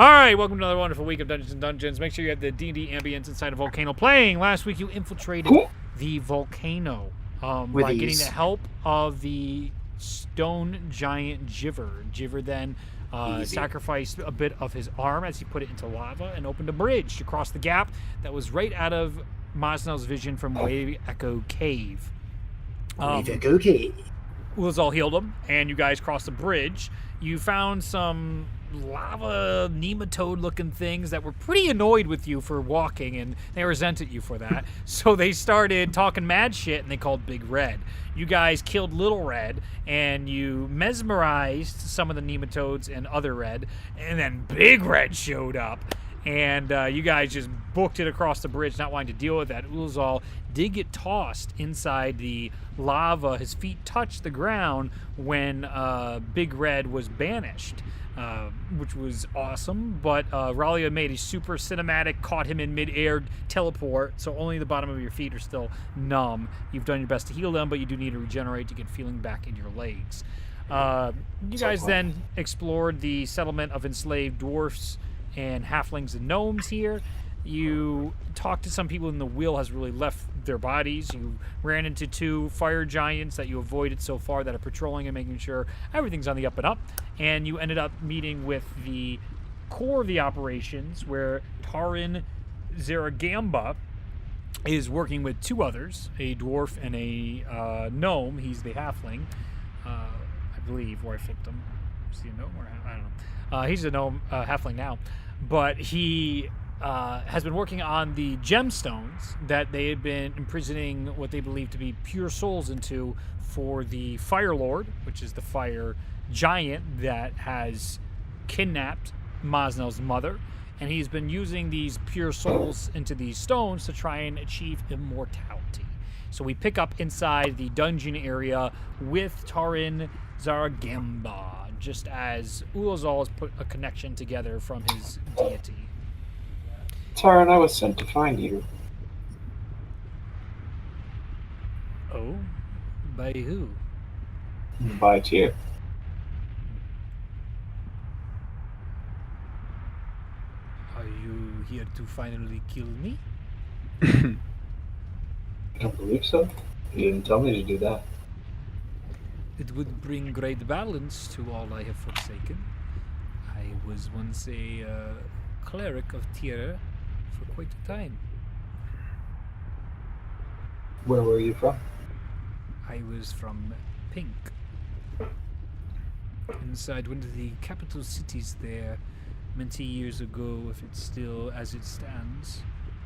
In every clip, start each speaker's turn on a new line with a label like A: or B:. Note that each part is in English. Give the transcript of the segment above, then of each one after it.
A: All right, welcome to another wonderful week of Dungeons & Dungeons. Make sure you have the D&D ambience inside a volcano playing. Last week you infiltrated the volcano by getting the help of the stone giant Jiver. Jiver then sacrificed a bit of his arm as he put it into lava and opened a bridge to cross the gap that was right out of Moznel's vision from Wave Echo Cave.
B: Wave Echo Cave.
A: Ulazal healed him, and you guys crossed the bridge. You found some lava nematode-looking things that were pretty annoyed with you for walking, and they resented you for that. So they started talking mad shit, and they called Big Red. You guys killed Little Red, and you mesmerized some of the nematodes and Other Red, and then Big Red showed up. And you guys just booked it across the bridge, not wanting to deal with that. Ulazal did get tossed inside the lava. His feet touched the ground when Big Red was banished, which was awesome. But Ralia made a super cinematic, caught him in midair teleport, so only the bottom of your feet are still numb. You've done your best to heal them, but you do need to regenerate to get feeling back in your legs. You guys then explored the settlement of enslaved dwarfs and halflings and gnomes here. You talked to some people, and the wheel has really left their bodies. You ran into 2 fire giants that you avoided so far that are patrolling and making sure everything's on the up and up. And you ended up meeting with the core of the operations, where Tarin Zaragamba is working with 2 others, a dwarf and a gnome. He's the halfling, I believe, or I flipped him. Is he a gnome or I don't know. He's a gnome, halfling now, but he has been working on the gemstones that they had been imprisoning what they believe to be pure souls into for the Fire Lord, which is the fire giant that has kidnapped Moznel's mother, and he's been using these pure souls into these stones to try and achieve immortality. So we pick up inside the dungeon area with Tarin Zaragamba, just as Ulazal has put a connection together from his deity.
C: Tarin, I was sent to find you.
A: Oh? By who?
C: By Tyr.
A: Are you here to finally kill me?
C: I don't believe so. You didn't tell me to do that.
A: It would bring great balance to all I have forsaken. I was once a cleric of Tyr for quite a time.
C: Where were you from?
A: I was from Pink. Inside one of the capital cities there, many years ago, if it's still as it stands.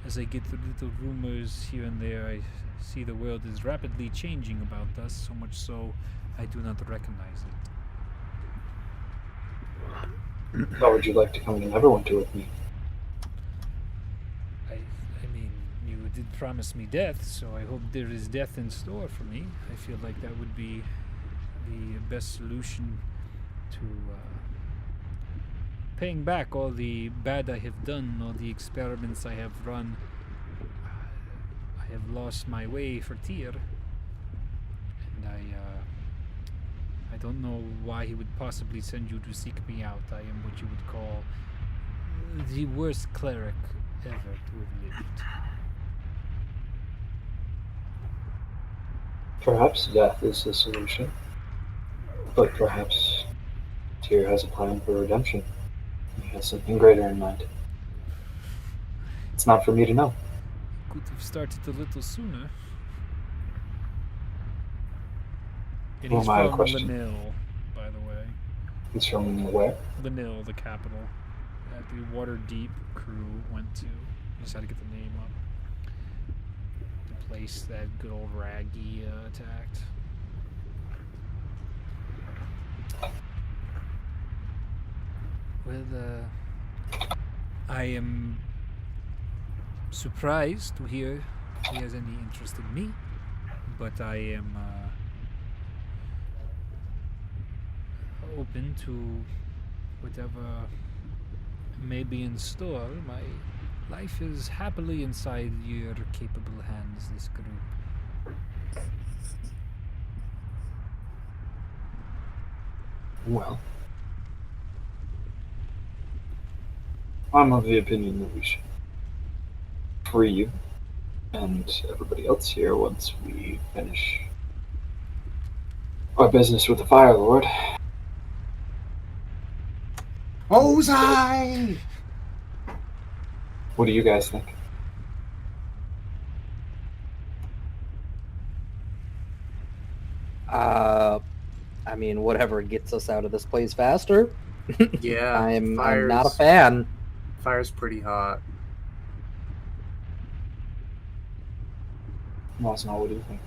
A: As I get the little rumors here and there, I see the world is rapidly changing about us, so much so I do not recognize it.
C: How would you like to come to Neverwinter with me?
A: I mean, you did promise me death, so I hope there is death in store for me. I feel like that would be the best solution to paying back all the bad I have done, all the experiments I have run. I have lost my way for Tyr, and I don't know why he would possibly send you to seek me out. I am what you would call the worst cleric ever to have lived.
C: Perhaps death is the solution. But perhaps Tyr has a plan for redemption. He has something greater in mind. It's not for me to know.
A: Could have started a little sooner. And
C: Who
A: he's
C: am I, a
A: from
C: question?
A: Lanil, by the way.
C: He's from where?
A: Lanil, the capital that the Waterdeep crew went to. Just had to get the name up. The place that good old Raggy attacked. Well, I am surprised to hear he has any interest in me, but I am open to whatever may be in store. My life is happily inside your capable hands, this group.
C: Well, I'm of the opinion that we should free you and everybody else here once we finish our business with the Fire Lord.
D: Ozai!
C: What do you guys think?
E: I mean, whatever gets us out of this place faster.
D: Yeah,
E: I'm not a fan.
D: Fire's pretty hot.
C: Moznel, what do you think?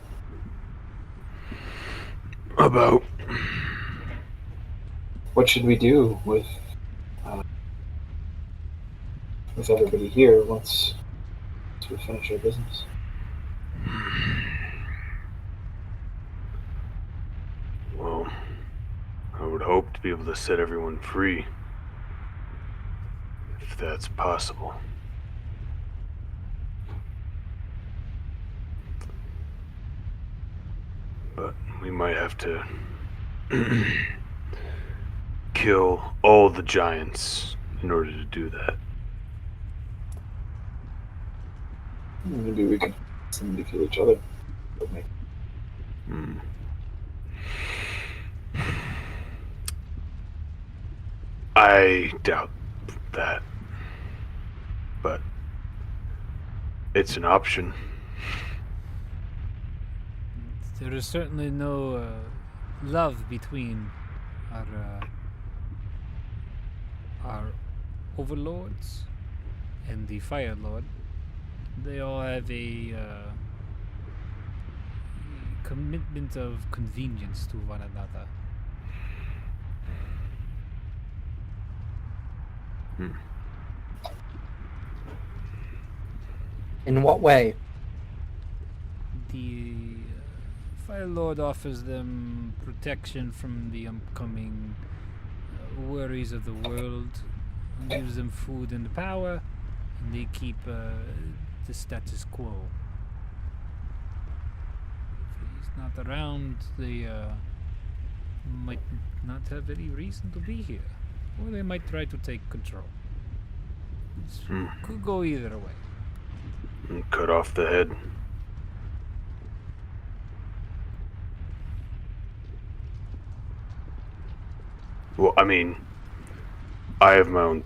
F: About
C: What should we do with everybody here once we finish our business?
F: well, I would hope to be able to set everyone free, if that's possible. But we might have to kill all the giants in order to do that.
C: Maybe we could ask them to kill each other.
F: Hmm. I doubt that, but it's an option.
A: There is certainly no love between our overlords and the Fire Lord. They all have a commitment of convenience to one another.
E: In what way?
A: The Fire Lord offers them protection from the upcoming worries of the world, gives them food and power, and they keep the status quo. If he's not around, they might not have any reason to be here, or they might try to take control. Could go either way.
F: And cut off the head. Well, I mean, I have my own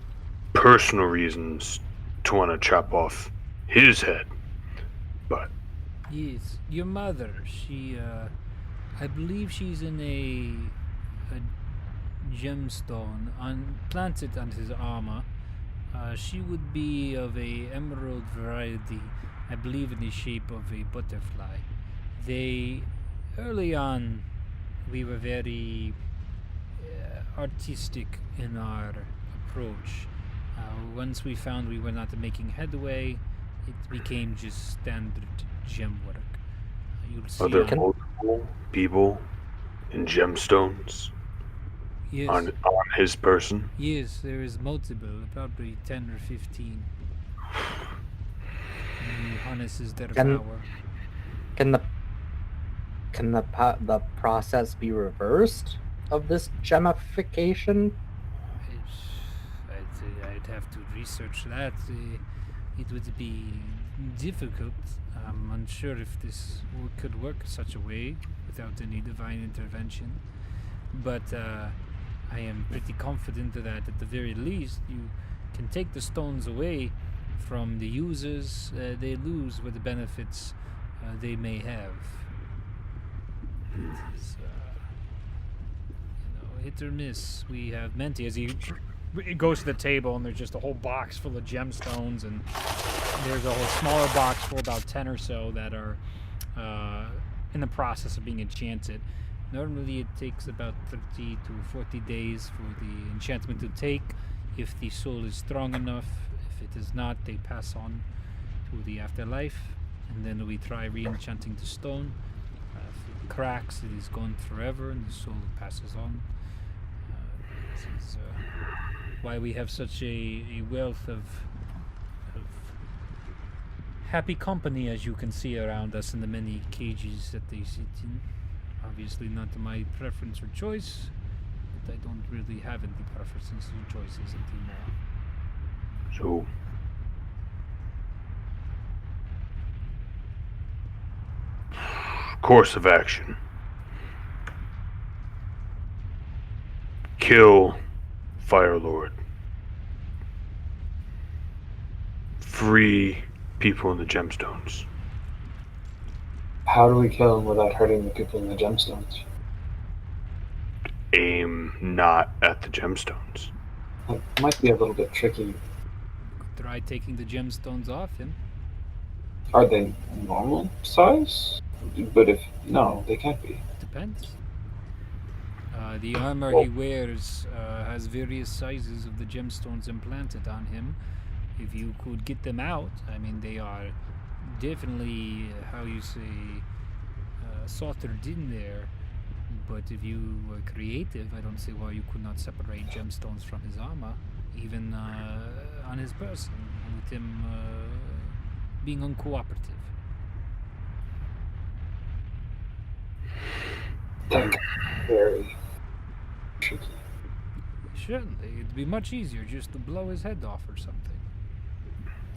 F: personal reasons to want to chop off his head, but
A: Yes, your mother. She, I believe she's in a gemstone planted on his armor. She would be of a emerald variety, I believe in the shape of a butterfly. Early on, we were very artistic in our approach. Once we found we were not making headway, it became just standard gem work. You'll see
F: are there
A: on-
F: multiple people in gemstones
A: yes,
F: on his person?
A: yes, there is multiple, probably 10 or 15. And he harnesses their
E: Can-
A: power.
E: Can the process be reversed of this gemification?
A: I'd have to research that. It would be difficult. I'm unsure if this could work such a way without any divine intervention. But I am pretty confident that at the very least you can take the stones away from the users. They lose what the benefits they may have. It's, hit or miss. We have Menti as he goes to the table, and there's just a whole box full of gemstones, and there's a whole smaller box for about 10 or so that are in the process of being enchanted. Normally it takes about 30 to 40 days for the enchantment to take. If the soul is strong enough, if it is not, they pass on to the afterlife, and then we try re-enchanting the stone. If it cracks, it is gone forever, and the soul passes on. This is why we have such a wealth of happy company, as you can see around us in the many cages that they sit in. Obviously not my preference or choice, but I don't really have any preferences or choices anymore.
F: So, course of action. Kill Fire Lord. Free people in the gemstones.
C: How do we kill him without hurting the people in the gemstones?
F: Aim not at the gemstones.
C: That might be a little bit tricky.
A: Try taking the gemstones off him.
C: Are they normal size? But if no, they can't be.
A: Depends. The armor he wears has various sizes of the gemstones implanted on him. If you could get them out, I mean, they are definitely, how you say, soldered in there. But if you were creative, I don't see why you could not separate gemstones from his armor, even on his person, with him being uncooperative.
C: That's very tricky.
A: Certainly, it'd be much easier just to blow his head off or something.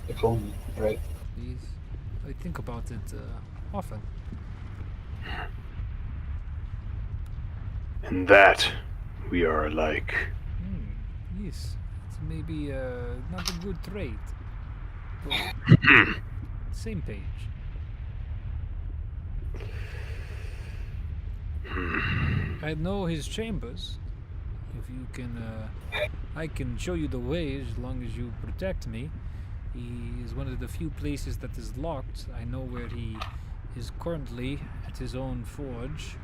C: If only, right?
A: Please, I think about it often.
F: In that, we are alike.
A: Yes, it's maybe not a good trait. But same page. I know his chambers. If you can, I can show you the way as long as you protect me. He is one of the few places that is locked. I know where he is currently at his own forge,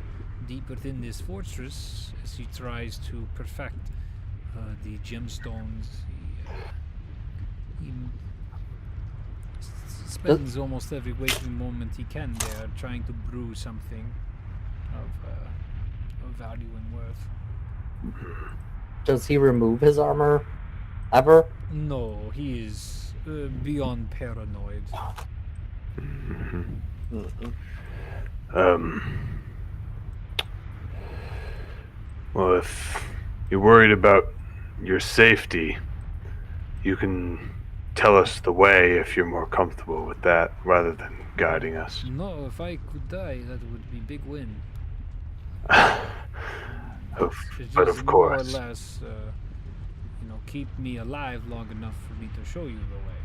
A: deep within this fortress, as he tries to perfect the gemstones. He spends almost every waking moment he can there trying to brew something of value and worth.
E: Does he remove his armor ever?
A: No, he is beyond paranoid.
F: Well, if you're worried about your safety, you can tell us the way if you're more comfortable with that, rather than guiding us.
A: No, if I could die, that would be big win. It's
F: But
A: just
F: of
A: more or
F: course.
A: less, keep me alive long enough for me to show you the way.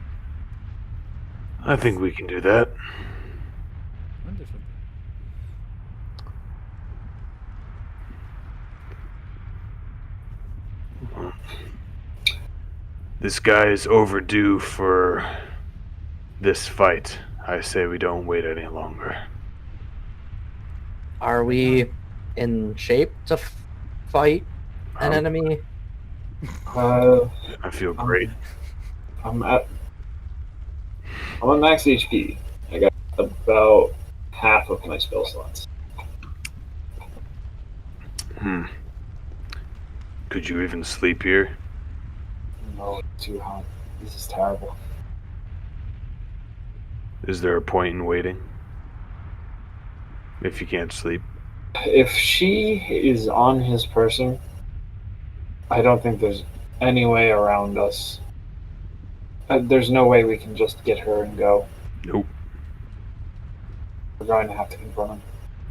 F: I think we can do that.
A: Wonderful.
F: This guy is overdue for this fight. I say we don't wait any longer.
E: Are we in shape to fight an enemy?
F: I feel great.
C: I'm on max HP. I got about half of my spell slots.
F: Could you even sleep here?
C: No, it's too hot. This is terrible.
F: Is there a point in waiting? If you can't sleep?
C: If she is on his person, I don't think there's any way around us. There's no way we can just get her and go.
F: Nope.
C: We're going to have to confront him.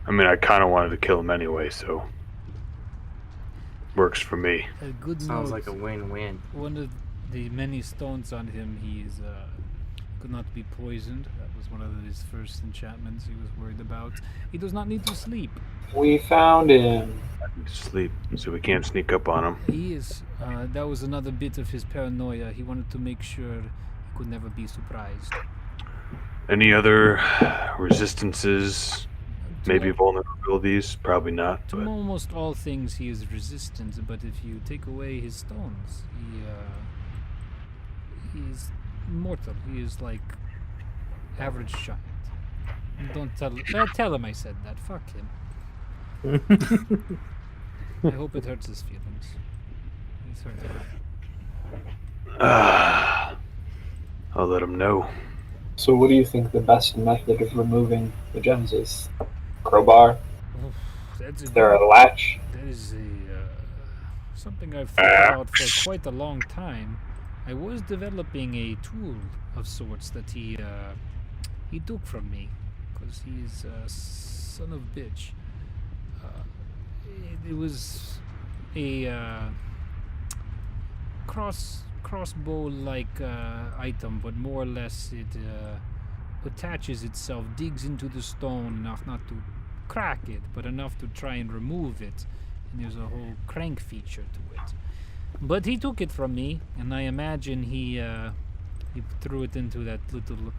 F: I mean, I kind of wanted to kill him anyway, so works for me.
A: A good
D: Sounds
A: note.
D: like a win-win.
A: One of the many stones on him, he is could not be poisoned. That was one of his first enchantments he was worried about. He does not need to sleep.
C: We found him.
F: Sleep, so we can't sneak up on him.
A: He is. That was another bit of his paranoia. He wanted to make sure he could never be surprised.
F: Any other resistances?
A: To
F: Maybe
A: al-
F: vulnerabilities? Probably not.
A: To
F: But
A: almost all things he is resistant, but if you take away his stones, he's mortal. He is like average giant. Don't tell him I said that. Fuck him. I hope it hurts his feelings. He's hurting.
F: I'll let him know.
C: So what do you think the best method of removing the gems is? Crowbar?
A: That's
C: Is there a latch?
A: That is something I've thought about for quite a long time. I was developing a tool of sorts that he took from me, because he's a son of bitch. It was a crossbow-like item, but more or less it attaches itself, digs into the stone enough not to crack it, but enough to try and remove it. And there's a whole crank feature to it. But he took it from me, and I imagine he threw it into that little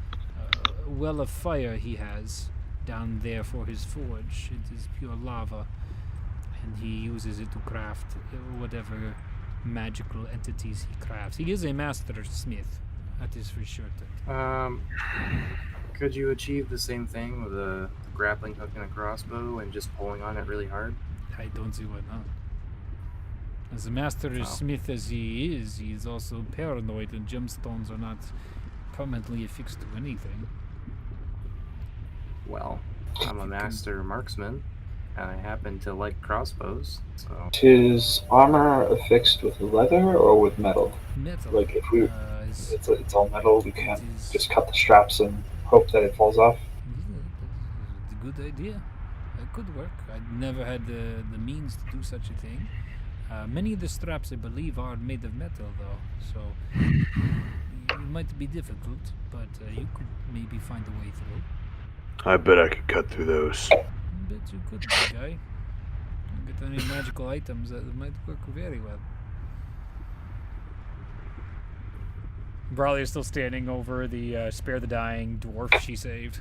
A: well of fire he has down there for his forge. It is pure lava, and he uses it to craft whatever magical entities he crafts. He is a master smith, that is for certain.
D: Could you achieve the same thing with a grappling hook and a crossbow and just pulling on it really hard?
A: I don't see why not. As a master smith as he is also paranoid, and gemstones are not permanently affixed to anything.
D: Well, I'm a master marksman, and I happen to like crossbows, so...
C: Is armor affixed with leather or with metal?
A: Metal.
C: Like if we, it's all metal, we can't just cut the straps and hope that it falls off.
A: It's a good idea. It could work. I'd never had the means to do such a thing. Many of the straps, I believe, are made of metal, though, so it might be difficult, but you could maybe find a way through.
F: I bet I could cut through those.
A: I bet you could, big guy. You get any magical items that might work very well. Brawley is still standing over the spare the dying dwarf she saved.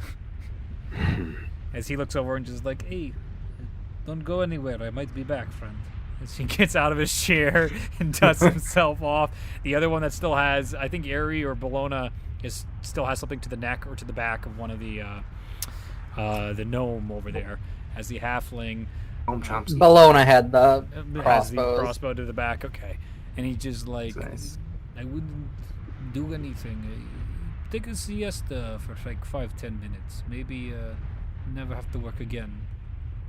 A: As he looks over and just like, hey, don't go anywhere, I might be back, friend. As he gets out of his chair and dusts himself off. The other one that still has, I think Ari or Bologna still has something to the neck or to the back of one of the gnome over there. As the halfling...
E: Bologna had the
A: has the
E: crossbows.
A: crossbow to the back, okay. And he just like,
D: Nice.
A: I wouldn't do anything. Take a siesta for like 5-10 minutes. Maybe never have to work again.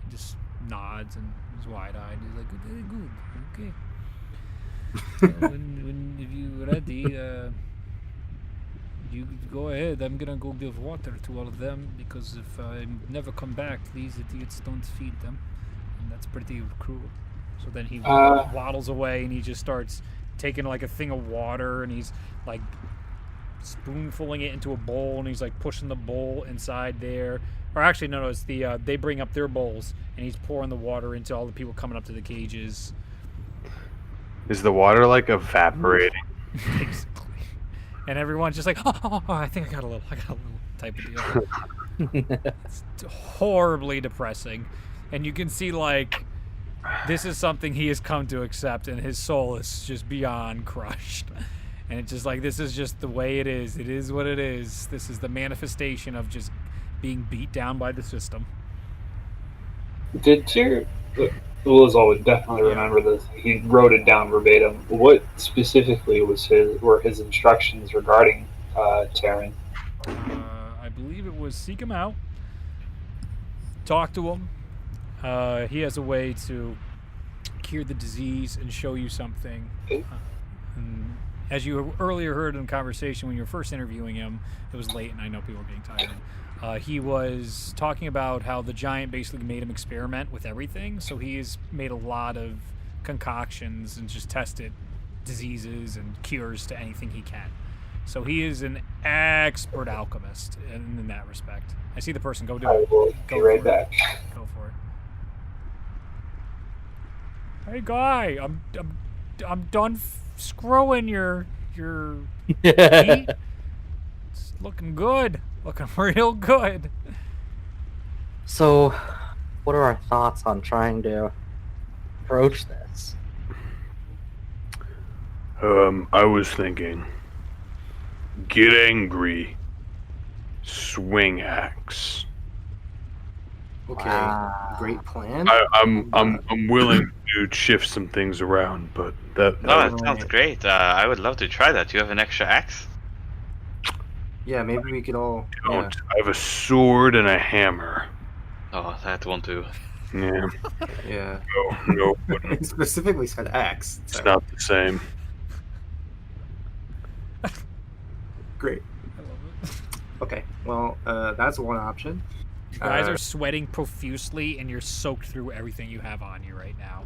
A: He just nods and is wide-eyed. He's like, good, okay. If you're ready, you go ahead. I'm gonna go give water to all of them, because if I never come back, these idiots don't feed them, and that's pretty cruel. So then he waddles away, and he just starts taking like a thing of water, and he's like spoonfulling it into a bowl, and he's like pushing the bowl inside there. Or actually, no, it's the they bring up their bowls, and he's pouring the water into all the people coming up to the cages.
F: Is the water like evaporating?
A: Basically. And everyone's just like, oh, I think I got a little type of deal. It's horribly depressing. And you can see, like, this is something he has come to accept, and his soul is just beyond crushed. And it's just like, this is just the way it is. It is what it is. This is the manifestation of just being beat down by the system.
C: Did Tyr... Ulazal would definitely remember this. He wrote it down verbatim. What specifically were his instructions regarding Terran?
A: I believe it was seek him out, talk to him. He has a way to cure the disease and show you something. And as you earlier heard in conversation when you were first interviewing him, it was late and I know people were getting tired. He was talking about how the giant basically made him experiment with everything. So he's made a lot of concoctions and just tested diseases and cures to anything he can. So he is an expert alchemist in that respect. I see the person. Go do
C: I
A: it.
C: will be right back.
A: Go for it. Hey, guy, I'm done screwing your meat. It's looking good. Looking real good.
E: So, what are our thoughts on trying to approach this?
F: I was thinking, get angry, swing axe.
D: Okay, great plan.
F: I'm willing to shift some things around, but that
G: Sounds great. I would love to try that. Do you have an extra axe?
D: Yeah, maybe we could all...
F: don't. I have a sword and a hammer.
G: Oh, that won't do.
F: Yeah.
D: Yeah.
F: No,
D: It specifically said axe.
F: it's
D: So.
F: not the same.
D: Great.
A: I love it.
D: Okay, well, that's one option.
A: You guys are sweating profusely, and you're soaked through everything you have on you right now.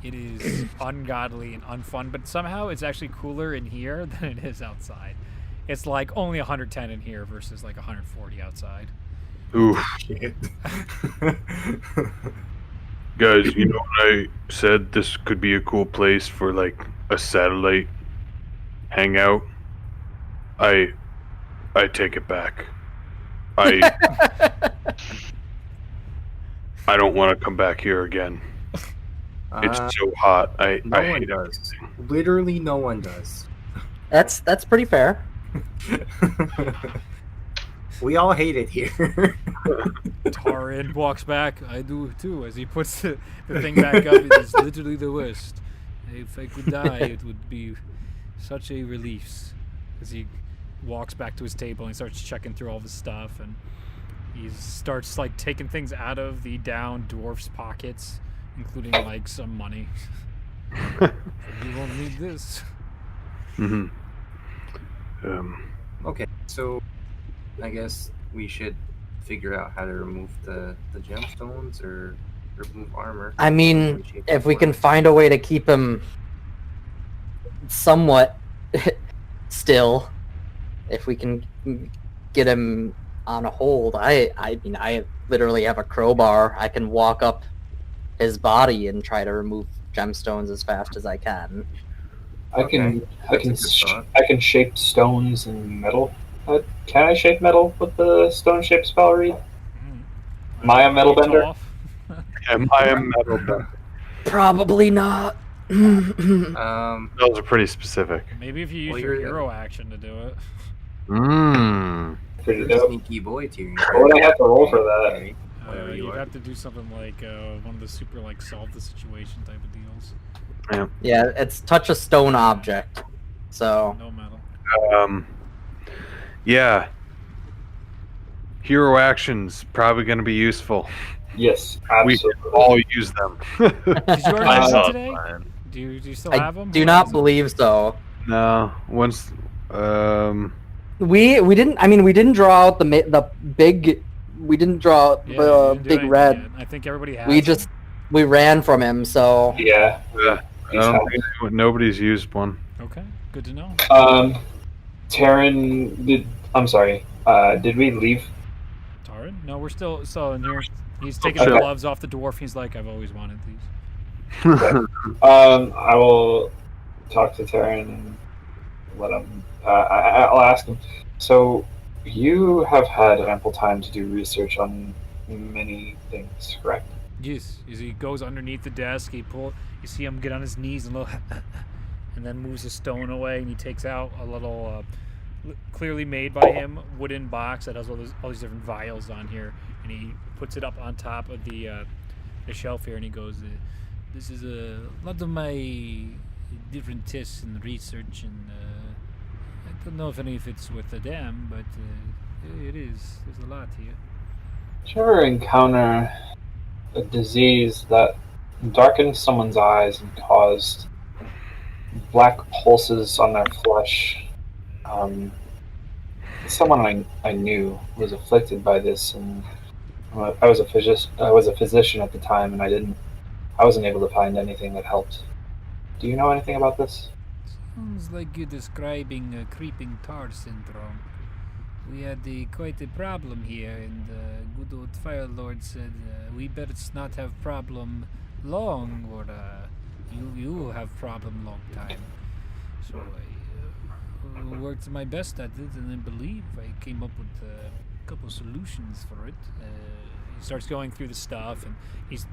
A: It is ungodly and unfun, but somehow it's actually cooler in here than it is outside. It's like only 110 in here versus like 140 outside.
F: Oof.
D: Shit.
F: Guys, you know what I said? This could be a cool place for like a satellite hangout. I take it back. I don't want to come back here again. It's so hot. I
D: No one
F: hate
D: does. Literally, no one does.
E: That's pretty fair.
D: We all hate it here.
A: Tarin walks back. I do too. As he puts the thing back up, it is literally the worst. If I could die, it would be such a relief. As he walks back to his table and he starts checking through all of his stuff, and he starts like taking things out of the down dwarf's pockets, including like some money. You won't need this.
F: Mm-hmm.
D: Okay, so I guess we should figure out how to remove the gemstones or remove armor.
E: I mean, if we can find a way to keep him somewhat still, if we can get him on a hold, I mean, I literally have a crowbar. I can walk up his body and try to remove gemstones as fast as I can.
C: I can shape stones and metal. Can I shape metal with the stone shape spell read? Am I a metal bender?
F: Am I a metal bender?
E: Probably not.
F: Those are pretty specific.
A: Maybe if you use your hero action to do it.
C: Pretty
D: You're a
C: dope.
D: sneaky boy, Tyrion.
C: What would I have to roll for that?
D: Whatever you
A: You'd
D: are.
A: have to do something like one of the super like solve the situation type of deals.
F: Yeah.
E: Yeah, it's touch a stone object. So
A: No metal.
F: Yeah. Hero actions probably going to be useful.
C: Yes,
F: We
C: absolutely.
F: can all use them.
A: Did you already
G: I
A: have
G: saw
A: them
G: it,
A: today?
G: man.
A: Do you still have
E: I
A: them?
E: do not believe so.
F: No, once
E: We didn't. I mean, we didn't draw out the big. We didn't draw out
A: Yeah,
E: the
A: you didn't do
E: big
A: anything
E: red.
A: yet. I think everybody has.
E: We
A: them.
E: just we ran from him. So
C: Yeah.
F: I don't think nobody's used one.
A: Okay, good to know.
C: Taryn, did we leave?
A: Tarin? No, we're still in here. He's taking
C: Okay.
A: the gloves off the dwarf. He's like, I've always wanted these.
C: I will talk to Taryn and let him. I'll ask him. So, you have had ample time to do research on many things, correct?
A: Yes, as he goes underneath the desk, you see him get on his knees and look, and then moves a stone away, and he takes out a little, clearly made by him, wooden box that has all these different vials on here, and he puts it up on top of the shelf here, and he goes, "This is a lot of my different tests and research, and I don't know if any of it's worth a damn, but it is. There's a lot here."
C: Did you ever encounter a disease that darkened someone's eyes and caused black pulses on their flesh? Someone I knew was afflicted by this, and I was a physician at the time, and I wasn't able to find anything that helped. Do you know anything about this?
A: Sounds like you're describing a creeping tar syndrome. We had quite a problem here, and good old Fire Lord said we better not have problem long, or you will have problem long time. So I worked my best at it, and I believe I came up with a couple solutions for it. He starts going through the stuff, and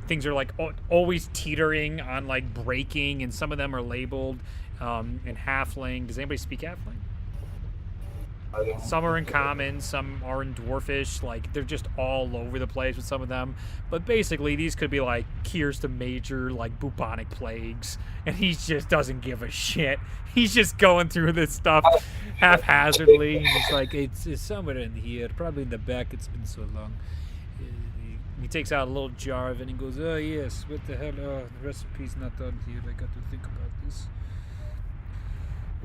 A: things are like always teetering on like breaking, and some of them are labeled in halfling. Does anybody speak halfling?
C: I don't
A: Some are in common, some are in dwarfish. Like they're just all over the place with some of them. But basically, these could be like cures to major like bubonic plagues, and he just doesn't give a shit. He's just going through this stuff haphazardly. He's like, it's somewhere in here, probably in the back. It's been so long. He takes out a little jar of it and he goes, "Oh yes, what the hell? Oh, the recipe's not done here. I got to think about this."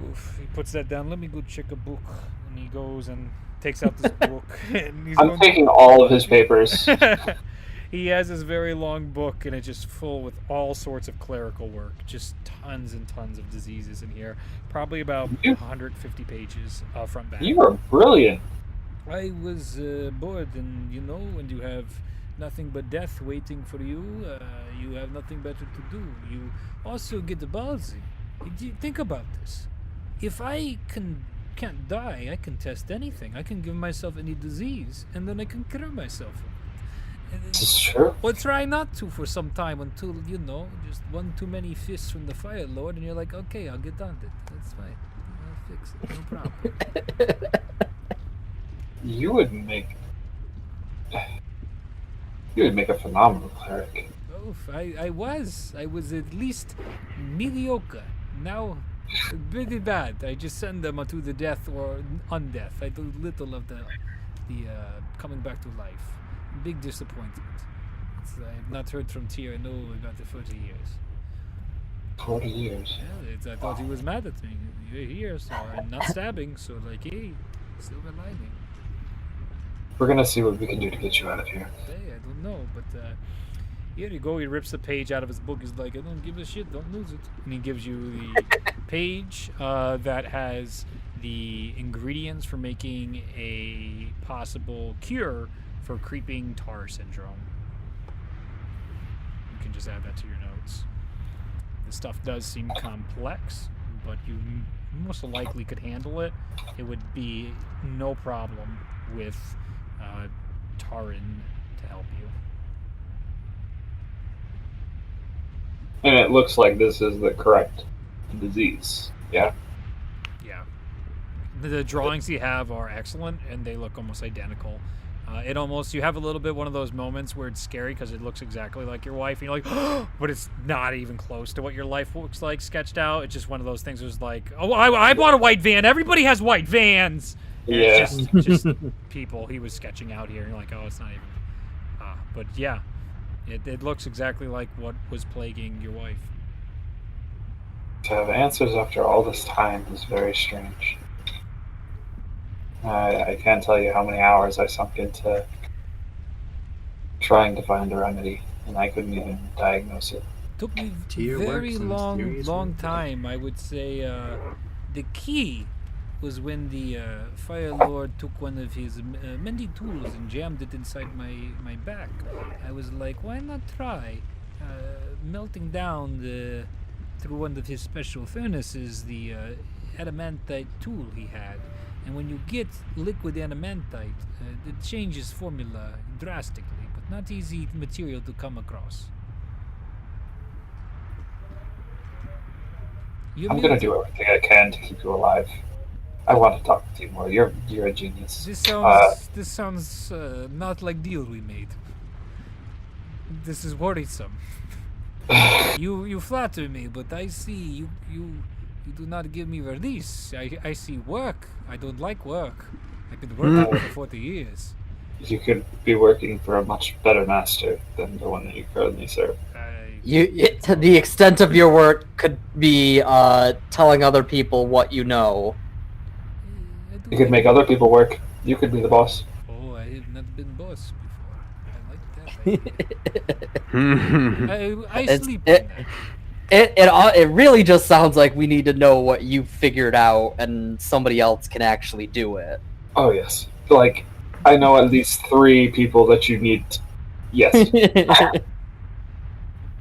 A: Oof. He puts that down. Let me go check a book. And he goes and takes out this book. And he's
C: I'm
A: going
C: taking all of his papers.
A: He has this very long book, and it's just full with all sorts of clerical work. Just tons and tons of diseases in here. Probably about 150 pages, front back.
C: You are brilliant.
A: I was bored, and when you have nothing but death waiting for you, you have nothing better to do. You also get ballsy. Think about this. If I can't die, I can test anything. I can give myself any disease, and then I can cure myself.
C: This is true.
A: Well, try not to for some time until, just one too many fists from the Fire Lord, and you're like, okay, I'll get on it. That's fine. I'll fix it. No problem.
C: You would make a phenomenal cleric.
A: Oh, I was at least mediocre. Now, pretty bad. I just send them to the death or undeath. I do little of the coming back to life. Big disappointment. I've not heard from Tyr in about the 40 years.
C: 40 years.
A: Yeah, I thought he was mad at me. You're here, so I'm not stabbing. So hey, silver lining.
C: We're gonna see what we can do to get you out of here.
A: Hey, I don't know, but here you go. He rips the page out of his book. He's like, I don't give a shit. Don't lose it. And he gives you the page that has the ingredients for making a possible cure for creeping tar syndrome. You can just add that to your notes. The stuff does seem complex, but you most likely could handle it. It would be no problem with Tarin to help you.
C: And it looks like this is the correct disease. Yeah?
A: Yeah. The drawings you have are excellent, and they look almost identical. You have a little bit one of those moments where it's scary because it looks exactly like your wife, and you're like, but it's not even close to what your life looks like sketched out. It's just one of those things where it's like, oh, I bought a white van. Everybody has white vans. And
C: Yeah.
A: It's just people he was sketching out here. And you're like, oh, it's not even. But yeah, it looks exactly like what was plaguing your wife.
C: To have answers after all this time is very strange. I can't tell you how many hours I sunk into trying to find a remedy, and I couldn't even diagnose it.
A: Took me
D: Tyr
A: very
D: works in
A: long
D: mysterious
A: time. I would say the key was when the Fire Lord took one of his mending tools and jammed it inside my back. I was like, why not try melting down through one of his special furnaces the adamantite tool he had. And when you get liquid adamantite, it changes formula drastically, but not easy material to come across.
C: I'm gonna do everything I can to keep you alive. I want to talk with you more. You're a genius.
A: This sounds not like deal we made. This is worrisome. You flatter me, but I see you do not give me release. I see work. I don't like work. I've been working for 40 years.
C: You could be working for a much better master than the one that you currently serve.
E: To the extent of your work could be telling other people what you know.
C: You could make other people work. You could be the boss.
A: Oh, I have not been boss before. I like that. I sleep in that.
E: It really just sounds like we need to know what you figured out, and somebody else can actually do it.
C: Oh yes, like I know at least 3 people that you need. Yes.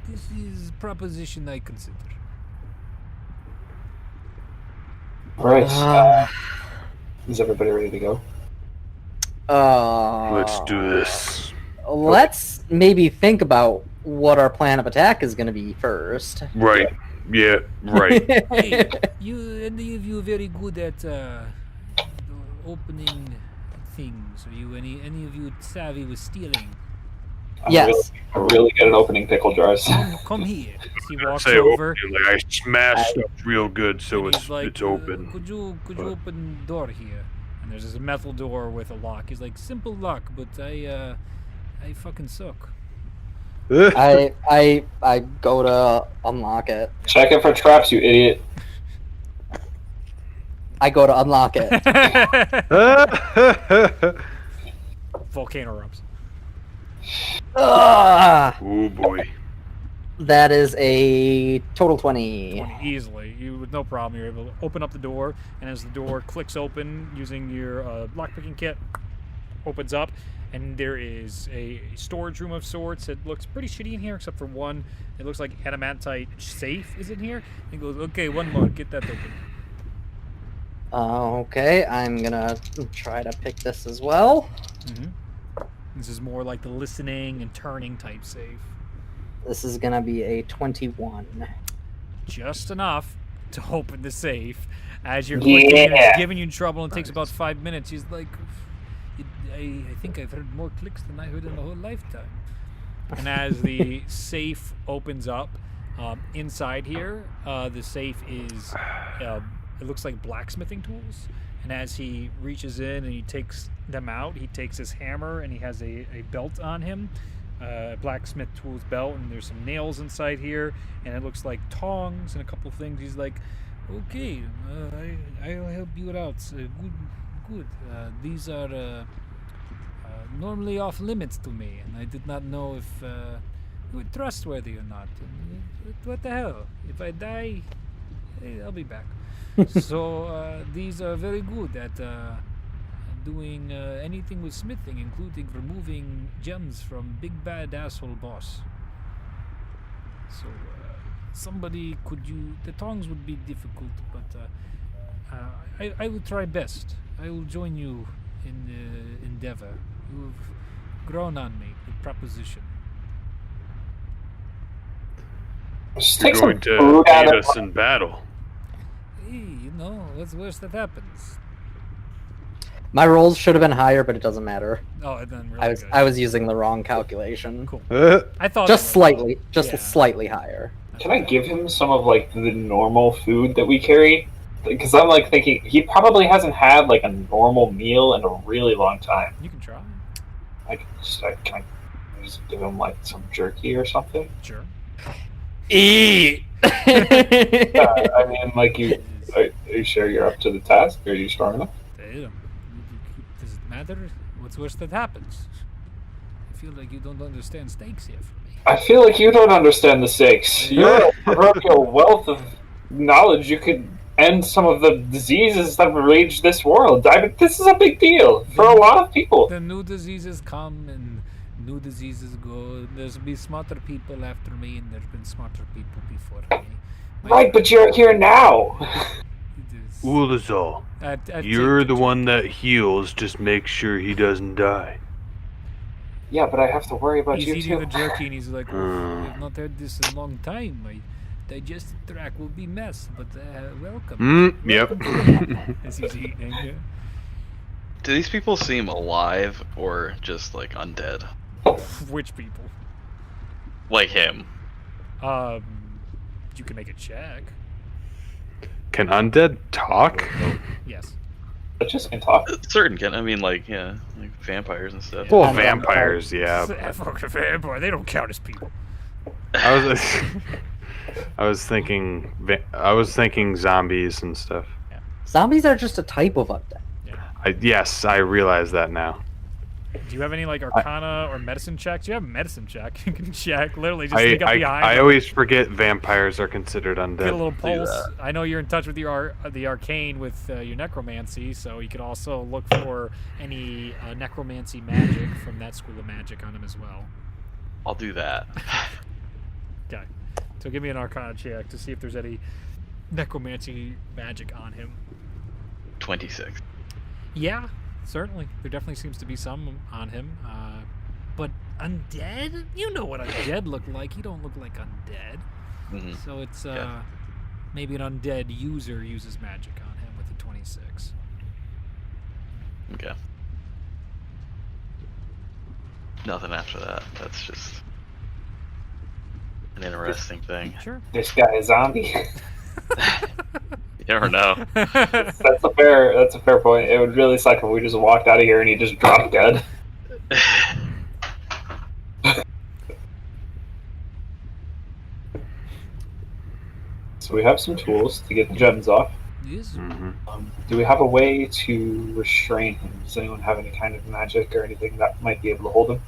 A: This is proposition I consider.
C: All right. Is everybody ready to go?
F: Let's do this.
E: Let's maybe think about what our plan of attack is going to be first.
F: Right. Yeah, right.
A: Hey, any of you very good at the opening things? Are you any of you savvy with stealing?
E: Yes.
C: I'm really good at opening pickle jars.
A: Come here. He walks
F: Say
A: over.
F: open, like I smashed up real good, so
A: and
F: it's
A: he's like,
F: it's open.
A: Could you open the door here? And there's this metal door with a lock. He's like, simple lock, but I fucking suck.
E: I go to unlock it.
C: Check it for traps, you idiot.
E: I go to unlock it.
A: Volcano erupts.
F: Oh boy.
E: That is a total 20.
A: 20 easily. You with no problem. You're able to open up the door, and as the door clicks open using your lockpicking kit, opens up, and there is a storage room of sorts. It looks pretty shitty in here, except for one. It looks like adamantite safe is in here. He goes, "Okay, one more. Get that open."
E: Okay, I'm gonna try to pick this as well.
A: This is more like the listening and turning type safe.
E: This is gonna be a 21.
A: Just enough to open the safe. As you're clicking, and it's giving you trouble, and it takes about 5 minutes. He's like, I think I've heard more clicks than I heard in the whole lifetime. And as the safe opens up, inside here, the safe is, it looks like blacksmithing tools. And as he reaches in and he takes them out, he takes his hammer and he has a belt on him. Blacksmith tools belt, and there's some nails inside here, and it looks like tongs and a couple things. He's like, okay, I'll help you out. Good. These are normally off limits to me, and I did not know if you were trustworthy or not. What the hell? If I die, I'll be back. So these are very good at doing anything with smithing, including removing gems from big bad asshole boss. So somebody could use the tongs would be difficult, but I will try best. I will join you in the endeavor. You've grown on me with proposition.
F: You're going to beat us in battle.
A: Hey, what's worse that happens?
E: My rolls should have been higher, but it doesn't matter.
A: Oh, and then really good.
E: I was using the wrong calculation.
A: Cool. I thought
E: Just slightly higher.
C: Can I give him some of like the normal food that we carry? Because I'm like thinking he probably hasn't had like a normal meal in a really long time.
A: You can try.
C: Can I just give him like some jerky or something?
A: Sure.
E: Eat.
C: I mean, like are you sure you're up to the task? Are you strong enough?
A: Does it matter? What's worse that happens? I feel like you don't understand stakes here for me.
C: I feel like you don't understand the stakes. You're a proverbial wealth of knowledge. You could end some of the diseases that rage this world. This is a big deal for a lot of people.
A: The new diseases come and new diseases go. There's be smarter people after me, and there's been smarter people before me.
C: Right, but you're here now.
F: Ulazal, you're the one that heals. Just make sure he doesn't die.
C: Yeah, but I have to worry about
A: he's
C: you
A: eating
C: too.
A: the jerky, and he's like, I've not had this in a long time. My digestive tract will be messed, but welcome.
F: Yep.
A: As he's eating. Yeah.
G: Do these people seem alive or just like undead?
A: Which people?
G: Like him.
A: You can make a check.
F: Can undead talk?
A: Yes.
C: I just can talk.
G: Certain can. I mean, like vampires and stuff.
F: Well, vampires, yeah.
A: Fucking vampire. They don't count as people.
F: I was thinking zombies and stuff.
A: Yeah.
E: Zombies are just a type of undead.
A: Yeah.
F: Yes, I realize that now.
A: Do you have any like Arcana or medicine checks? You have a medicine check. You can check. Literally, just sneak up behind.
F: I always forget vampires are considered undead.
A: Get a little pulse. I know you're in touch with the arcane with your necromancy, so you could also look for any necromancy magic from that school of magic on him as well.
G: I'll do that.
A: Okay. So give me an Arcana check to see if there's any necromancy magic on him.
G: 26.
A: Yeah, certainly. There definitely seems to be some on him. But undead? You know what undead look like. He don't look like undead.
G: Mm-hmm.
A: So it's maybe an undead user uses magic on him with the 26.
G: Okay. Nothing after that. That's just an interesting thing.
A: Sure.
C: This guy is zombie.
G: You never know.
C: That's a fair point. It would really suck if we just walked out of here and he just dropped dead. So we have some tools to get the gems off.
A: Yes.
C: Do we have a way to restrain him? Does anyone have any kind of magic or anything that might be able to hold him?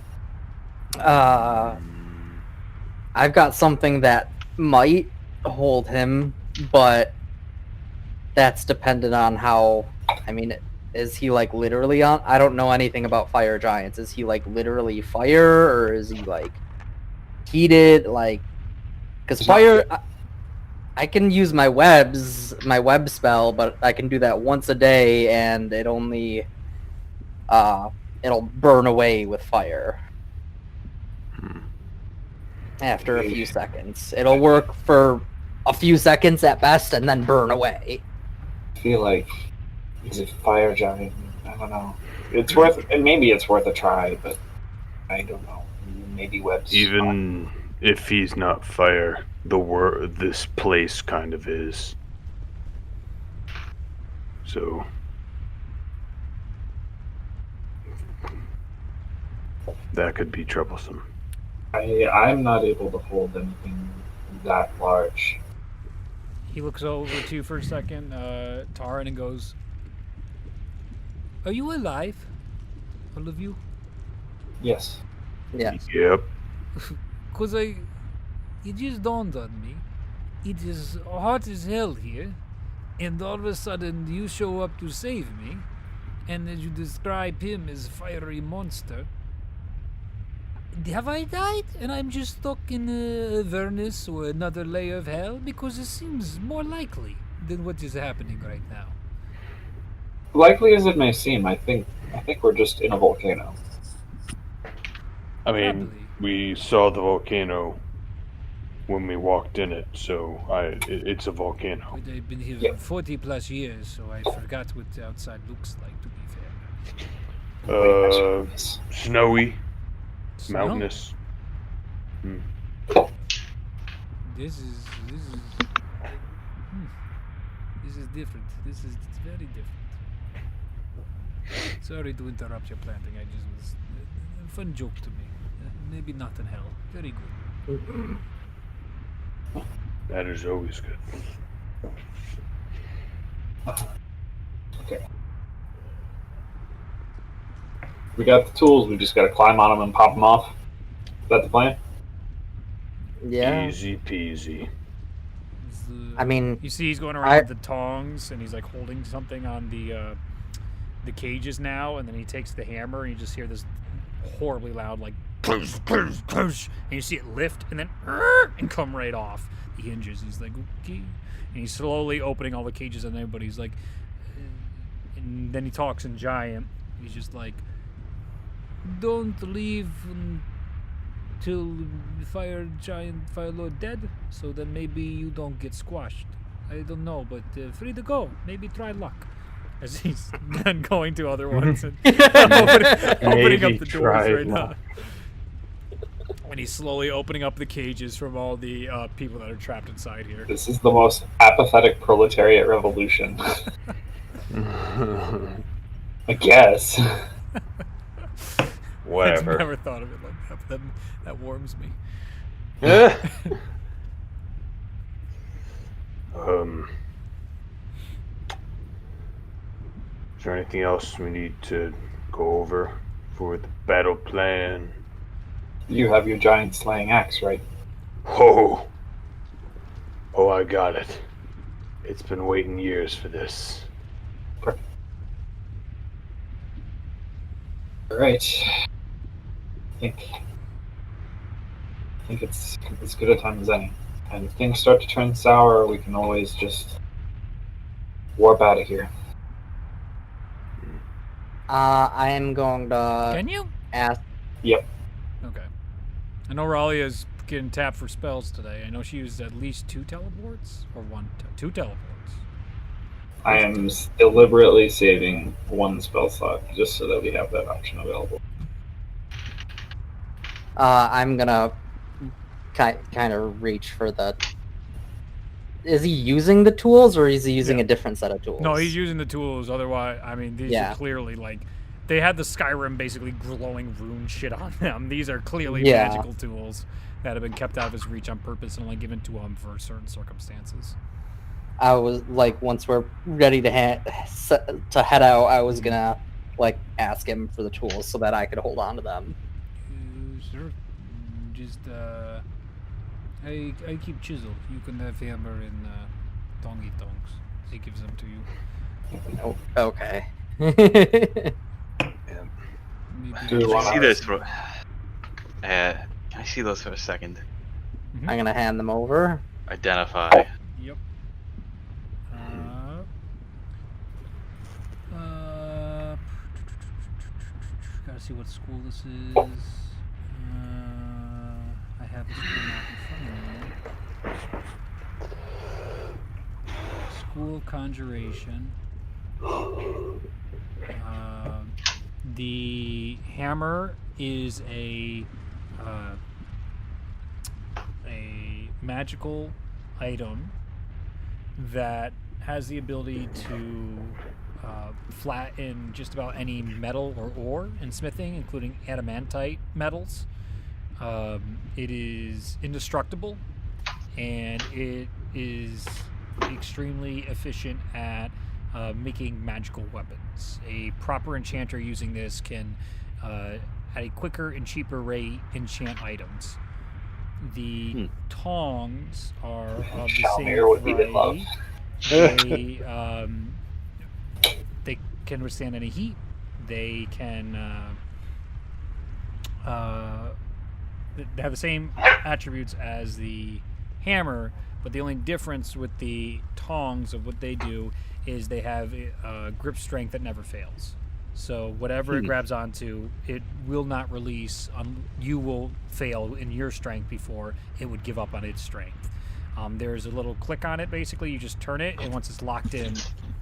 E: I've got something that might hold him, but that's dependent on how. I mean, is he like literally on? I don't know anything about fire giants. Is he like literally fire, or is he like heated? Like, because fire, I can use my web spell, but I can do that once a day, and it only it'll burn away with fire. After a few seconds. It'll work for a few seconds at best and then burn away.
C: I feel like he's a fire giant. I don't know. Maybe it's worth a try, but I don't know. Maybe webs.
F: Even if he's not fire, this place kind of is. So that could be troublesome.
C: I'm not able to hold anything that large.
A: He looks over to you for a second, Taran, and goes, "Are you alive? All of you?"
C: Yes.
E: Yes.
F: Yep.
A: Because it just dawned on me. It is hot as hell here, and all of a sudden you show up to save me, and as you describe him as a fiery monster. Have I died and I'm just stuck in Avernus or another layer of hell? Because it seems more likely than what is happening right now.
C: Likely as it may seem, I think we're just in a volcano.
F: I mean,
A: Probably.
F: we saw the volcano when we walked in it, so it's a volcano.
A: But I've been here
C: Yeah.
A: 40 plus years, so I forgot what the outside looks like, to be fair.
F: Snowy,
A: Snow?
F: mountainous.
A: This is different. This is very different. Sorry to interrupt your planting. I just was a fun joke to me. Maybe not in hell. Very good.
F: That is always good.
C: Okay. We got the tools. We just got to climb on them and pop them off. Is that the plan?
E: Yeah.
F: Easy peasy.
E: I mean,
A: you see, he's going around with the tongs, and he's like holding something on the cages now, and then he takes the hammer, and you just hear this horribly loud like, and you see it lift, and then and come right off the hinges. He's like, okay, and he's slowly opening all the cages on everybody. He's like, and then he talks in giant. He's just like, don't leave until the fire lord dead, so then maybe you don't get squashed. I don't know, but free to go. Maybe try luck. As he's then going to other ones and opening up the doors right now. And he's slowly opening up the cages from all the people that are trapped inside here.
C: This is the most apathetic proletariat revolution. I guess.
F: Whatever.
A: I've never thought of it like that, but that warms me.
F: Is there anything else we need to go over for the battle plan?
C: You have your giant slaying axe, right?
F: Oh, I got it. It's been waiting years for this.
C: Perfect. All right. I think it's as good a time as any. And if things start to turn sour, we can always just warp out of here.
E: I am going to
A: Can you?
E: ask.
C: Yep.
A: Okay. I know Ralia's getting tapped for spells today. I know she used at least 2 teleports, or 2 teleports.
C: I am deliberately saving 1 spell slot just so that we have that option available.
E: I'm gonna kind of reach for the. Is he using the tools, or is he using a different set of tools?
A: No, he's using the tools. Otherwise, I mean, these are clearly like they had the Skyrim basically glowing rune shit on them. These are clearly magical tools that have been kept out of his reach on purpose and only given to him for certain circumstances.
E: I was like, once we're ready to head out, I was gonna like ask him for the tools so that I could hold on to them.
A: Sure. Just I keep chisel. You can have hammer and tongy tongs. He gives them to you.
E: Oh, okay.
C: Do you want
G: See those for? Can I see those for a second?
E: I'm gonna hand them over.
G: Identify.
A: Yep. Gotta see what school this is. I have the school map in front of me. School Conjuration. The hammer is a magical item that has the ability to flatten just about any metal or ore in smithing, including adamantite metals. It is indestructible, and it is extremely efficient at making magical weapons. A proper enchanter using this can, at a quicker and cheaper rate, enchant items. The tongs are of the same variety. They can withstand any heat. They can they have the same attributes as the hammer, but the only difference with the tongs of what they do is they have grip strength that never fails. So whatever it grabs onto, it will not release. You will fail in your strength before it would give up on its strength. There's a little click on it, basically. You just turn it, and once it's locked in,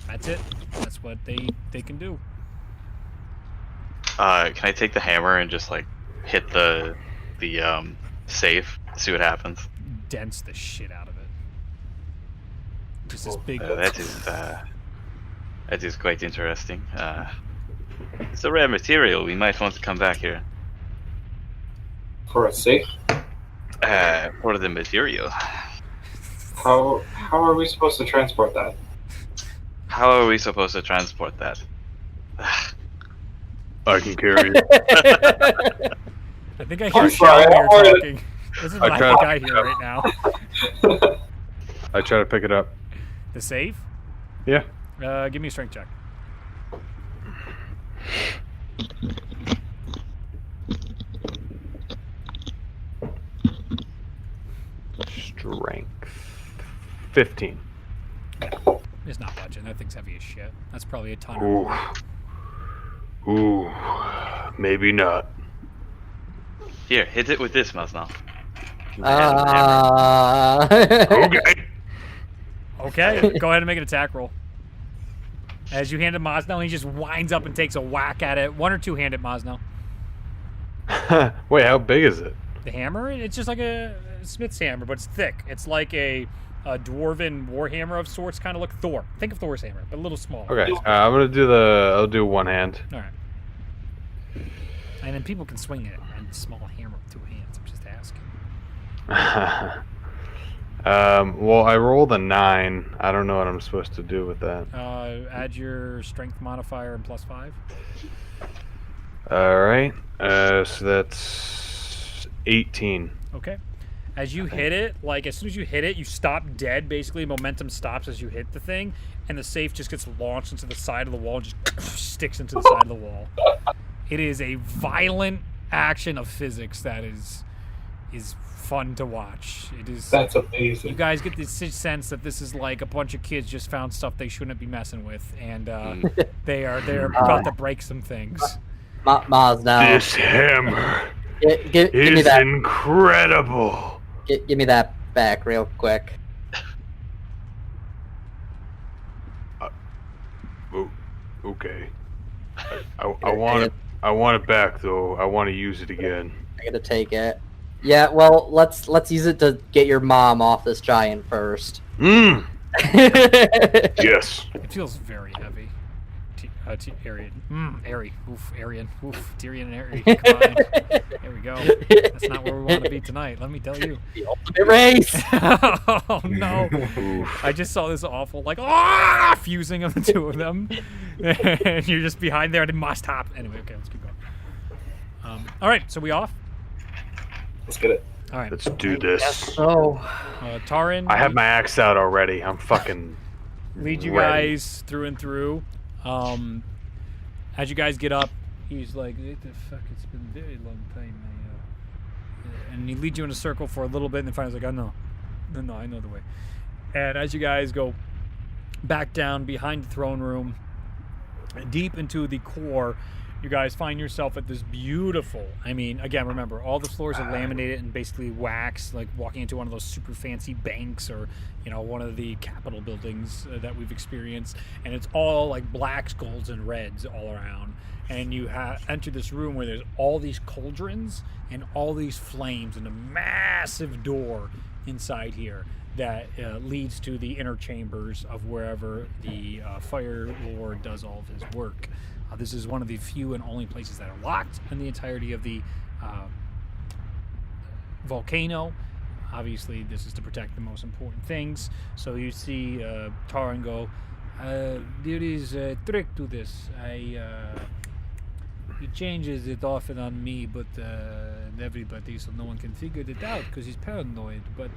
A: that's it. That's what they can do.
G: Can I take the hammer and just like hit the safe, see what happens?
A: Dents the shit out of it. Just this big.
G: That is quite interesting. It's a rare material. We might want to come back here.
C: For a safe?
G: For the material.
C: How are we supposed to transport that?
G: How are we supposed to transport that?
F: I can carry it.
A: I think I hear
C: sorry,
A: Shalomir
C: I wanted-
A: talking. This is what I
F: tried-
A: think I hear right now.
F: I try to pick it up.
A: The safe?
F: Yeah.
A: Give me a strength check.
F: Strength 15.
A: It's not budging. That thing's heavy as shit. That's probably a ton.
F: Ooh. Ooh. Maybe not.
G: Here, hit it with this, Moznel.
F: Okay.
A: Okay, go ahead and make an attack roll. As you hand it Moznel, he just winds up and takes a whack at it. One or two hand it Moznel.
F: Wait, how big is it?
A: The hammer? It's just like a smith's hammer, but it's thick. It's like a dwarven warhammer of sorts, kind of like Thor. Think of Thor's hammer, but a little smaller.
F: Okay, I'll do one hand.
A: All right. And then people can swing it and small hammer with two hands. I'm just asking.
F: Well, I rolled a 9. I don't know what I'm supposed to do with that.
A: Add your strength modifier and +5.
F: All right. So that's 18.
A: Okay. As you hit it, like as soon as you hit it, you stop dead. Basically, momentum stops as you hit the thing, and the safe just gets launched into the side of the wall and just sticks into the side of the wall. It is a violent action of physics that is fun to watch. It is.
C: That's amazing.
A: You guys get this sense that this is like a bunch of kids just found stuff they shouldn't be messing with, and they're about to break some things.
E: Maz, now.
F: This hammer
E: Give me
F: is
E: that.
F: incredible.
E: Give me that back real quick.
F: Okay. I want it. I want it back though. I want to use it again.
E: I gotta take it. Yeah, well, let's use it to get your mom off this giant first.
F: Yes.
A: It feels very heavy. Arian. Ari. Oof, Arian. Oof, Tyrion and Ari. Combined. There we go. That's not where we want to be tonight, let me tell you.
E: The ultimate race.
A: Oh, no. I just saw this awful, fusing of the two of them. And you're just behind there and it must hop. Anyway, okay, let's keep going. All right, so we off?
C: Let's get it.
A: All right.
F: Let's do this.
E: So,
A: Taran.
F: I have my axe out already. I'm fucking
A: lead you
F: ready.
A: guys through and through. As you guys get up, he's like, "What the fuck? It's been a very long time." And he leads you in a circle for a little bit, and then finally he's like, "Oh no, I know the way." And as you guys go back down behind the throne room, deep into the core, you guys find yourself at this beautiful, I mean, again, remember, all the floors are laminated and basically wax, like walking into one of those super fancy banks or, one of the Capitol buildings that we've experienced. And it's all like blacks, golds, and reds all around. And you enter this room where there's all these cauldrons and all these flames and a massive door inside here that leads to the inner chambers of wherever the Fire Lord does all of his work. This is one of the few and only places that are locked in the entirety of the volcano. Obviously, this is to protect the most important things. So you see Taran go, there is a trick to this. He changes it often on me, but everybody, so no one can figure it out because he's paranoid. But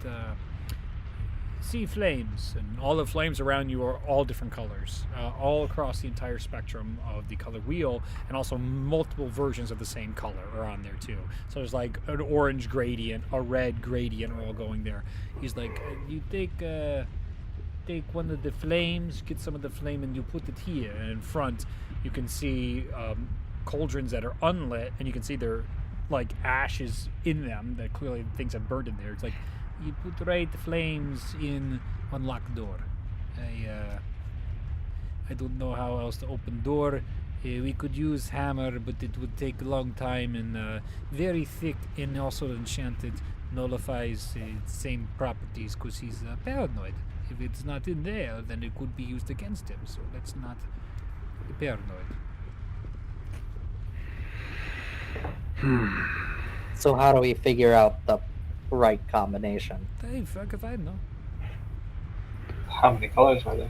A: see flames, and all the flames around you are all different colors, all across the entire spectrum of the color wheel, and also multiple versions of the same color are on there too. So there's like an orange gradient, a red gradient, all going there. He's like, you take one of the flames, get some of the flame, and you put it here. And in front, you can see cauldrons that are unlit, and you can see there like ashes in them that clearly things have burned in there. It's like, you put right flames in unlocked door. I don't know how else to open door. We could use hammer, but it would take a long time, and very thick and also enchanted. Nullifies same properties because he's paranoid. If it's not in there, then it could be used against him. So let's not be paranoid.
E: So how do we figure out the right combination?
A: Hey, fuck if I know.
C: How many colors are there?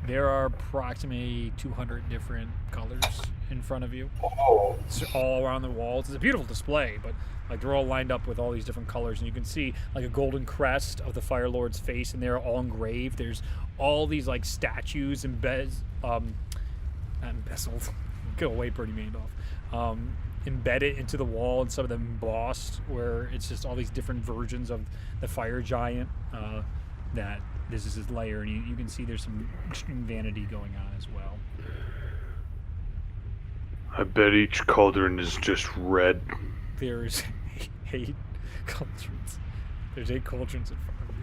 A: There are approximately 200 different colors in front of you.
C: Oh,
A: It's all around the walls. It's a beautiful display, but like they're all lined up with all these different colors, and you can see like a golden crest of the Fire Lord's face, and they're all engraved. There's all these like statues not embezzled. Get away, pretty Madoff. Embedded into the wall, and some of them embossed, where it's just all these different versions of the fire giant. That this is his lair, and you can see there's some extreme vanity going on as well.
F: I bet each cauldron is just red.
A: There's 8 cauldrons. There's 8 cauldrons in front of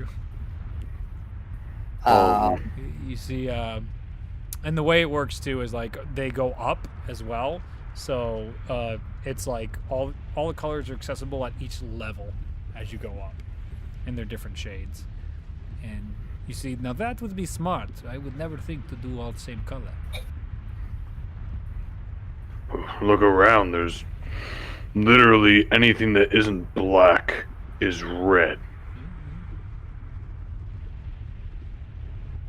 A: you. You see, and the way it works too is like they go up as well. So it's like all the colors are accessible at each level as you go up, and they're different shades. And you see, now that would be smart. I would never think to do all the same color.
F: Look around. There's literally anything that isn't black is red.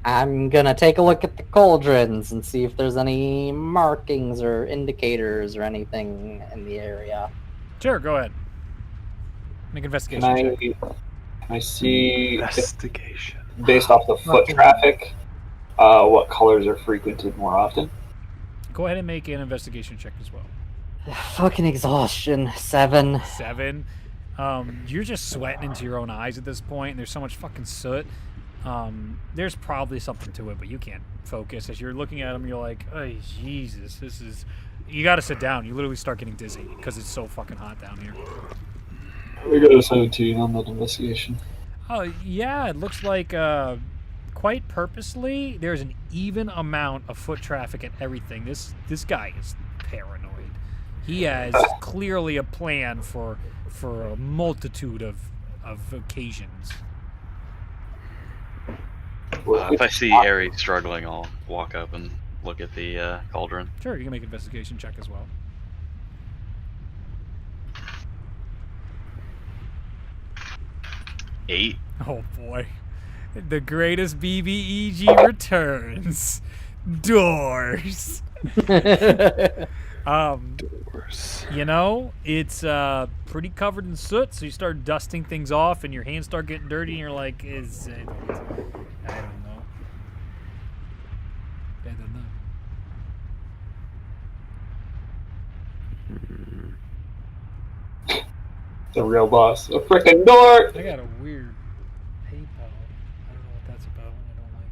E: I'm gonna take a look at the cauldrons and see if there's any markings or indicators or anything in the area.
A: Sure, go ahead. Make an investigation check.
C: Can I see,
F: Investigation.
C: based off the foot traffic, what colors are frequented more often?
A: Go ahead and make an investigation check as well.
E: Fucking exhaustion. 7.
A: 7. You're just sweating into your own eyes at this point, and there's so much fucking soot. There's probably something to it, but you can't focus. As you're looking at them, you're like, oh, Jesus, this is... You gotta sit down. You literally start getting dizzy because it's so fucking hot down here.
C: We got a 17 on that investigation.
A: Oh, yeah, it looks like, quite purposely, there's an even amount of foot traffic at everything. This guy is paranoid. He has clearly a plan for a multitude of occasions.
G: If I see Ari struggling, I'll walk up and look at the cauldron.
A: Sure, you can make an investigation check as well.
G: Eight.
A: Oh boy. The greatest BBEG returns. Doors.
F: Doors.
A: You know, it's pretty covered in soot, so you start dusting things off and your hands start getting dirty and you're like, I don't know. I don't know.
C: The real boss. A frickin' door!
A: I got a weird PayPal. I don't know what that's about and I don't like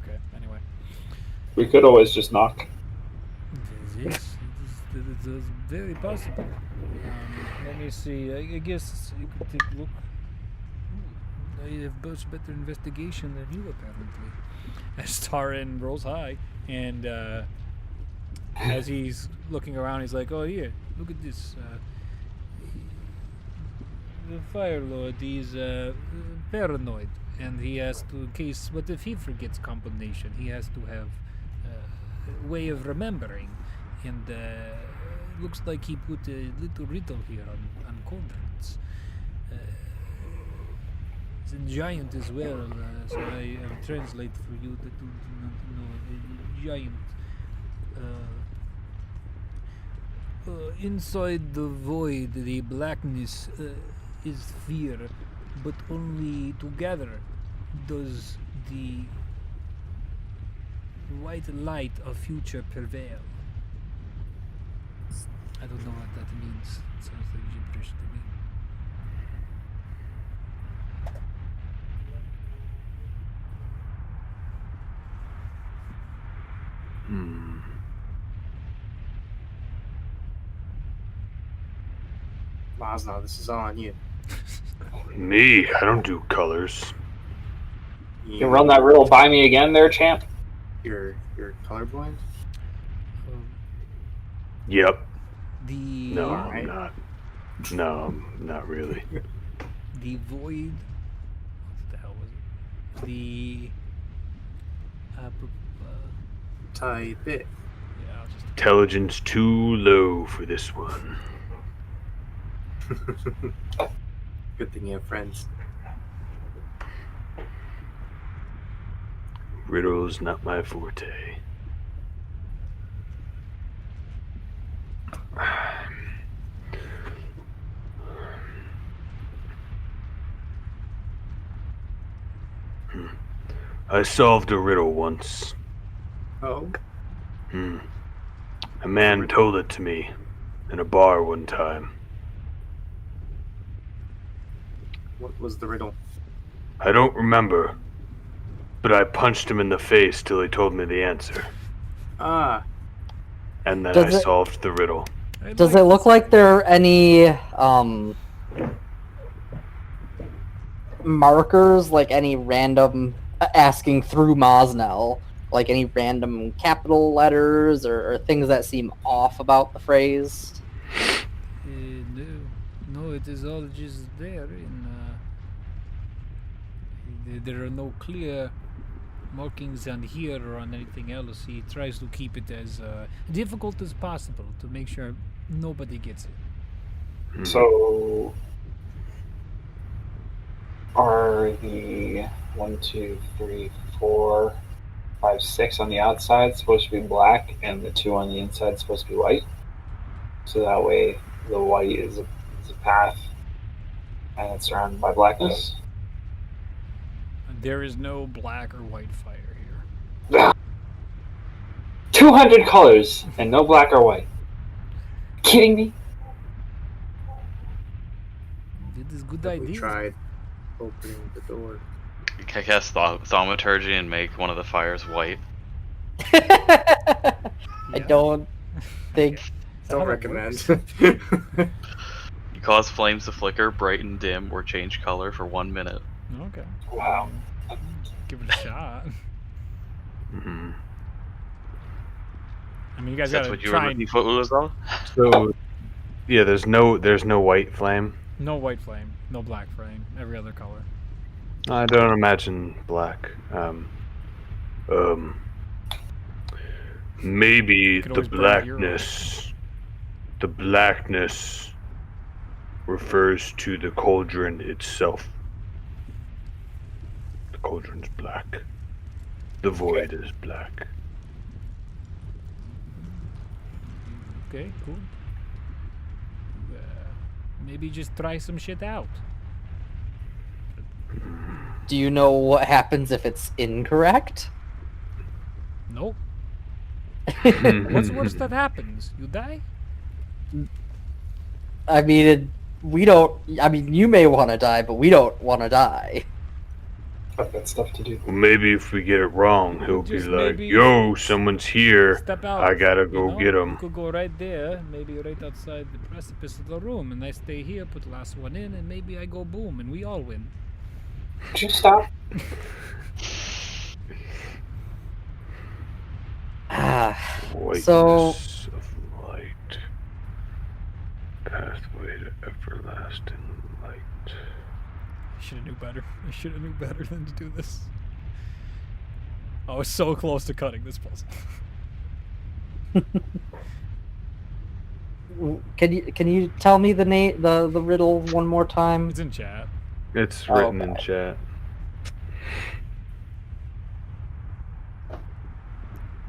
A: it. Okay, anyway.
C: We could always just knock.
A: Yes, it is very possible. Let me see. I guess you could take a look. Ooh, I have much better investigation than you, apparently. As Taran rolls high, and as he's looking around, he's like, "Oh, here, look at this. The Fire Lord, he's paranoid, and he has to, in case, what if he forgets combination? He has to have a way of remembering. And looks like he put a little riddle here on cauldrons. It's in giant as well, so I translate for you that do not know. A giant. Inside the void, the blackness is fear, but only together does the white light of future prevail. I don't know what that means. It sounds like gibberish to me.
H: Moznel, this is all on you.
F: Me? I don't do colors.
C: You run that riddle by me again there, champ?
H: You're colorblind?
F: Yep.
A: No,
F: I'm not. No, I'm not really.
A: The void. What the hell was it? The.
H: Type it.
A: Yeah, I'll just.
F: Intelligence too low for this one.
H: Good thing you have friends.
F: Riddles not my forte. I solved a riddle once.
H: Oh?
F: A man told it to me in a bar one time.
H: What was the riddle?
F: I don't remember, but I punched him in the face till he told me the answer.
H: Ah.
F: And then
E: Does
F: I
E: it-
F: solved the riddle.
E: Does it look like there are any markers, like any random asking through Moznel, like any random capital letters or things that seem off about the phrase?
A: No, it is all just there. There are no clear markings on here or on anything else. He tries to keep it as difficult as possible to make sure nobody gets it.
C: So, are the 1, 2, 3, 4, 5, 6 on the outside supposed to be black, and the 2 on the inside supposed to be white? So that way, the white is a path, and it's surrounded by blackness.
A: There is no black or white fire here.
C: 200 colors and no black or white. Kidding me?
A: It is a good
H: We
A: idea.
H: tried opening the door.
G: I cast thaumaturgy and make one of the fires white.
E: I don't think.
H: Don't
A: how it
H: recommend.
G: You cause flames to flicker, brighten, dim, or change color for 1 minute.
A: Okay.
C: Wow.
A: Give it a shot.
F: Mm-hmm.
A: I mean, you guys
G: That's
A: gotta
G: what you were
A: try
G: looking
A: and...
G: for, as well?
F: So, yeah, there's no white flame.
A: No white flame, no black flame, every other color.
F: I don't imagine black. Maybe
A: could
F: the
A: always burn your
F: blackness refers to the cauldron itself. The cauldron's black. The void is black.
A: Okay, cool. Maybe just try some shit out.
E: Do you know what happens if it's incorrect?
A: Nope. What's worse that happens? You die?
E: I mean, we don't. I mean, you may want to die, but we don't want to die.
C: I've got stuff to do.
F: Well, maybe if we get it wrong, he'll be
A: Just
F: like,
A: maybe
F: "Yo, someone's here.
A: Step out.
F: I gotta
A: you
F: go
A: know?
F: get
A: You
F: him."
A: could go right there, maybe right outside the precipice of the room, and I stay here, put the last one in, and maybe I go boom, and we all win.
C: Could you stop?
F: Whiteness
E: So-
F: of light. Pathway to everlasting light.
A: I should have knew better. I should have knew better than to do this. I was so close to cutting this puzzle.
E: Can you tell me the name the riddle one more time?
A: It's in chat.
F: It's
E: Oh,
F: written in
E: okay.
F: chat.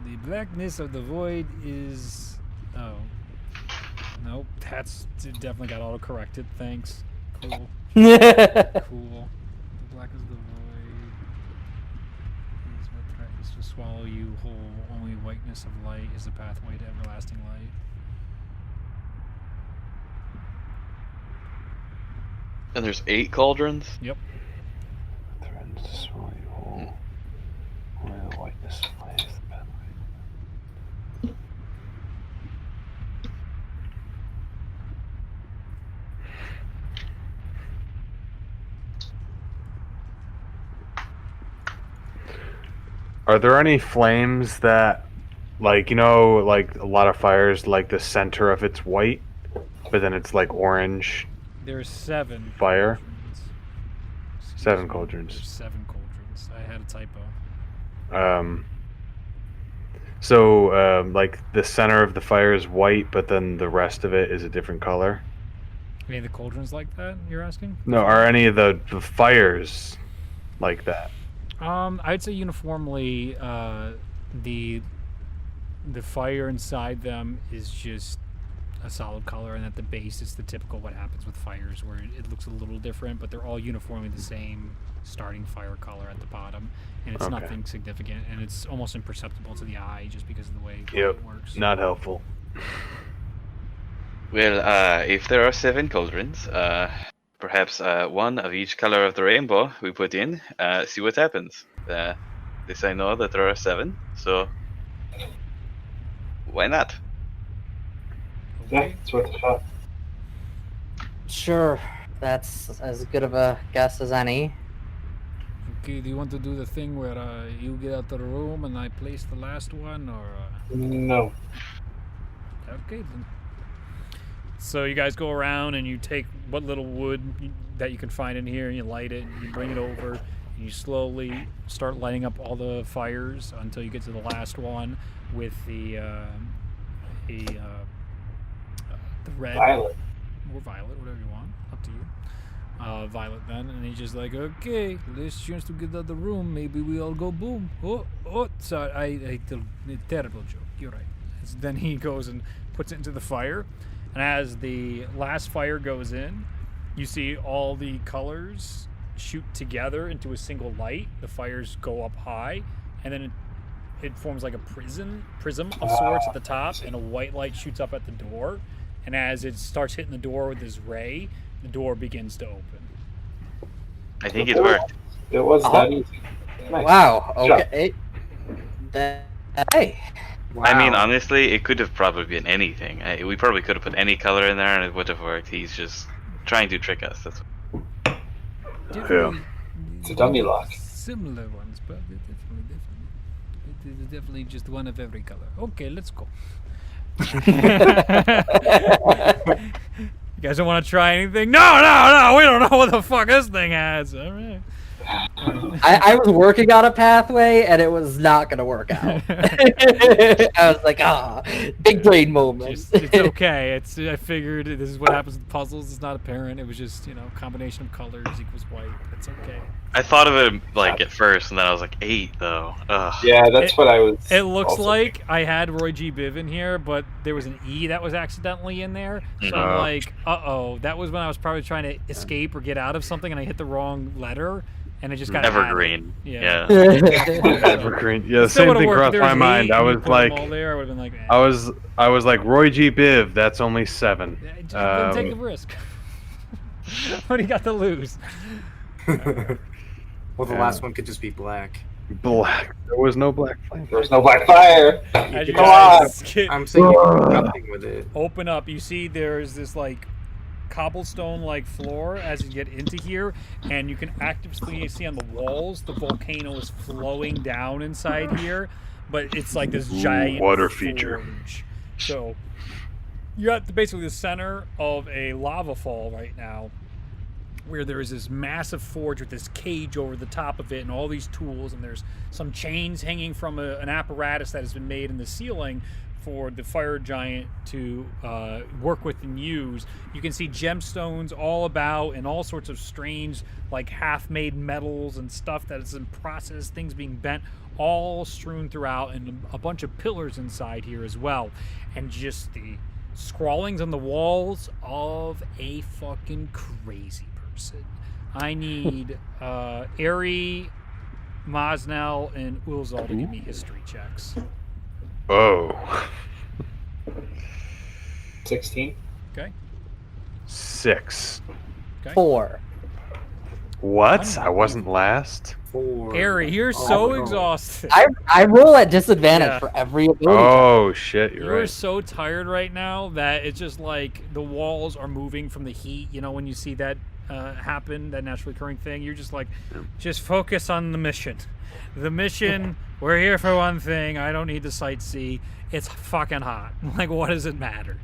A: The blackness of the void is... Oh. Nope, that's it definitely got auto-corrected. Thanks. Cool. Cool. The black is the void. Is what threatens to swallow you whole. Only whiteness of light is the pathway to everlasting light.
G: And there's 8 cauldrons?
A: Yep.
F: Threatens to swallow you whole. Only the whiteness of light is the pathway. Are there any flames that, like, you know, like a lot of fires, like the center of it's white, but then it's like orange?
A: There's 7
F: Fire?
A: cauldrons. Excuse
F: 7
A: me,
F: cauldrons.
A: There's 7 cauldrons. I had a typo.
F: Like the center of the fire is white, but then the rest of it is a different color.
A: Any of the cauldrons like that, you're asking?
F: No, are any of the fires like that?
A: I'd say uniformly, the fire inside them is just a solid color, and at the base it's the typical what happens with fires, where it looks a little different, but they're all uniformly the same starting fire color at the bottom, and it's
F: Okay.
A: nothing significant, and it's almost imperceptible to the eye just because of the way
F: Yep.
A: it works.
F: Not helpful.
G: Well, if there are 7 cauldrons, perhaps one of each color of the rainbow we put in, see what happens. This I know that there are 7, so why not?
C: Yeah, it's worth a shot.
E: Sure, that's as good of a guess as any.
A: Okay, do you want to do the thing where you get out of the room and I place the last one, or?
C: No.
A: Okay then. So you guys go around and you take what little wood that you can find in here and you light it and you bring it over and you slowly start lighting up all the fires until you get to the last one with the red
C: Violet.
A: or violet, whatever you want, up to you. Violet then, and he's just like, okay, last chance to get out of the room, maybe we all go boom. Oh, sorry, I terrible joke, you're right. Then he goes and puts it into the fire, and as the last fire goes in, you see all the colors shoot together into a single light. The fires go up high, and then it forms like a prism of sorts at the top, and a white light shoots up at the door, and as it starts hitting the door with this ray, the door begins to open.
G: I think it worked.
C: It was
E: Oh.
C: that easy. Nice.
E: Wow.
C: Job.
E: Okay. Hey.
G: I mean, honestly, it could have probably been anything. We probably could have put any color in there and it would have worked. He's just trying to trick us. That's
A: Definitely,
C: It's a dummy lock.
A: Similar ones, but definitely. It is definitely just one of every color. Okay, let's go. You guys don't want to try anything? No, we don't know what the fuck this thing has. All right.
E: I was working on a pathway, and it was not going to work out. I was like, big brain moment.
A: It's okay. I figured this is what happens with puzzles. It's not apparent. It was just, combination of colors equals white. It's okay.
G: I thought of it like at first, and then I was like 8 though. Ugh.
C: Yeah, that's what I was.
A: It looks
C: also
A: like
C: thinking.
A: I had Roy G. Biv in here, but there was an E that was accidentally in there. So I'm
F: Oh.
A: like, that was when I was probably trying to escape or get out of something, and I hit the wrong letter, and it just got
G: Evergreen.
A: added.
G: Yeah.
F: Evergreen. Yeah, the
A: Still
F: same
A: would've
F: thing
A: worked if
F: crossed
A: there
F: my
A: was an
F: mind.
A: eight
F: I
A: and you
F: was
A: put 'em
F: like,
A: all there, I would have been like,
F: I was like Roy G. Biv. That's only 7.
A: just didn't take the risk. What do you got to lose?
H: Well, the
F: Yeah.
H: last one could just be black.
F: Black. There was no black flame.
C: There was no black fire.
A: As you
C: Come
A: guys
H: I'm saying nothing with it.
A: open up, you see there's this like cobblestone like floor as you get into here, and you can actively see on the walls the volcano is flowing down inside here, but it's like this giant
F: water feature.
A: forge. So you're at basically the center of a lava fall right now, where there is this massive forge with this cage over the top of it and all these tools, and there's some chains hanging from an apparatus that has been made in the ceiling for the fire giant to work with and use. You can see gemstones all about and all sorts of strange like half-made metals and stuff that is in process, things being bent, all strewn throughout, and a bunch of pillars inside here as well, and just the scrawlings on the walls of a fucking crazy person. I need Ari, Moznel, and Ulzal to give me history checks.
F: Oh.
C: 16.
A: Okay.
F: 6.
E: 4.
F: What? I wasn't last?
H: 4.
A: Ari, you're
H: Oh,
A: so
H: no.
A: exhausted.
E: I roll at disadvantage
A: Yeah.
E: for every ability.
F: Oh shit! You're
A: You're
F: right.
A: so tired right now that it's just like the walls are moving from the heat. When you see that happen, that naturally occurring thing, you're just like, just focus on the mission. The mission, we're here for one thing. I don't need to sightsee. It's fucking hot. Like, what does it matter?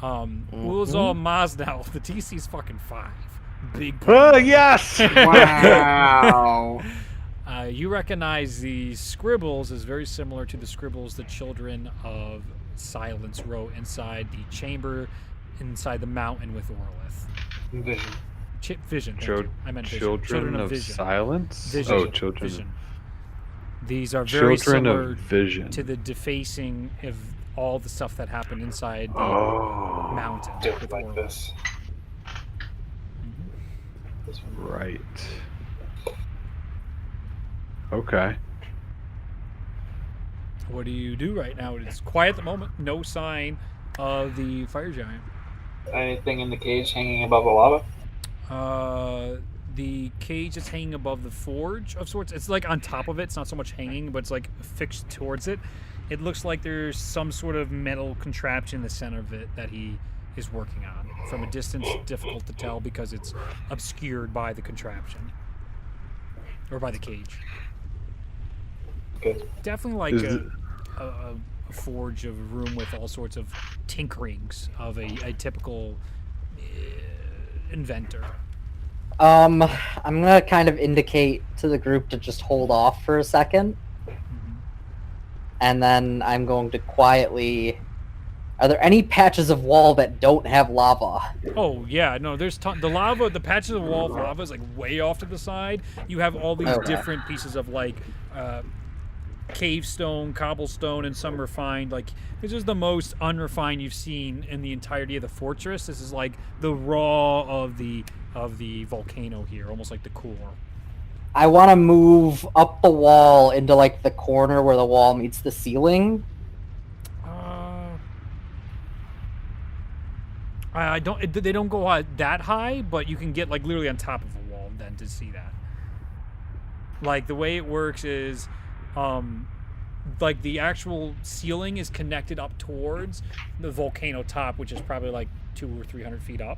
A: Ulzal Moznel, the TC's fucking 5. Big.
F: Yes.
H: Wow.
A: You recognize the scribbles as very similar to the scribbles the children of Silence wrote inside the chamber, inside the mountain with Orlith.
C: Vision.
A: Vision. Thank you. I meant vision.
F: Children of
A: vision.
F: silence.
A: Vision.
F: Oh, children.
A: Vision. These are very
F: Children
A: similar
F: of vision.
A: to the defacing of all the stuff that happened inside the
F: Oh.
A: mountain
C: Just
A: with
C: like
A: Orlith.
C: this. This one.
F: Right. Okay.
A: What do you do right now? It's quiet at the moment. No sign of the fire giant.
C: Anything in the cage hanging above the lava?
A: The cage is hanging above the forge of sorts. It's like on top of it. It's not so much hanging, but it's like fixed towards it. It looks like there's some sort of metal contraption in the center of it that he is working on. From a distance, difficult to tell because it's obscured by the contraption. Or by the cage.
C: Good.
A: Definitely like
F: Is
A: a forge of a room with all sorts of tinkerings of a typical inventor.
E: I'm gonna kind of indicate to the group to just hold off for a second, and then I'm going to quietly. Are there any patches of wall that don't have lava?
A: Oh yeah, no. There's the lava. The patches of wall of lava is like way off to the side. You have all these
E: Okay.
A: different pieces of like cave stone, cobblestone, and some refined. Like this is the most unrefined you've seen in the entirety of the fortress. This is like the raw of the volcano here, almost like the core.
E: I want to move up the wall into like the corner where the wall meets the ceiling.
A: I don't. They don't go that high, but you can get like literally on top of a wall then to see that. Like the way it works is, like the actual ceiling is connected up towards the volcano top, which is probably like 200 or 300 feet up,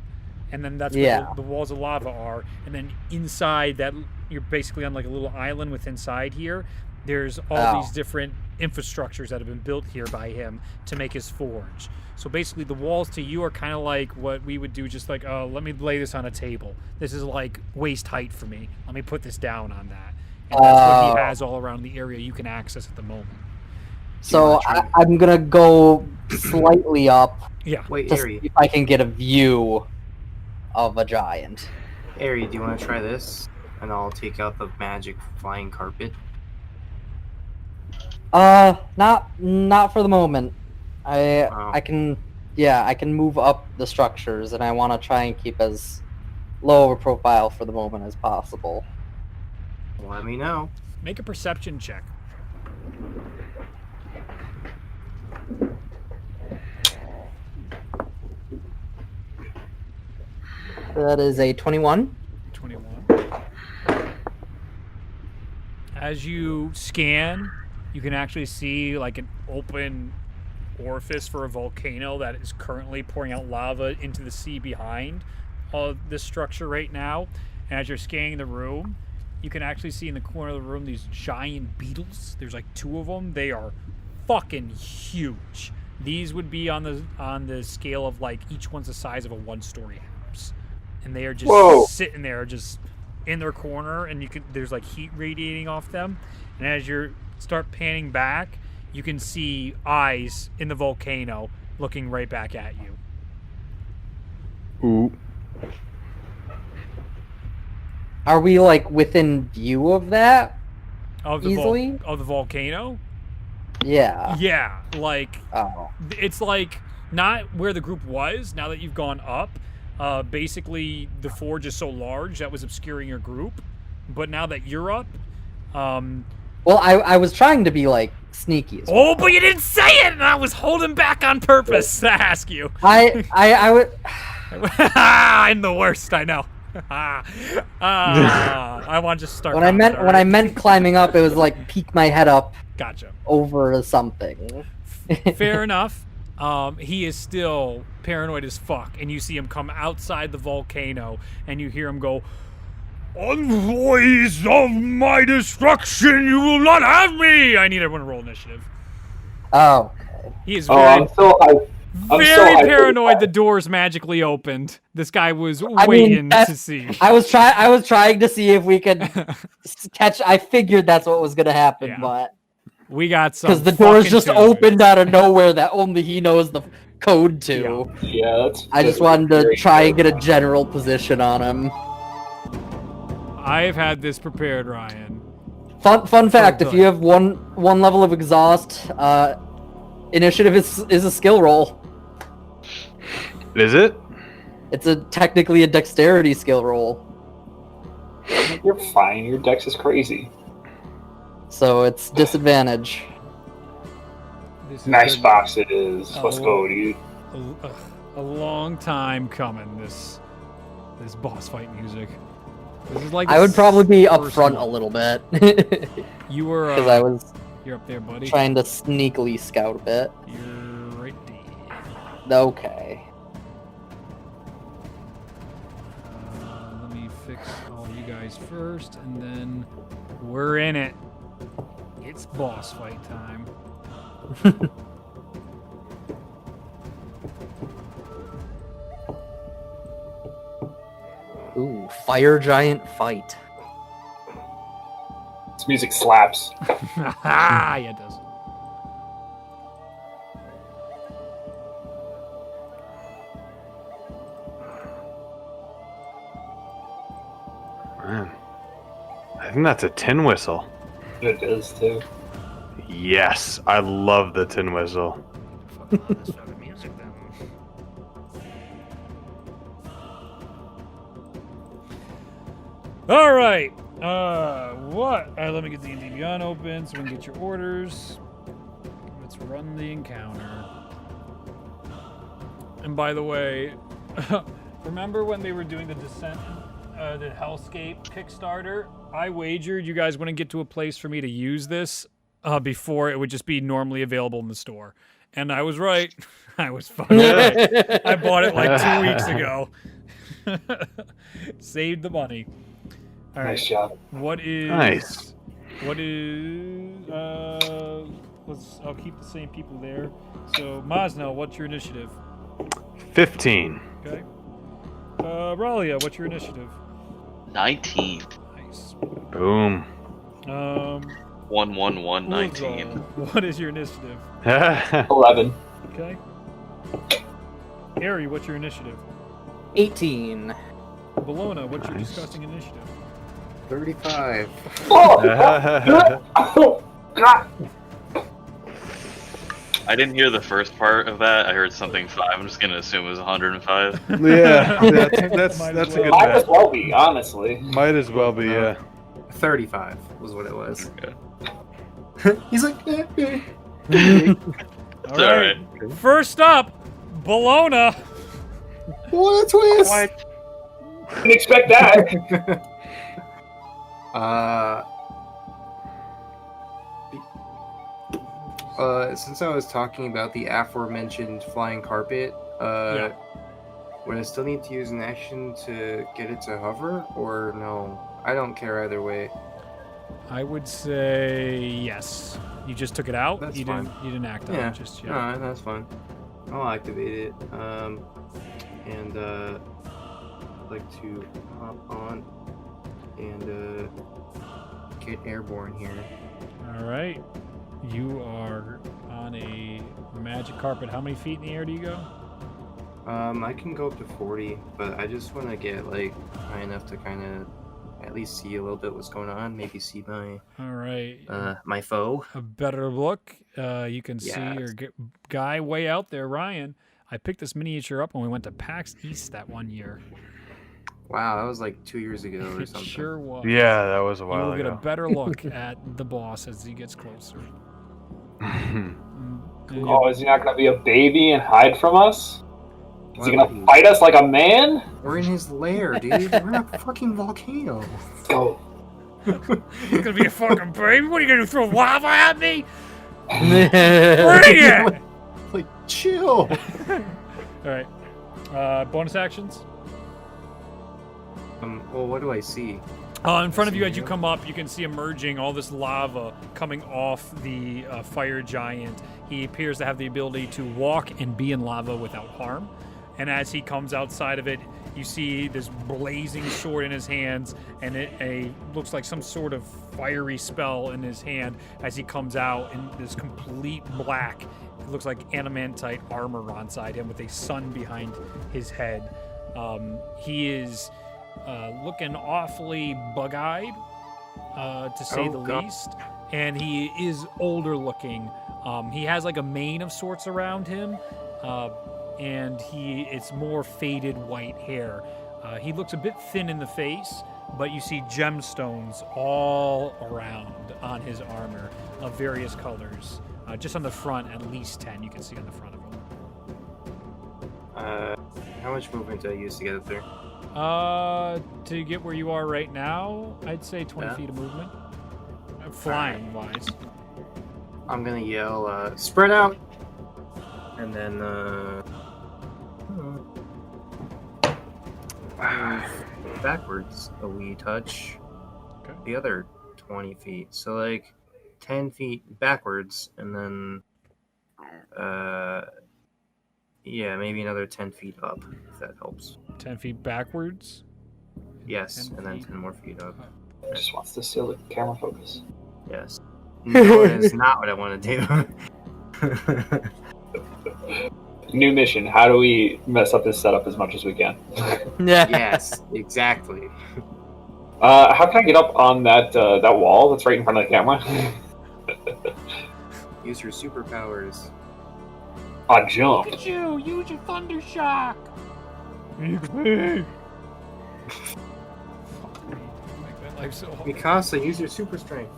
A: and then that's where the walls of lava are. And then inside that, you're basically on like a little island with inside here. There's all these different infrastructures that have been built here by him to make his forge. So basically the walls to you are kind of like what we would do, just like, oh, let me lay this on a table. This is like waist height for me. Let me put this down on that. And that's what he has all around the area you can access at the moment.
E: So I'm gonna go slightly up
A: Yeah.
H: Wait,
E: to see
H: Ari.
E: if I can get a view of a giant.
H: Ari, do you want to try this? And I'll take out the magic flying carpet.
E: Not for the moment.
H: Wow.
E: I can move up the structures, and I want to try and keep as low of a profile for the moment as possible.
H: Let me know.
A: Make a perception check.
E: That is a 21.
A: 21. As you scan, you can actually see like an open orifice for a volcano that is currently pouring out lava into the sea behind this structure right now. And as you're scanning the room, you can actually see in the corner of the room these giant beetles. There's like 2 of them. They are fucking huge. These would be on the scale of like each one's the size of a 1-story house. And they are just sitting there, just in their corner, and there's like heat radiating off them. And as you start panning back, you can see eyes in the volcano looking right back at you.
F: Ooh.
E: Are we like within view of that?
A: Of the
E: Easily?
A: of the volcano?
E: Yeah.
A: Yeah, like
E: Oh.
A: it's like not where the group was. Now that you've gone up, basically the forge is so large that was obscuring your group. But now that you're up,
E: Well, I was trying to be like sneaky as well.
A: oh, but you didn't say it, and I was holding back on purpose to ask you.
E: I would.
A: I'm the worst, I know. I want to just start.
E: When I meant climbing up, it was like peek my head up
A: Gotcha.
E: over something.
A: Fair enough. He is still paranoid as fuck, and you see him come outside the volcano, and you hear him go, "Envoys of my destruction, you will not have me!" I need everyone to roll initiative.
E: Oh.
A: He is
C: I'm so hyped.
A: very paranoid. The doors magically opened. This guy was waiting to see.
E: I was trying to see if we could catch. I figured that's what was gonna happen,
A: Yeah.
E: but
A: We got some.
E: because the doors
A: fucking
E: just
A: tunes.
E: opened out of nowhere that only he knows the code to.
C: Yeah,
E: I just wanted to try and get a general position on him.
A: I've had this prepared, Ryan.
E: Fun fact:
A: good.
E: if you have one level of exhaust, initiative is a skill roll.
F: Is it?
E: It's technically a dexterity skill roll,
C: You're fine. Your dex is crazy.
E: so it's disadvantage.
A: This is
C: Nice
A: gonna
C: box it is. Let's
A: Oh.
C: go, dude.
A: be a long time coming. This boss fight music. This is like
E: I would probably be up
A: first
E: front a
A: one.
E: little bit
A: You were.
E: because
A: You're up there, buddy.
E: trying to sneakily scout a bit.
A: You're right there.
E: Okay.
A: Let me fix all you guys first, and then we're in it. It's boss fight time.
E: Ooh, fire giant fight.
C: This music slaps.
A: Yeah, it does.
F: Man. I think that's a tin whistle.
C: It is too.
F: Yes, I love the tin whistle.
A: Fucking this fucking music then. All right. What? Let me get the DBN open so we can get your orders. Let's run the encounter. And by the way, remember when they were doing the Descent, the Hellscape Kickstarter? I wagered you guys wouldn't get to a place for me to use this before it would just be normally available in the store. And I was right. I was fucking right. I bought it like 2 weeks ago. Saved the money. All right.
C: Nice job.
A: What is...
F: Nice.
A: What is I'll keep the same people there. So Moznel, what's your initiative?
F: 15.
A: Okay. Ralia, what's your initiative?
G: 19.
A: Nice.
F: Boom.
G: 11119.
A: What is your initiative?
C: 11.
A: Okay. Harry, what's your initiative?
E: 18.
A: Bologna, what's your
F: Nice.
A: disgusting initiative?
H: 35.
C: Oh God!
G: I didn't hear the first part of that. I heard something 5. I'm just gonna assume it was 105.
F: Yeah, that's
A: Might
F: a
A: as
F: good
A: well.
C: Might as
F: bet.
C: well be, honestly.
F: Might as well be, yeah.
H: 35 was what it was.
G: Okay.
H: He's like,
A: All
G: It's
A: right. First up, Bologna.
H: what a twist!
C: Didn't expect that.
H: Since I was talking about the aforementioned flying carpet,
A: Yeah.
H: would I still need to use an action to get it to hover, or no? I don't care either way.
A: I would say yes. You just took it out.
H: That's
A: you
H: fine.
A: didn't act on
H: Yeah,
A: it just yet.
H: no, that's fine. I'll activate it. And I'd like to hop on and get airborne here.
A: All right. You are on a magic carpet. How many feet in the air do you go?
H: I can go up to 40, but I just want to get like high enough to kind of at least see a little bit what's going on. Maybe see my
A: All right.
H: my foe.
A: A better look. You can see
H: Yes.
A: your guy way out there, Ryan. I picked this miniature up when we went to PAX East that one year.
H: Wow, that was like 2 years ago or
A: It
H: something.
A: sure was.
F: Yeah, that was a
A: You
F: while
A: will get a
F: ago.
A: better look at the boss as he gets closer. And you-
C: Oh, is he not gonna be a baby and hide from us? Is he
H: Why
C: gonna
H: would
C: fight us like a man?
H: We're in his lair, dude. We're in a fucking volcano.
C: Let's go.
A: He's gonna be a fucking baby. What are you gonna do? Throw lava at me? Bring
E: yeah.
A: it!
H: Like, chill.
A: All right. Bonus actions.
H: Well, what do I see?
A: In front of you, as you come up, you can see emerging all this lava coming off the fire giant. He appears to have the ability to walk and be in lava without harm. And as he comes outside of it, you see this blazing sword in his hands, and it looks like some sort of fiery spell in his hand as he comes out in this complete black. It looks like adamantite armor inside him with a sun behind his head. He is looking awfully bug-eyed, to say the
H: God.
A: least. And he is older looking. He has like a mane of sorts around him, and it's more faded white hair. He looks a bit thin in the face, but you see gemstones all around on his armor of various colors. Just on the front, at least 10 you can see on the front of him.
H: How much movement do I use to get up there?
A: To get where you are right now, I'd say 20
H: Yeah.
A: feet of movement. Flying wise.
H: I'm gonna yell, spread out! And then, move backwards a wee touch.
A: Okay.
H: The other 20 feet. So, like, 10 feet backwards, and then, yeah, maybe another 10 feet up, if that helps.
A: 10 feet backwards.
H: Yes,
A: 10
H: and then
A: feet.
H: 10 more feet up.
C: Just wants to steal the camera focus.
H: Yes. No, that is not what I want to do.
C: New mission. How do we mess up this setup as much as we can?
H: Yes, exactly.
C: How can I get up on that wall that's right in front of the camera?
H: Use your superpowers.
C: I jump.
A: Look at you! Use your thunder shock! XP! Make that life so hard.
H: Mikasa, use your super strength.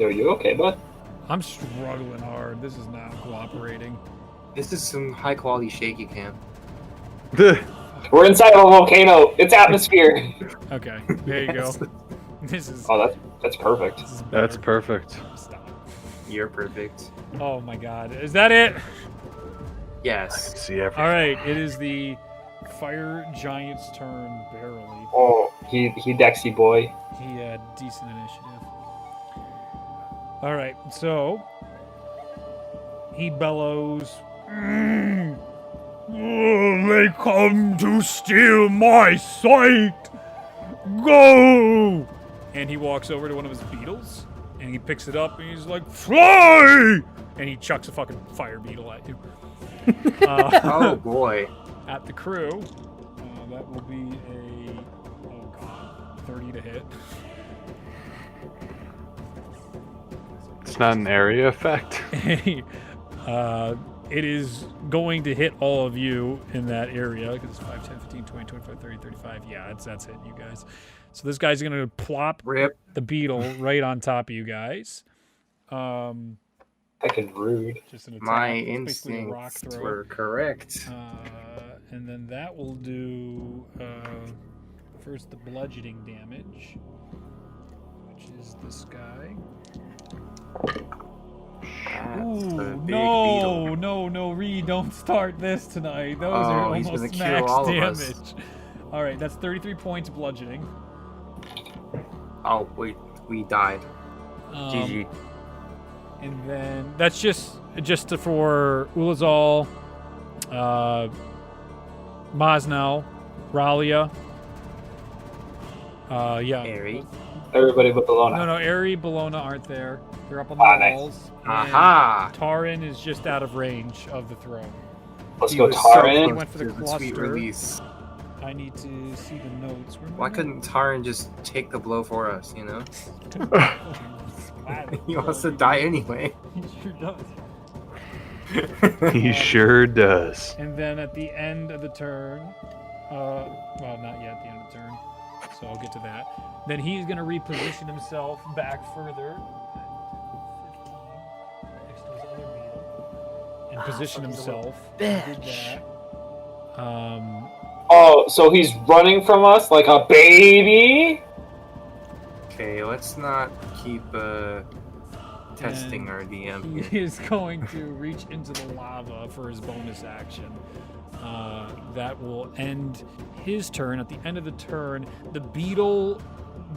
C: Are you okay, bud?
A: I'm struggling hard. This is not cooperating.
H: This is some high quality shaky cam.
C: We're inside of a volcano. It's atmosphere.
A: Okay, there you go. This is.
C: Oh, that's perfect.
A: This is
F: That's
A: better.
F: perfect.
A: Stop.
H: You're perfect.
A: Oh my god. Is that it?
H: Yes.
F: See everything.
A: Alright, it is the fire giant's turn, barely.
C: Oh, He Dexy boy.
A: He had decent initiative. All right, so he bellows. They come to steal my sight. Go! And he walks over to one of his beetles, and he picks it up, and he's like, "Fly!" And he chucks a fucking fire beetle at you.
H: Oh boy.
A: At the crew. That will be a 30 to hit.
F: It's not an area effect.
A: It is going to hit all of you in that area because it's 5, 10, 15, 20, 25, 30, 35. Yeah, that's hitting you guys. So this guy's going to plop the beetle right on top of you guys.
C: Fucking rude.
A: Just an attack.
H: My
A: It's basically a rock
H: instincts
A: throw.
H: were correct.
A: And then that will do first the bludgeoning damage, which is this guy. No, Reed, don't start this tonight. Those are
H: he's
A: almost
H: gonna kill
A: max
H: all of
A: damage.
H: us.
A: All right, that's 33 points bludgeoning.
H: Oh, we died. GG.
A: And then that's just for Ulazal, Moznel, Ralia. Yeah.
H: Airy.
C: Everybody but Bologna.
A: No, Airy, Bologna aren't there. They're up on the walls.
C: Nice.
H: Aha!
A: Tarin is just out of range of the throw.
C: Let's
H: He
C: go
H: was
C: Tarin.
A: He went for the
H: to sweet
A: cluster.
H: release.
A: I need to see the notes.
H: Why couldn't Tarin just take the blow for us, you know? He wants to die anyway.
A: He sure does.
F: He sure does.
A: And then at the end of the turn, well, not yet at the end of the turn, so I'll get to that. Then he's going to reposition himself back further next to his other beetle and position himself. Did that.
C: Oh, so he's running from us like a baby?
H: Okay, let's not keep testing our DM
A: He
H: here.
A: is going to reach into the lava for his bonus action. That will end his turn. At the end of the turn, the beetle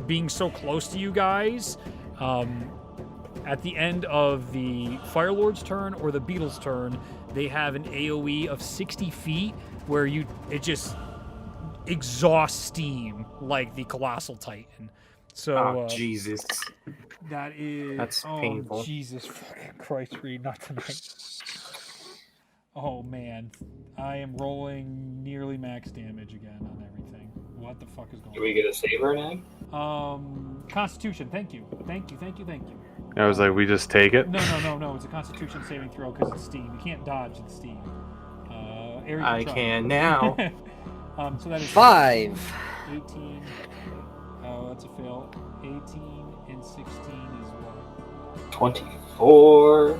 A: being so close to you guys, at the end of the Fire Lord's turn or the beetle's turn, they have an AoE of 60 feet where it just exhausts steam like the Colossal Titan. So,
H: Oh, Jesus.
A: That's
H: painful.
A: Jesus fucking Christ, Reed, not tonight. Oh man, I am rolling nearly max damage again on everything. What the fuck is going on?
C: Do we get a saver now?
A: Constitution, thank you.
F: I was like, we just take it?
A: No, it's a Constitution saving throw because it's steam. You can't dodge the steam. Aries,
H: I can now.
A: so that is
E: 5.
A: 18. Oh, that's a fail. 18 and 16 is what?
C: 24.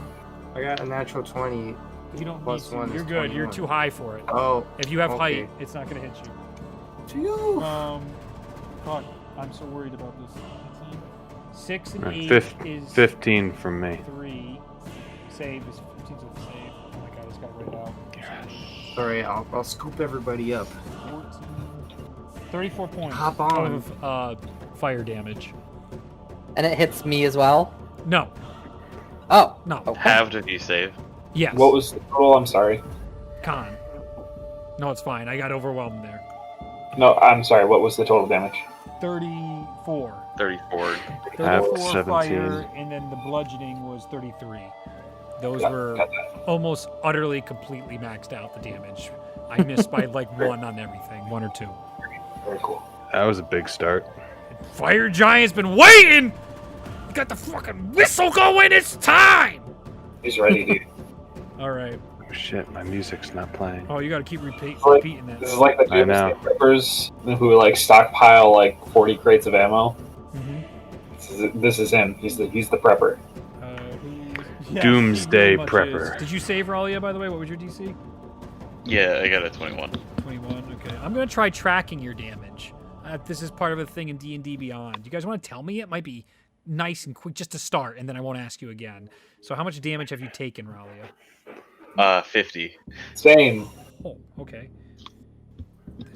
H: I got a natural 20.
A: You don't
H: Plus
A: need to.
H: 1 is
A: You're good. You're
H: 21.
A: too high for it.
H: Oh.
A: If you have
H: okay.
A: height, it's not going to hit you.
H: Phew.
A: Fuck. I'm so worried about this. 6 and 8 is
F: 15 from me.
A: 3. Save is 15 to the save. Oh my god, I just got it right out.
H: Sorry, I'll scoop everybody up.
A: 34 points
H: Hop on.
A: of fire damage.
E: And it hits me as well?
A: No.
E: Oh.
A: No.
E: Okay.
G: Half did you save?
A: Yes.
C: What was the total? I'm sorry.
A: Con. No, it's fine. I got overwhelmed there.
C: No, I'm sorry. What was the total damage?
A: 34.
G: 34.
A: 34
F: 17.
A: fire, and then the bludgeoning was 33. Those were
C: Got that.
A: almost utterly, completely maxed out, the damage. I missed by like 1 on everything. 1 or 2.
C: Very cool.
F: That was a big start.
A: Fire Giant's been waiting! You got the fucking whistle going, it's time!
C: He's ready, dude.
A: Alright.
F: Oh, shit, my music's not playing.
A: Oh, you gotta keep repeating that.
C: This is like the
F: I know.
C: Doomsday Preppers who like stockpile like 40 crates of ammo.
A: Mhm.
C: This is him. He's the prepper.
A: Yeah,
F: Doomsday
A: he very much
F: prepper.
A: is. Did you save Ralia, by the way? What was your DC?
G: Yeah, I got a 21.
A: 21, okay. I'm gonna try tracking your damage. This is part of a thing in D&D Beyond. You guys want to tell me? It might be nice and quick just to start, and then I won't ask you again. So how much damage have you taken, Ralia?
G: 50.
C: Same.
A: Oh, okay.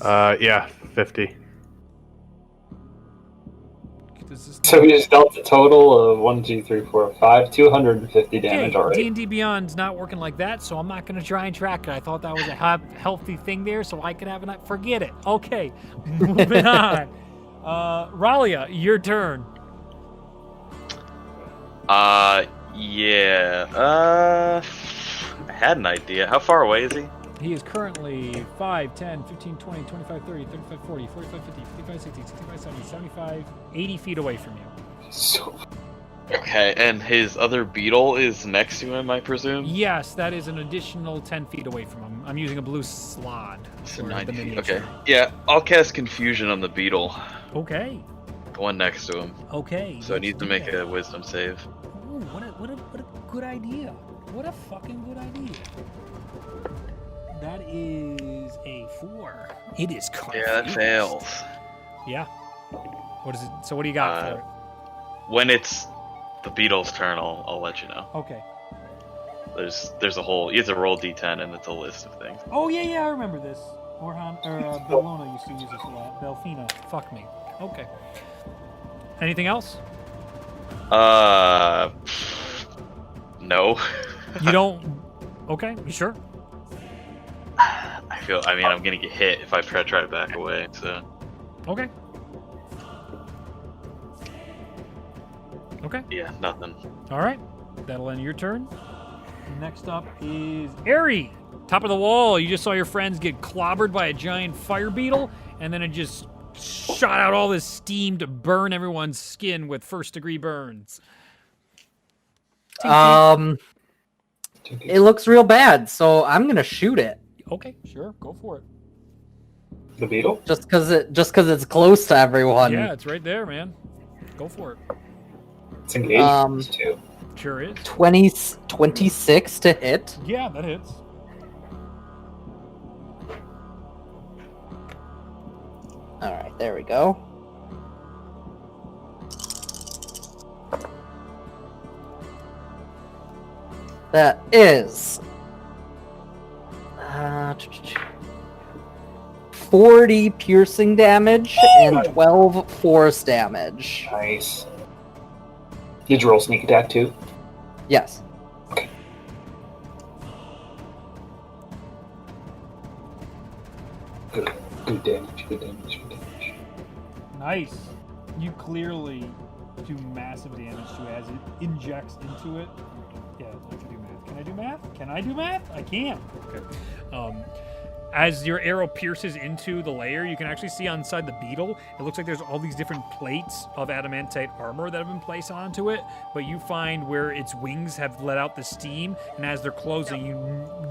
F: Yeah, 50.
A: Does this?
C: So we just dealt a total of 1, 2, 3, 4, 5, 250 damage
A: Okay,
C: already.
A: D&D Beyond's not working like that, so I'm not going to try and track it. I thought that was a healthy thing there, so I could have a night. Forget it. Okay, moving on. Ralia, your turn.
G: Yeah. I had an idea. How far away is he?
A: He is currently 5, 10, 15, 20, 25, 30, 35, 40, 45, 50, 55, 60, 65, 70, 75, 80 feet away from you.
C: So,
G: Okay, and his other beetle is next to him, I presume?
A: Yes, that is an additional 10 feet away from him. I'm using a blue slot.
G: So
A: for
G: 90
A: the
G: feet.
A: miniature.
G: Okay. Yeah, I'll cast Confusion on the beetle.
A: Okay.
G: The one next to him.
A: Okay.
G: So it
A: let's
G: needs to
A: do
G: make
A: that.
G: a wisdom save.
A: Ooh, what a good idea. What a fucking good idea. That is a 4. It is confused.
G: Yeah, that fails.
A: Yeah. What is it? So what do you got for it?
G: When it's the beetle's turn, I'll let you know.
A: Okay.
G: There's a whole, you have to roll d10 and it's a list of things.
A: Oh yeah, I remember this. Bellona used to use this a lot. Belfina. Fuck me. Okay. Anything else?
G: No.
A: You don't. Okay. You sure?
G: I'm gonna get hit if I try to back away, so.
A: Okay. Okay.
G: Yeah, nothing.
A: All right. That'll end your turn. Next up is Airy. Top of the wall. You just saw your friends get clobbered by a giant fire beetle, and then it just shot out all this steam to burn everyone's skin with first-degree burns.
E: It looks real bad, so I'm gonna shoot it.
A: Okay, sure. Go for it.
C: the beetle?
E: Just because it's close to everyone.
A: Yeah, it's right there, man. Go for it.
C: It's engaged too.
A: Sure is.
E: 26 to hit.
A: Yeah, that hits.
E: All right, there we go. That is 40 piercing damage and 12 force damage.
C: Nice. Did you roll sneak attack too?
E: Yes.
C: Good damage, good damage, good damage.
A: Nice. You clearly do massive damage to it as it injects into it. Yeah, I can do math. Can I do math? Can I do math? I can. Okay. As your arrow pierces into the layer, you can actually see inside the beetle, it looks like there's all these different plates of adamantite armor that have been placed onto it, but you find where its wings have let out the steam, and as they're closing, you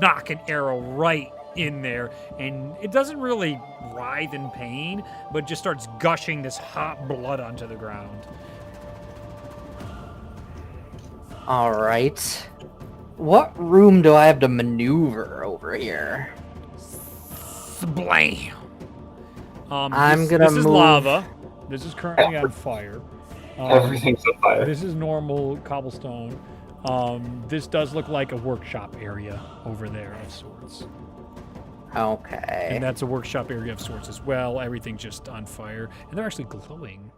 A: knock an arrow right in there, and it doesn't really writhe in pain, but just starts gushing this hot blood onto the ground.
E: All right. What room do I have to maneuver over here?
A: Blam!
E: I'm gonna
A: This is
E: move-
A: lava. This is currently on fire.
C: Everything's on fire.
A: This is normal cobblestone. This does look like a workshop area over there of sorts.
E: Okay.
A: And that's a workshop area of sorts as well. Everything's just on fire. And they're actually glowing.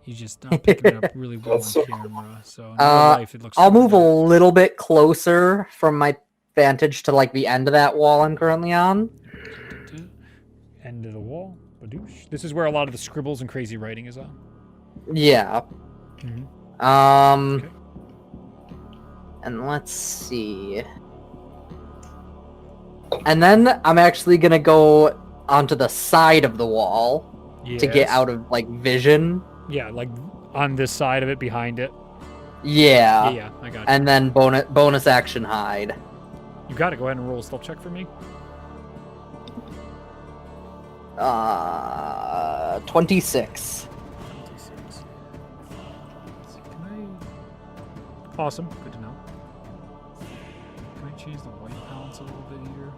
A: He's just not picking it up really well on
C: That's so
A: camera. So in real life, it looks
E: I'll
A: super
E: move a
A: good.
E: little bit closer from my vantage to like the end of that wall I'm currently on.
A: End of the wall. Badoosh. This is where a lot of the scribbles and crazy writing is on.
E: Yeah.
A: Mhm.
E: Okay.
A: Okay.
E: And let's see. And then I'm actually gonna go onto the side of the wall to get
A: Yes.
E: out of like vision.
A: Yeah, like on this side of it, behind it.
E: Yeah.
A: Yeah, I got you.
E: And then bonus action hide.
A: You got to go ahead and roll a stealth check for me.
E: 26.
A: 26. Awesome. Good to know. Can I change the white balance a little bit here?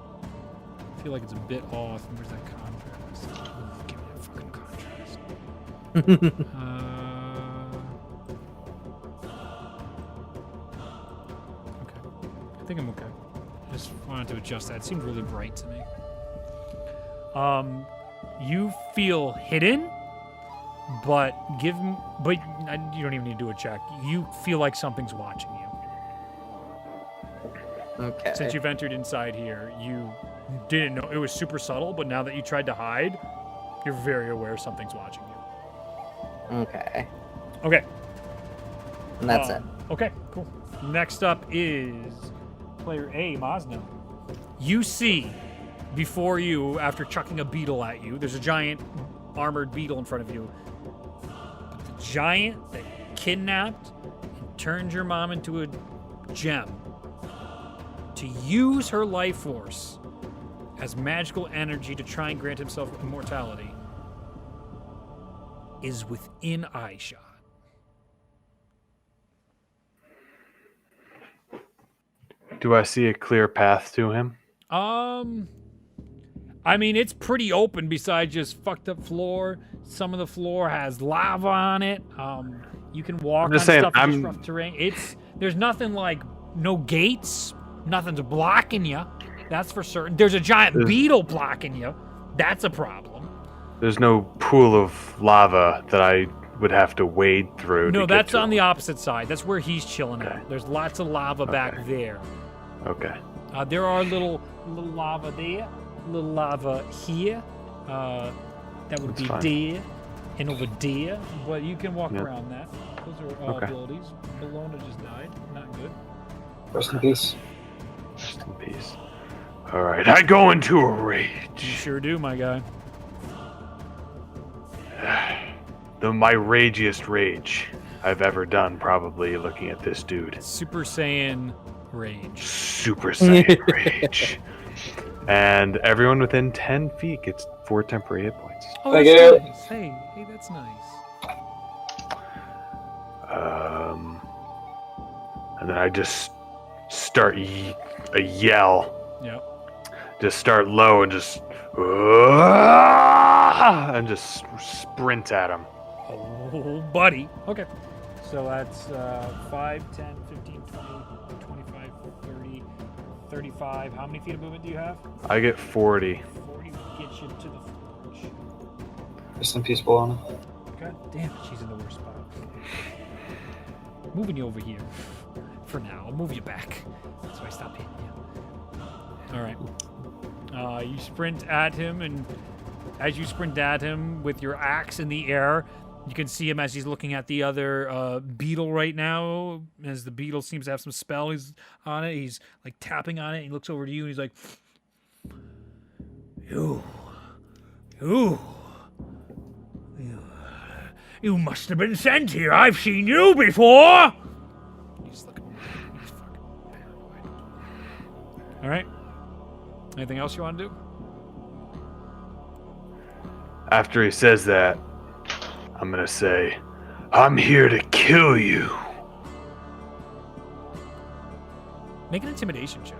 A: I feel like it's a bit off. And where's that contrast? Ooh, give me that fucking contrast. Okay. I think I'm okay. Just wanted to adjust that. It seemed really bright to me. You feel hidden, but You don't even need to do a check. You feel like something's watching you.
E: Okay.
A: Since you've entered inside here, you didn't know. It was super subtle, but now that you tried to hide, you're very aware something's watching you.
E: Okay.
A: Okay.
E: And that's it.
A: Okay, cool. Next up is player A, Moznel. You see before you, after chucking a beetle at you, there's a giant armored beetle in front of you. But the giant that kidnapped and turned your mom into a gem to use her life force as magical energy to try and grant himself immortality is within eyeshot.
F: Do I see a clear path to him?
A: I mean, it's pretty open besides just fucked up floor. Some of the floor has lava on it. You can walk on stuff in this rough terrain. There's nothing like no gates. Nothing's blocking you. That's for certain. There's a giant beetle blocking you. That's a problem.
F: There's no pool of lava that I would have to wade through.
A: No,
F: to get
A: that's
F: to
A: on
F: him.
A: the opposite side. That's where he's chilling
F: Okay.
A: at. There's lots of lava back there.
F: Okay.
A: There are little lava there, little lava here. That would
F: That's
A: be
F: fine.
A: there and over there. But you can walk
F: Yep.
A: around that. Those are all
F: Okay.
A: abilities. Bologna just died. Not good.
C: Rest in peace.
F: Rest in peace. All right, I go into a
A: You
F: rage.
A: sure do, my guy.
F: My ragiest rage I've ever done, probably looking at this dude.
A: Super Saiyan rage.
F: Super Saiyan rage. And everyone within 10 feet gets 4 temporary hit points.
A: Oh,
C: Thank
A: that's
C: you.
A: nice. Hey, that's nice.
F: And then I just start a yell.
A: Yep.
F: Just start low and just sprint at him.
A: Oh, buddy. Okay. So that's 5, 10, 15, 20, 25, 30, 35. How many feet of movement do you have?
F: I get 40.
A: 40 gets you to the forge.
C: Rest in peace, Bologna.
A: God damn it, she's in the worst spot. Moving you over here. For now. I'll move you back. So I stop hitting you. Alright. You sprint at him, and as you sprint at him with your axe in the air, you can see him as he's looking at the other beetle right now. As the beetle seems to have some spell on it, he's like tapping on it. He looks over to you and he's like, You must have been sent here. I've seen you before. He's looking. He's fucking paranoid. All right. Anything else you want to do?
F: After he says that, I'm gonna say, I'm here to kill you.
A: Make an intimidation check.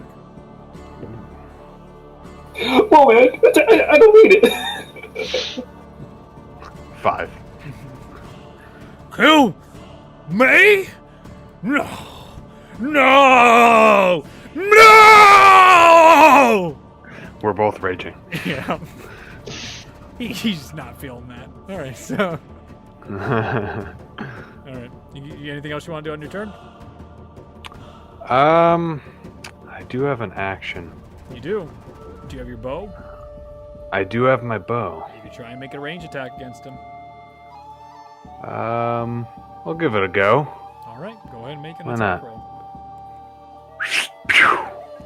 C: Whoa, man! I don't need it.
F: 5.
A: Kill me? No! No! No!
F: We're both raging.
A: Yeah. He's not feeling that. All right, so. All right. Anything else you want to do on your turn?
F: I do have an action.
A: You do. Do you have your bow?
F: I do have my bow.
A: You could try and make a range attack against him.
F: I'll give it a go.
A: All right, go ahead and make an
F: Why
A: attack
F: not?
A: roll.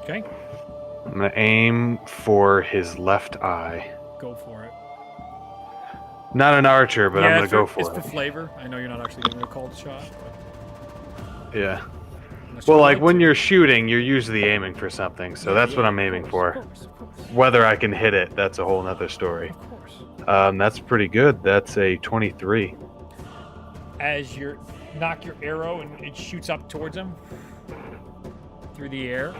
A: Okay,
F: I'm gonna aim for his left eye.
A: go for it.
F: Not an archer, but I'm gonna go for
A: it's
F: it.
A: for flavor. I know you're not actually doing a called shot.
F: Yeah.
A: Unless
F: Well,
A: you'd
F: like when
A: to.
F: you're shooting, you're usually aiming for something, so that's what I'm aiming for.
A: Of course.
F: Whether I can hit it, that's a whole nother story.
A: Of course.
F: That's pretty good. That's a 23.
A: As you knock your arrow and it shoots up towards him through the air.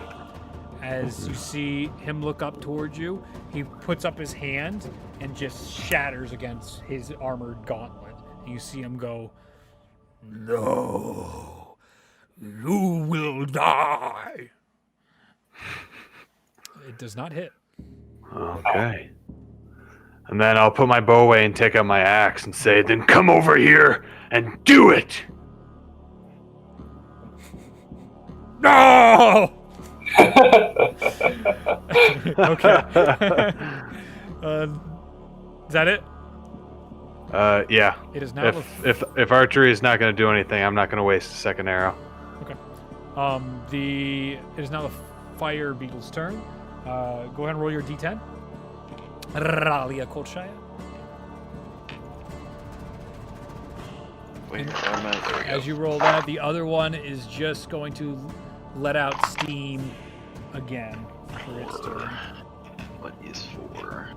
A: As you see him look up towards you, he puts up his hand and just shatters against his armored gauntlet. And you see him go, "No, you will die." It does not hit.
F: Okay. And then I'll put my bow away and take out my axe and say, then come over here and do it!
A: No! Okay. Is that it?
F: Yeah.
A: It is now.
F: If archery is not going to do anything, I'm not going to waste a second arrow.
A: Okay. It is now the fire beetle's turn. Go ahead and roll your d10. Ralia Kolshaya.
G: Wait, there we go.
A: As you roll that, the other one is just going to let out steam again for its turn.
G: What is 4?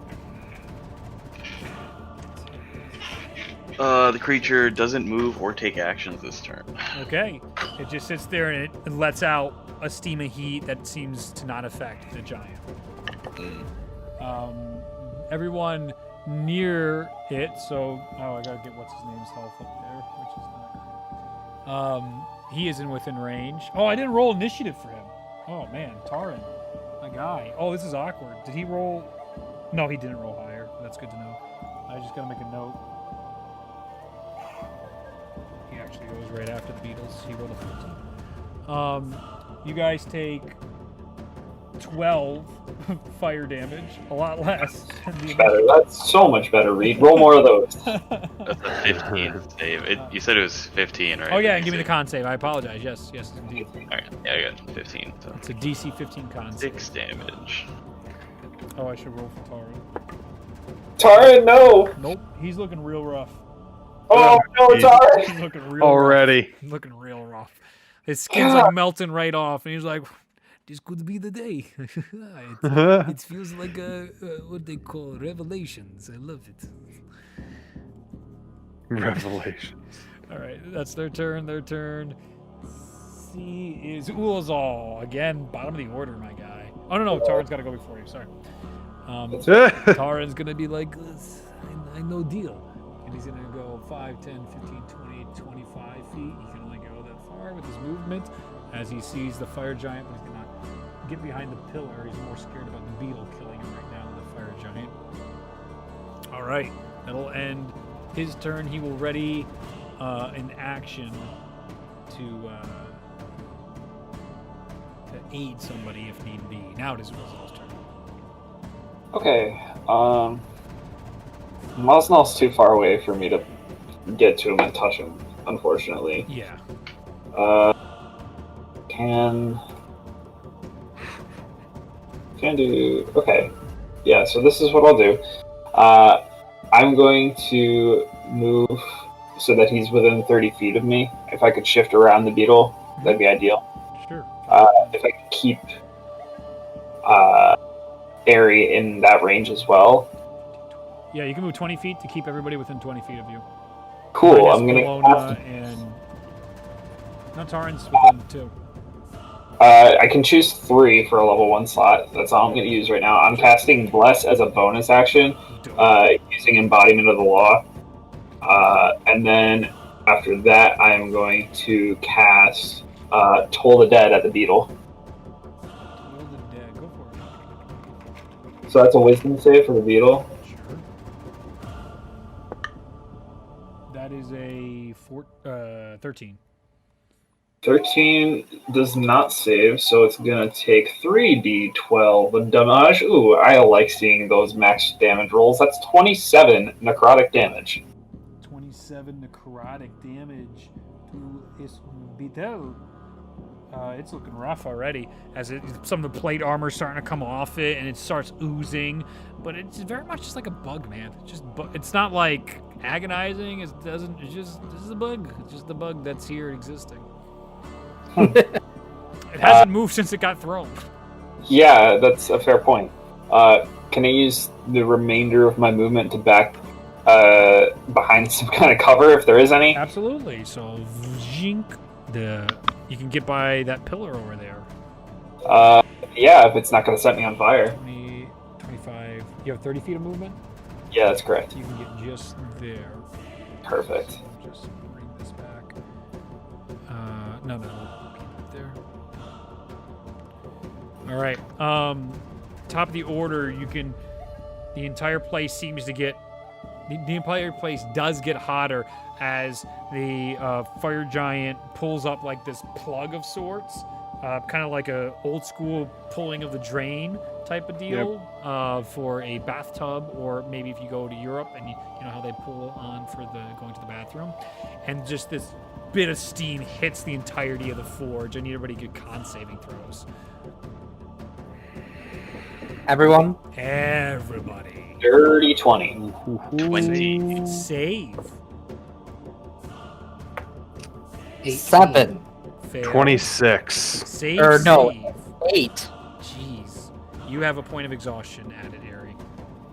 G: The creature doesn't move or take actions this turn.
A: Okay. It just sits there and it lets out a steam of heat that seems to not affect the giant. Everyone near it, so I gotta get what's his name's health up there, which is not great. He isn't within range. Oh, I didn't roll initiative for him. Oh man, Taran, my guy. Oh, this is awkward. Did he roll? No, he didn't roll higher. That's good to know. I just gotta make a note. He actually goes right after the Beatles. He rolled a 14. You guys take 12 fire damage, a lot less.
C: Better. That's so much better, Reed. Roll more of those.
G: That's a 15 save. You said it was 15, right?
A: Oh yeah, and give me the con save. I apologize. Yes, indeed.
G: Alright, yeah, I got 15. So.
A: It's a DC 15 con save.
G: 6 damage.
A: Oh, I should roll for Taran.
C: Taran, no!
A: Nope, he's looking real rough.
C: Oh, no, Taran!
A: He's looking real
F: Already.
A: rough. He's looking real rough. His skin's like melting right off, and he's like, "This could be the day." it feels like what they call revelations. I love it.
F: Revelations.
A: All right, that's their turn. C is Ulazal. Again, bottom of the order, my guy. Oh, no, Taran's got to go before you. Sorry. Taran's going to be like, I know deal. And he's going to go 5, 10, 15, 20, 25 feet. He can only go that far with his movement as he sees the fire giant, but he's going to get behind the pillar. He's more scared about the beetle killing him right now than the fire giant. All right. That'll end his turn. He will ready an action to aid somebody if need be. Now it is Moznel's turn.
C: Okay. Moznel's too far away for me to get to him and touch him, unfortunately.
A: Yeah.
C: Can do... Okay. Yeah, so this is what I'll do. I'm going to move so that he's within 30 feet of me. If I could shift around the beetle, that'd be ideal.
A: Sure.
C: If I could keep Airy in that range as well.
A: Yeah, you can move 20 feet to keep everybody within 20 feet of you.
C: Cool,
A: Minus
C: I'm going
A: Bologna
C: to...
A: and... No, Taran's within 2.
C: I can choose 3 for a level 1 slot. That's all I'm going to use right now. I'm casting Bless as a bonus action, using Embodiment of the Law. And then after that, I'm going to cast Toll the Dead at the beetle.
A: Toll the Dead, go for it.
C: So that's a Wisdom save for the beetle.
A: Sure. That is a 13.
C: 13 does not save, so it's going to take 3d12 of damage. Ooh, I like seeing those max damage rolls. That's 27 necrotic damage.
A: 27 necrotic damage to his beetle. It's looking rough already, as some of the plate armor is starting to come off it, and it starts oozing. But it's very much just like a bug, man. It's not like agonizing. It's just this is a bug. It's just the bug that's here existing. It hasn't moved since it got thrown.
C: Yeah, that's a fair point. Can I use the remainder of my movement to back behind some kind of cover if there is any?
A: Absolutely. So, you can get by that pillar over there.
C: Yeah, if it's not going to set me on fire.
A: 20, 25. You have 30 feet of movement?
C: Yeah, that's correct.
A: You can get just there.
C: Perfect.
A: So just bring this back. No. There. All right. Top of the order, you can The entire place seems to get. The entire place does get hotter as the fire giant pulls up like this plug of sorts, kind of like a old school pulling of the drain type of deal for a bathtub, or maybe if you go to Europe and you know how they pull on for the going to the bathroom, and just this bit of steam hits the entirety of the forge. I need everybody to get con saving throws.
E: Everyone?
A: Everybody.
C: Dirty 20.
G: 20.
A: Save.
E: 7.
A: Fail.
F: 26.
A: Save.
E: Or no,
A: Save.
E: 8.
A: Jeez. You have a point of exhaustion added, Ari.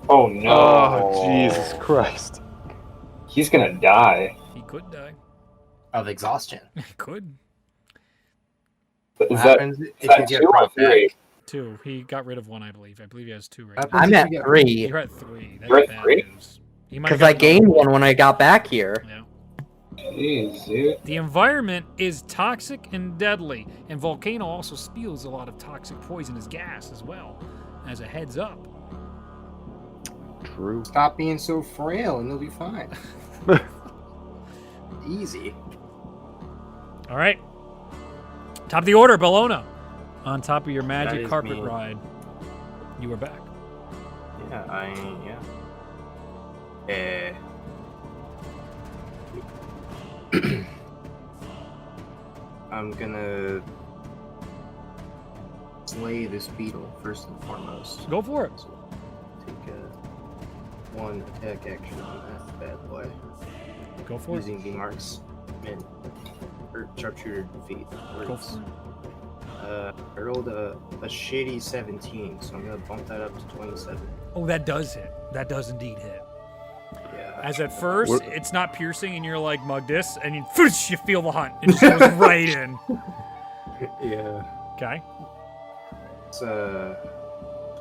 C: Oh no.
F: Oh, Jesus Christ.
C: He's gonna die.
A: He could die.
H: Of exhaustion.
A: He could.
C: Is
H: What
C: that,
H: happens
C: is
H: if
C: that
H: you get
C: 2 or
H: brought
C: 3?
H: back?
A: 2. He got rid of 1, I believe. I believe he has 2 right
H: Happens
A: now.
E: I'm
H: if
E: at
H: you get-
E: 3.
A: You're at 3. That's
C: You're at
A: bad
C: 3?
A: news. He might
E: Because
A: have
E: I
A: got
E: gained
A: another
E: 1 when I got back here.
A: Yeah.
C: Jeez, dude.
A: The environment is toxic and deadly, and Volcano also spews a lot of toxic poisonous gas as well, as a heads up.
F: True.
H: Stop being so frail and you'll be fine. Easy.
A: All right. Top of the order, Bologna. On top of your magic
H: is
A: carpet
H: me.
A: ride. You are back.
H: Yeah. I'm gonna slay this beetle first and foremost.
A: Go for it.
H: So take one attack action on that bad boy.
A: Go for it.
H: Using the marks and sharpshooter defeat.
A: Go for it.
H: I rolled a shitty 17, so I'm gonna bump that up to 27.
A: Oh, that does hit. That does indeed hit.
H: Yeah.
A: As at first,
F: What-
A: it's not piercing, and you're like, mug this, and you feel the hunt. It just goes right in.
H: Yeah.
A: Okay.
H: It's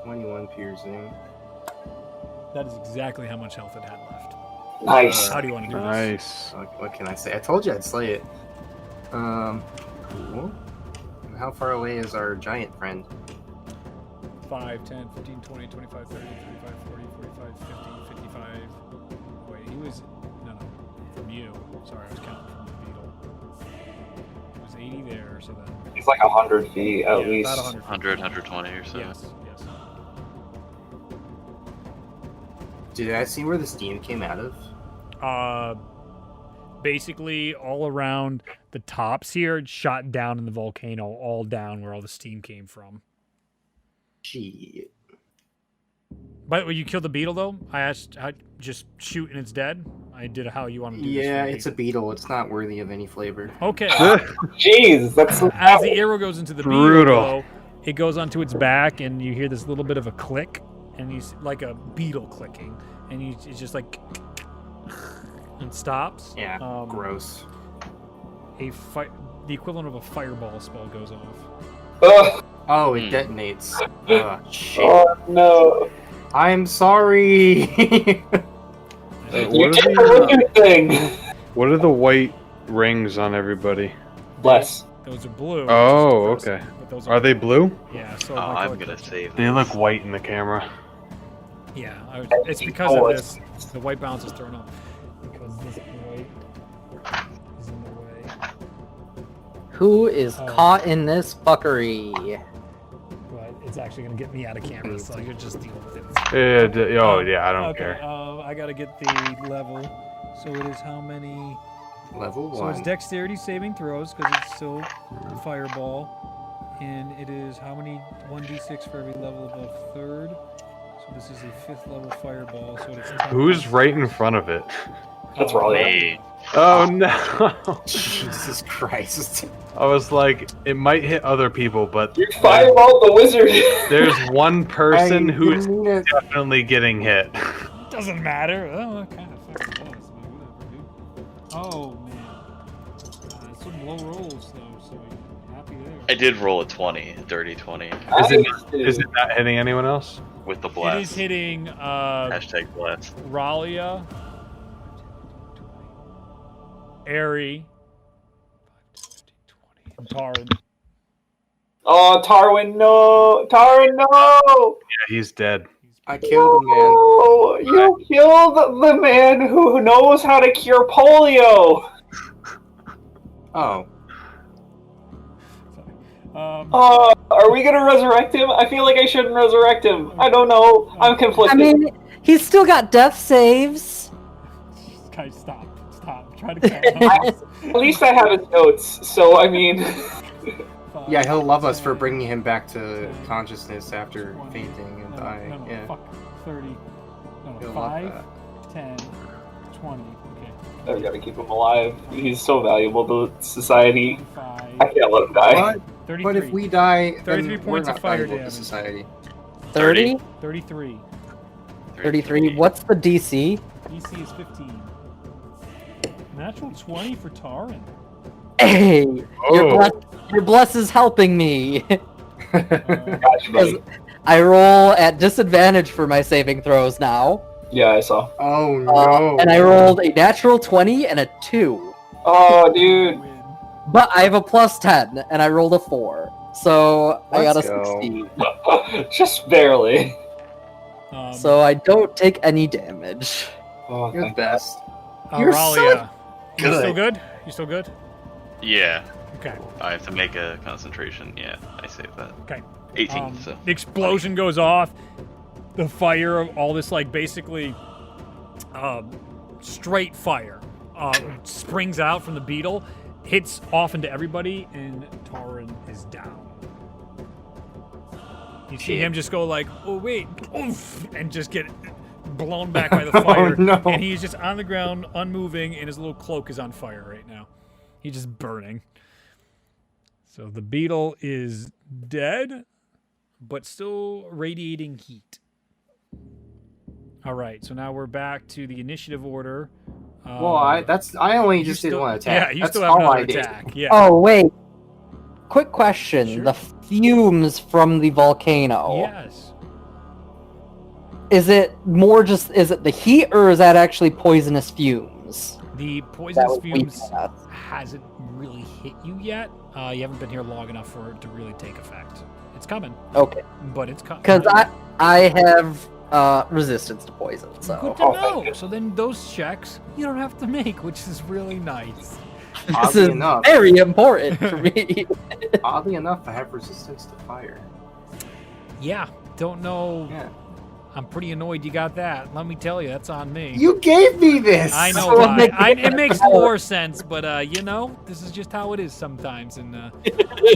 H: 21 piercing.
A: That is exactly how much health it had left.
C: Nice.
A: How do you want to do this?
F: Nice.
H: What can I say? I told you I'd slay it. Cool. How far away is our giant friend?
A: 5, 10, 15, 20, 25, 30, 35, 40, 45, 50, 55. Wait, he was... No. From you. Sorry, I was counting from the beetle. It was 80 there, so then...
C: He's like 100 feet at
A: yeah,
C: least.
A: about 100.
G: 100, 120 or so.
A: Yes.
H: Did I see where the steam came out of?
A: Basically, all around the tops here, it shot down in the volcano, all down where all the steam came from.
H: Shit.
A: By the way, you killed the beetle, though? I asked, just shoot and it's dead? I did how you want to do this.
H: Yeah,
A: for
H: it's a beetle. It's not worthy of any flavor.
A: Okay.
C: Jeez, that's so
A: As the arrow goes into the beetle,
F: Brutal.
A: though, it goes onto its back, and you hear this little bit of a click, and you see, like a beetle clicking, and it's just like, and stops.
H: Yeah, gross.
A: The equivalent of a fireball spell goes off.
C: Ugh.
H: Oh, it detonates. Shit.
C: Oh no.
H: I'm sorry.
C: You did the wicked thing.
F: What are the white rings on everybody?
C: Less.
A: Those are blue.
F: Oh,
A: which is
F: okay.
A: depressing, but those
F: Are they blue?
A: Yeah. So
G: Oh,
A: my
G: I'm
A: color-
G: gonna save
F: They
G: this.
F: look white in the camera.
A: Yeah, it's because of this. The white balance is thrown off because this white is in the way.
E: Who is
A: Oh.
E: caught in this fuckery?
A: But it's actually gonna get me out of camera, so you're just dealing with it.
F: Yeah, I don't
A: Okay,
F: care.
A: I gotta get the level. So it is how many?
H: Level
A: So it's
H: 1.
A: dexterity saving throws because it's still fireball, and it is how many 1d6 for every level above third. So this is a 5th level fireball. So it's 10.
F: Who's right in front of it?
C: That's Raleigh.
G: Me.
F: Oh no!
H: Jesus Christ.
F: I was like, it might hit other people, but
C: You fireballed the wizard.
F: there's one person
H: I
F: who's
H: didn't mean it.
F: definitely getting hit.
A: Doesn't matter. Oh, it kind of fucking does. Whatever, dude. Oh man, some low rolls though, so you're happy there.
G: I did roll a 20, dirty 20,
F: Is it not hitting anyone else?
G: with the
A: It
G: blast.
A: is hitting
G: Hashtag blast.
A: Ralia, Airy, 5, 10, 15, 20, and Tarn.
C: Oh, Tarwin, no! Tarwin, no!
F: Yeah, he's dead.
H: I killed the man.
C: Oh, you killed the man who knows how to cure polio.
H: Oh.
C: Are we gonna resurrect him? I feel like I shouldn't resurrect him. I don't know. I'm conflicted.
E: I mean, he's still got death saves.
A: Guys, stop. Try to count.
C: At least I have his notes, so I mean...
H: Yeah, he'll love us for bringing him back to consciousness after
A: 20,
H: fainting and dying.
A: No,
H: yeah.
A: fuck. 30. No,
H: He'll
A: 5,
H: love
A: 10, 20. Okay.
C: I've got to keep him alive. He's so valuable to society.
A: 25.
C: I can't let him die.
H: But,
A: 33.
H: but if we die,
A: 33
H: then
A: points
H: we're
A: of
H: not
A: fire
H: valuable to
A: damage.
H: society.
E: 30?
A: 33.
E: 33. What's the DC?
A: DC is 15. Natural 20 for Taran.
E: Hey,
F: Oh.
E: your bless is helping me.
C: Gotcha, buddy.
E: I roll at disadvantage for my saving throws now.
C: Yeah, I saw.
H: Oh no!
E: And I rolled a natural 20 and a 2.
C: Oh, dude.
A: Win.
E: But I have a plus 10, and I rolled a 4. So I got a
H: Let's go.
E: 16.
C: Just barely.
E: So I don't take any damage.
C: Oh,
H: You're the
C: thank
H: best.
E: You're
A: Ralia, you
H: good.
A: still good? You still good?
G: Yeah.
A: Okay.
G: I have to make a concentration. Yeah, I saved that.
A: Okay.
G: 18. So
A: The explosion goes off. The fire of all this, like, basically straight fire springs out from the beetle, hits off into everybody, and Taran is down. You see him just go like, oh, wait, oof, and just get blown back by the fire.
H: Oh, no.
A: And he's just on the ground, unmoving, and his little cloak is on fire right now. He's just burning. So the beetle is dead, but still radiating heat. All right, so now we're back to the initiative order.
H: Well, I only
A: you
H: just
A: still-
H: didn't want to attack.
A: Yeah, you
H: That's
A: still have
H: all
A: another
H: I did.
A: attack. Yeah.
E: Oh, wait. Quick question.
A: Sure.
E: The fumes from the volcano.
A: Yes.
E: Is it the heat, or is that actually poisonous fumes?
A: The
E: That
A: poisonous
E: would weaken
A: fumes
E: us.
A: hasn't really hit you yet. You haven't been here long enough for it to really take effect. It's coming,
E: Okay.
A: but it's coming.
E: Because I have resistance to poison,
A: Good
E: so.
A: to
C: Oh,
A: know.
C: thank you.
A: So then those checks you don't have to make, which is really nice.
E: This
H: Oddly
E: is
H: enough,
E: very important for me.
H: oddly enough, I have resistance to fire.
A: Yeah, don't know.
H: Yeah.
A: I'm pretty annoyed you got that. Let me tell you, that's on me.
H: You gave me this.
A: I know
E: So
A: why. It makes more sense, but this is just how it is sometimes, and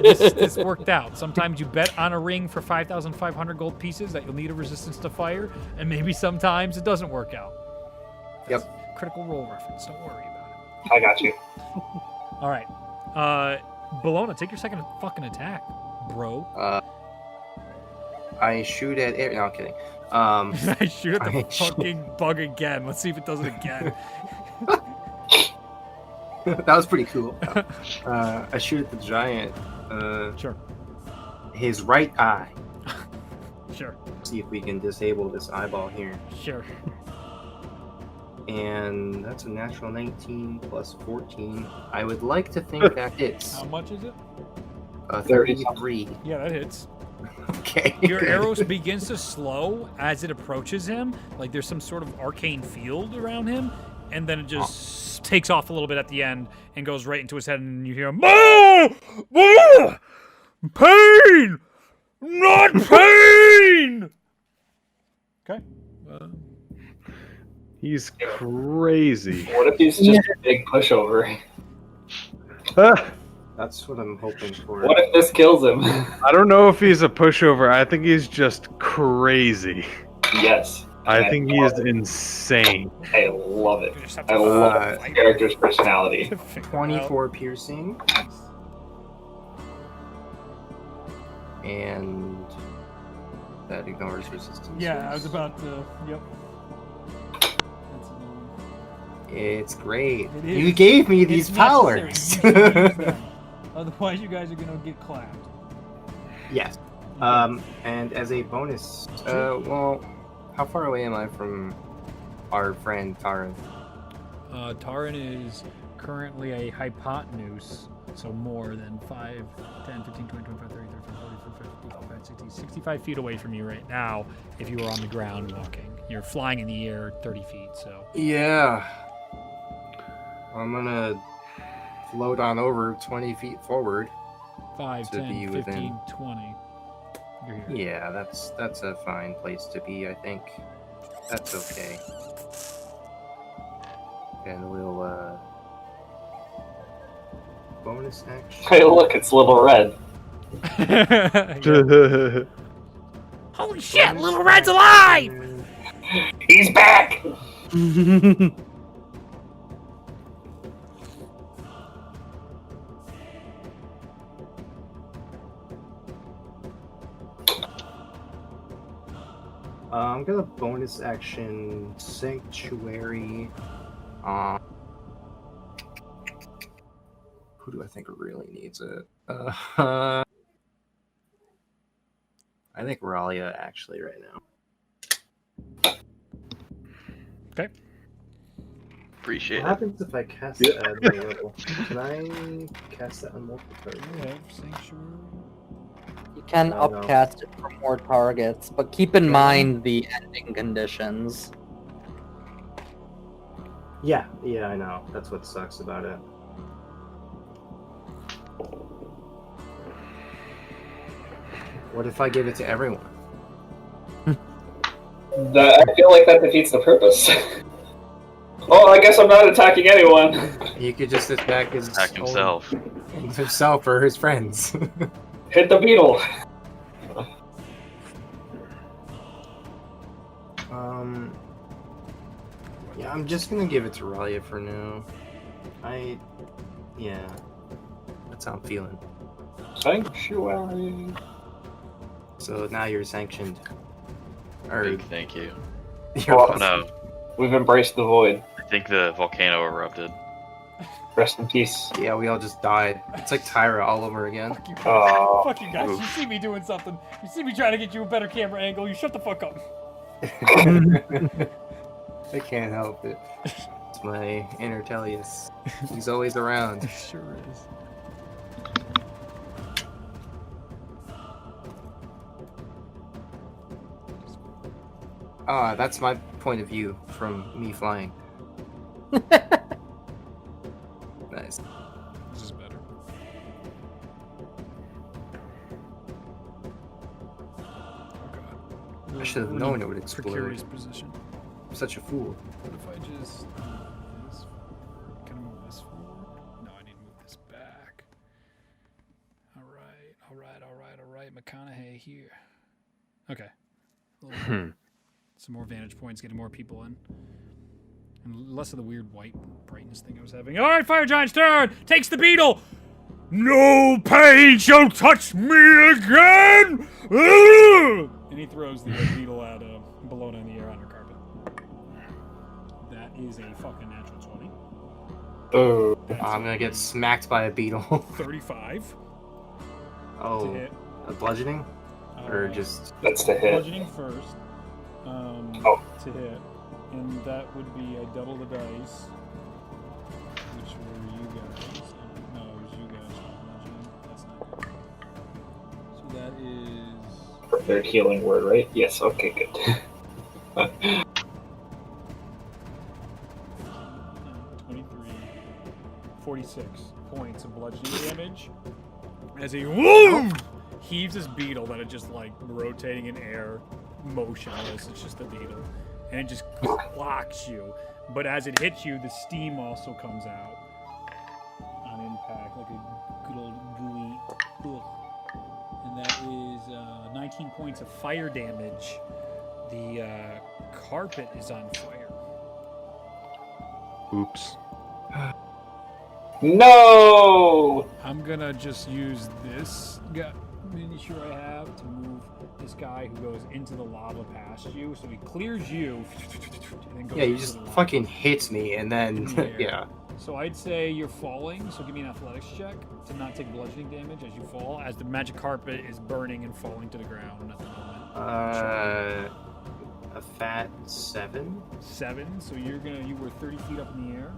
A: this worked out. Sometimes you bet on a ring for 5,500 gold pieces that you'll need a resistance to fire, and maybe sometimes it doesn't work out. That's Critical Role reference. Don't worry about it.
C: I got you.
A: All right, Bologna, take your second fucking attack, bro.
H: I shoot at air. No, I'm kidding.
A: I shoot at the
H: I shoot-
A: fucking bug again. Let's see if it does it again.
H: that was pretty cool. I shoot at the giant.
A: Sure,
H: His right eye.
A: sure,
H: See if we can disable this eyeball here.
A: sure.
H: And that's a natural 19 plus 14. I would like to think that hits.
A: How much is it?
H: 33.
A: Yeah, that hits.
H: Okay.
A: Your
H: good.
A: arrow begins to slow as it approaches him. Like there's some sort of arcane field around him, and then it just takes off a little bit at the end and goes right into his head, and you hear him, pain, not pain. Okay.
F: He's crazy.
C: What if he's just a big pushover?
H: That's what I'm hoping for.
C: What if this kills him?
F: I don't know if he's a pushover. I think he's just crazy.
C: Yes.
F: I think he is insane.
C: I love it.
A: You just have
C: I
A: to
C: love
A: fight
C: the character's personality.
A: to figure it out.
H: 24 piercing. And that ignores resistance.
A: Yeah, I was about to. Yep.
H: It's great.
A: It is.
H: You gave me these
A: It's
H: powers.
A: necessary. You should use them. Otherwise, you guys are gonna get clapped.
H: Yes. And as a bonus, well, how far away am I from our friend Taran?
A: Taran is currently a hypotenuse, so more than 5, 10, 15, 20, 25, 30, 35, 40, 45, 50, 60, 65 feet away from you right now if you were on the ground walking. You're flying in the air 30 feet, so.
H: Yeah. I'm gonna float on over 20 feet forward.
A: 5,
H: To
A: 10,
H: be
A: 15,
H: within-
A: 20. You're here.
H: Yeah, that's a fine place to be, I think. That's okay. And we'll, bonus action.
C: Hey, look, it's Little Red.
A: Yeah. Holy shit, Little Red's alive!
C: He's back!
H: I'm gonna bonus action Sanctuary. Who do I think really needs it? I think Ralia actually right now.
A: Okay.
G: Appreciate
H: What
G: it.
H: happens if I cast that at any level? Can I cast that on multiple targets?
A: Yeah, Sanctuary.
E: You can
H: I know.
E: upcast it for more targets, but keep in mind the ending conditions.
H: Yeah, I know. That's what sucks about it. What if I give it to everyone?
C: I feel like that defeats the purpose. Oh, I guess I'm not attacking anyone.
H: He could just attack
G: Attack himself.
H: himself or his friends.
C: Hit the beetle.
H: Yeah, I'm just gonna give it to Ralia for now. Yeah, that's how I'm feeling.
C: Sanctuary.
H: So now you're sanctioned. Or
G: Big thank you.
H: you're
C: Oh,
G: Oh no,
C: We've embraced the void.
G: I think the volcano erupted.
C: Rest in peace.
H: Yeah, we all just died. It's like Tyra all over again.
A: Fuck you guys.
C: Oh.
A: Fuck you guys. You see me doing something. You see me trying to get you a better camera angle. You shut the fuck up.
H: I can't help it. It's my inner Tellius. He's always around.
A: Sure is.
H: Ah, that's my point of view from me flying. Nice.
A: This is better. Oh god.
H: I should have known it would explode.
A: Precarious position.
H: I'm such a fool.
A: What if I just move this forward? Can I move this forward? No, I need to move this back. Alright. McConaughey here. Okay. A little bit. Some more vantage points, getting more people in. And less of the weird white brightness thing I was having. Alright, Fire Giant's turn! Takes the beetle! No pain shall touch me again! And he throws the beetle at Bologna in the air on her carpet. That is a fucking natural 20.
C: Oh.
H: I'm gonna get smacked by a beetle.
A: 35 to
H: Oh,
A: hit.
H: a bludgeoning? Or just...
C: That's the hit.
A: Bludgeoning first. To hit. And that would be I double the dice. Which were you guys. No, it was you guys. Bludgeoning. That's not good. So that is...
C: Prepared healing word, right? Yes, okay, good.
A: 23, 46 points of bludgeoning damage as he heaves his beetle that is just like rotating in air, motionless. It's just a beetle, and it just clocks you. But as it hits you, the steam also comes out on impact, like a good old gooey. And that is 19 points of fire damage. The carpet is on fire.
F: Oops.
C: No!
A: I'm gonna just use this miniature I have to move this guy who goes into the lava past you. So he clears you. And then goes
H: Yeah, you
A: into
H: just
A: the lava.
H: fucking hits me and then...
A: Yeah.
H: yeah.
A: So I'd say you're falling, so give me an athletics check to not take bludgeoning damage as you fall, as the magic carpet is burning and falling to the ground at the moment.
H: A fat 7?
A: 7, so you were 30 feet up in the air.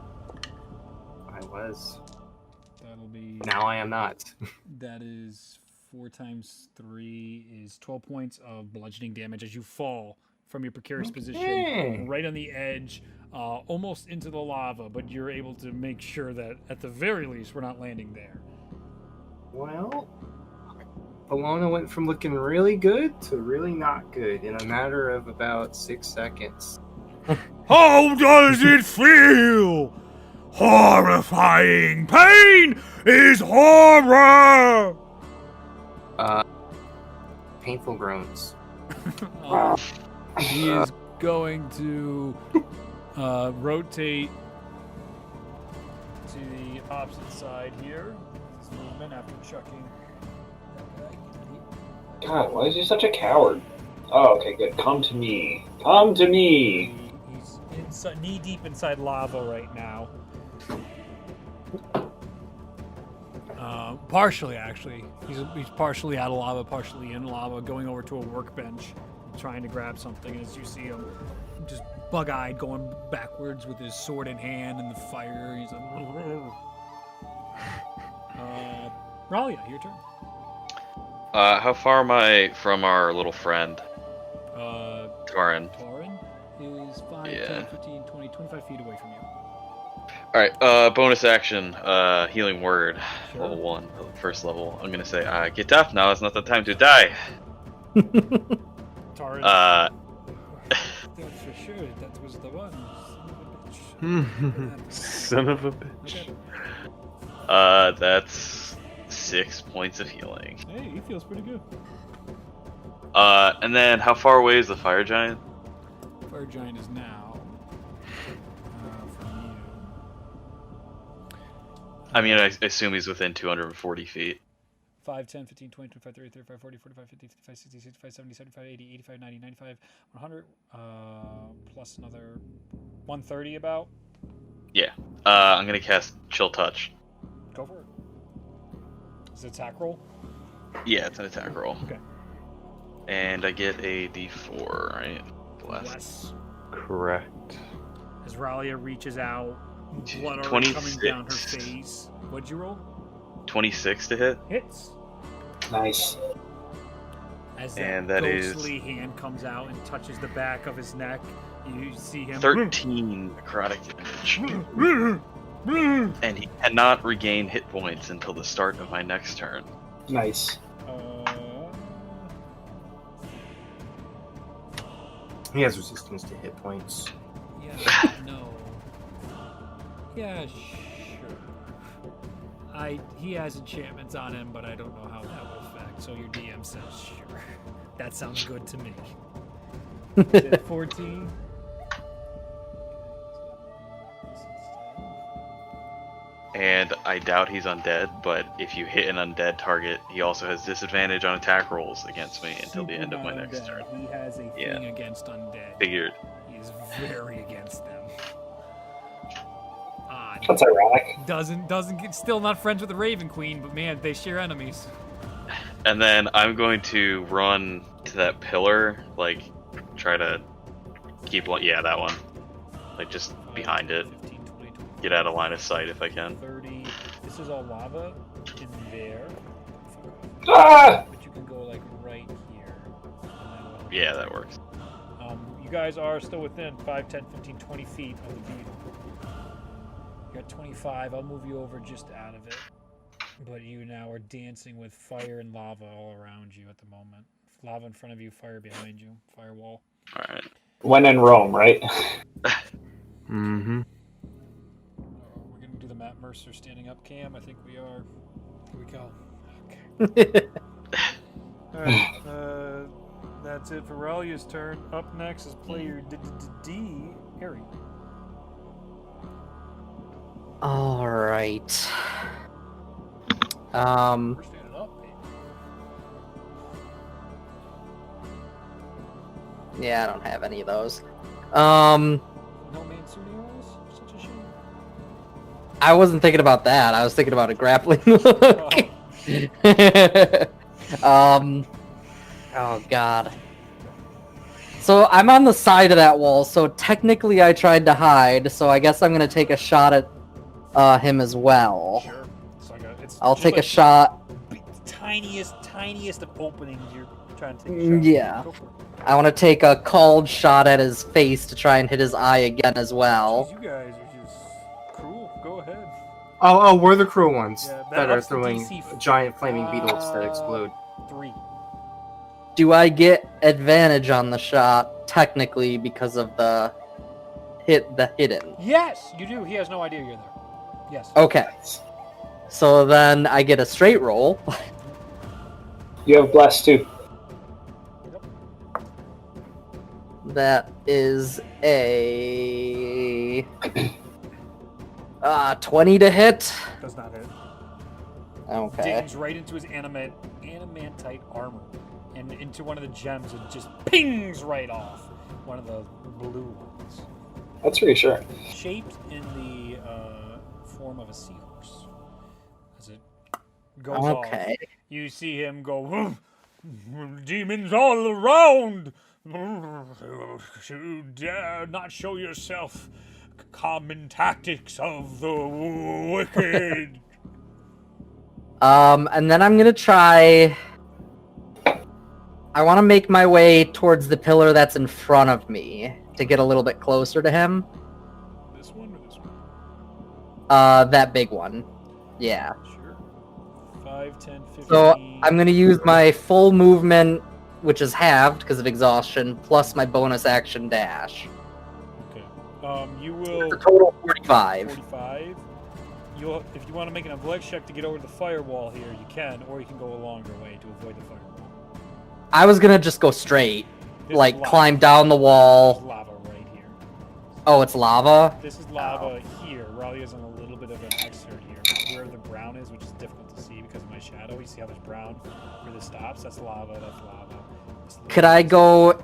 H: I was.
A: That'll be...
H: Now I am not.
A: That is 4 times 3 is 12 points of bludgeoning damage as you fall from your precarious position right on the edge, almost into the lava, but you're able to make sure that at the very least we're not landing there.
H: Well, Alona went from looking really good to really not good in a matter of about 6 seconds.
A: How does it feel? Horrifying pain is horror!
H: Painful groans.
A: He is going to rotate to the opposite side here. This movement after chucking.
C: God, why is he such a coward? Oh, okay, good. Come to me. Come to me.
A: He's inside, knee deep inside lava right now. Partially, actually. He's partially out of lava, partially in lava, going over to a workbench, trying to grab something. As you see him, just bug-eyed, going backwards with his sword in hand in the fire. He's like, Ralia, your turn.
G: How far am I from our little friend? Taran.
A: Taran is 5,
G: Yeah.
A: 10, 15, 20, 25 feet away from you.
G: Alright, bonus action, healing word,
A: Sure.
G: level 1, first level. I'm gonna say, get up, now is not the time to die.
A: Taran. That's for sure, that was the one.
F: Son of a bitch.
G: That's 6 points of healing.
A: Hey, he feels pretty good.
G: And then how far away is the fire giant?
A: Fire giant is now from you.
G: I mean, I assume he's within 240 feet.
A: 5, 10, 15, 20, 25, 30, 35, 40, 45, 50, 55, 60, 65, 70, 75, 80, 85, 90, 95, 100, plus another 130 about.
G: Yeah. I'm gonna cast Chill Touch.
A: Go for it. Is it attack roll?
G: Yeah, it's an attack roll.
A: Okay.
G: And I get a d4, right?
A: Bless.
F: Correct.
A: As Ralia reaches out, blood already
G: 26.
A: coming down her face. What'd you roll?
G: 26 to hit.
A: Hits.
C: Nice.
A: As
G: And
A: that
G: that is-
A: ghostly hand comes out and touches the back of his neck, you see him.
G: 13 necrotic damage. And he cannot regain hit points until the start of my next turn.
C: Nice.
H: He has resistance to hit points.
A: Yeah, no. Yeah, sure. He has enchantments on him, but I don't know how that will affect. So your DM says sure. That sounds good to me. Is it 14?
G: And I doubt he's undead, but if you hit an undead target, he also has disadvantage on attack rolls against me until the end of my
A: Super
G: next
A: undead.
G: turn.
A: He has a thing against undead.
G: Figured.
A: He is very against them. Odd.
C: That's ironic.
A: Doesn't get, still not friends with the Raven Queen, but man, they share enemies.
G: And then I'm going to run to that pillar, like, try to keep one. Yeah, that one. Like, just behind it.
A: 15, 20, 20,
G: Get out of line of sight if I can.
A: 30. This is all lava in there.
C: Ah!
A: But you can go like right here. And then we'll-
G: Yeah, that works.
A: You guys are still within 5, 10, 15, 20 feet of the beetle. You're at 25. I'll move you over just out of it. But you now are dancing with fire and lava all around you at the moment. Lava in front of you, fire behind you, firewall.
G: Alright.
C: When in Rome, right?
F: Mm-hmm.
A: We're going to do the Matt Mercer standing up cam. I think we are. Here we go. Okay. Alright. That's it for Ralia's turn. Up next is player D, Harry.
E: All right.
A: We're standing up, baby.
E: Yeah, I don't have any of those.
A: No Mansuni rolls? Such a shame.
E: I wasn't thinking about that. I was thinking about a grappling hook. Oh god. So I'm on the side of that wall, so technically I tried to hide, so I guess I'm gonna take a shot at
A: Sure.
E: him as well.
A: It's like it's
E: I'll
A: just
E: take a
A: like
E: shot.
A: tiniest tiniest of openings you're trying to take a shot.
E: Yeah.
A: Go for it.
E: I want to take a called shot at his face to try and hit his eye again as well.
A: Jeez, you guys are just cruel. Go ahead.
H: Oh, we're the cruel ones
A: Yeah,
H: that are
A: ups the
H: throwing
A: DC
H: giant flaming beetles that explode.
A: 3.
E: Do I get advantage on the shot technically because of the hidden?
A: Yes, you do. He has no idea you're there. Yes.
E: Okay. So then I get a straight roll.
C: You have blast too.
E: That is a 20 to hit.
A: Does not hit.
E: Okay.
A: Dings right into his adamantite armor and into one of the gems and just pings right off one of the blue ones.
C: That's reassuring.
A: Shaped in the form of a seahorse. As it goes off, you see him go, "Woof, demons all around! You dare not show yourself! Common tactics of the wicked!"
E: And then I'm gonna try. I want to make my way towards the pillar that's in front of me to get a little bit closer to him.
A: This one or this one?
E: That big one. Yeah.
A: Sure. 5, 10, 15.
E: So I'm gonna use my full movement, which is halved because of exhaustion, plus my bonus action dash.
A: Okay. You will.
E: It's a total of 45.
A: 45. You'll, if you want to make an athletics check to get over the firewall here, you can, or you can go a longer way to avoid the firewall.
E: I was gonna just go straight,
A: This
E: like
A: is lava.
E: climb down the
A: This is
E: wall.
A: lava right here.
E: Oh, it's lava?
A: This is lava here. Raleigh is on a little bit of an excerpt here. Where the brown is, which is difficult to see because of my shadow. You see how there's brown where this stops? That's lava. That's lava.
E: Could I go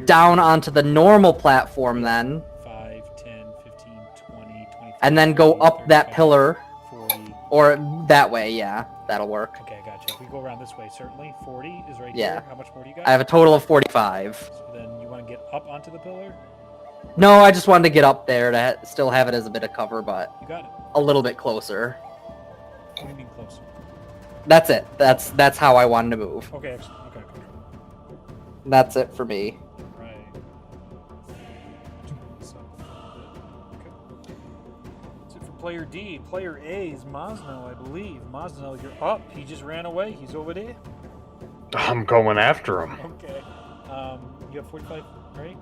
E: down onto the normal platform then?
A: 5, 10, 15, 20, 25.
E: And then go up that
A: 35,
E: pillar?
A: 40.
E: Or that way, yeah. That'll work.
A: Okay, gotcha. If we go around this way, certainly. 40 is right
E: Yeah.
A: here. How much more do you got?
E: I have a total of 45.
A: So then you want to get up onto the pillar?
E: No, I just wanted to get up there to still have it as a bit of cover, but
A: You got it.
E: a little bit closer.
A: What do you mean closer?
E: That's it. That's how I wanted to move.
A: Okay, excellent. Okay, okay.
E: That's it for me.
A: Right. Okay. That's it for player D. Player A is Moznel, I believe. Moznel, you're up. He just ran away. He's over there.
F: I'm going after him.
A: Okay. You have 45, right?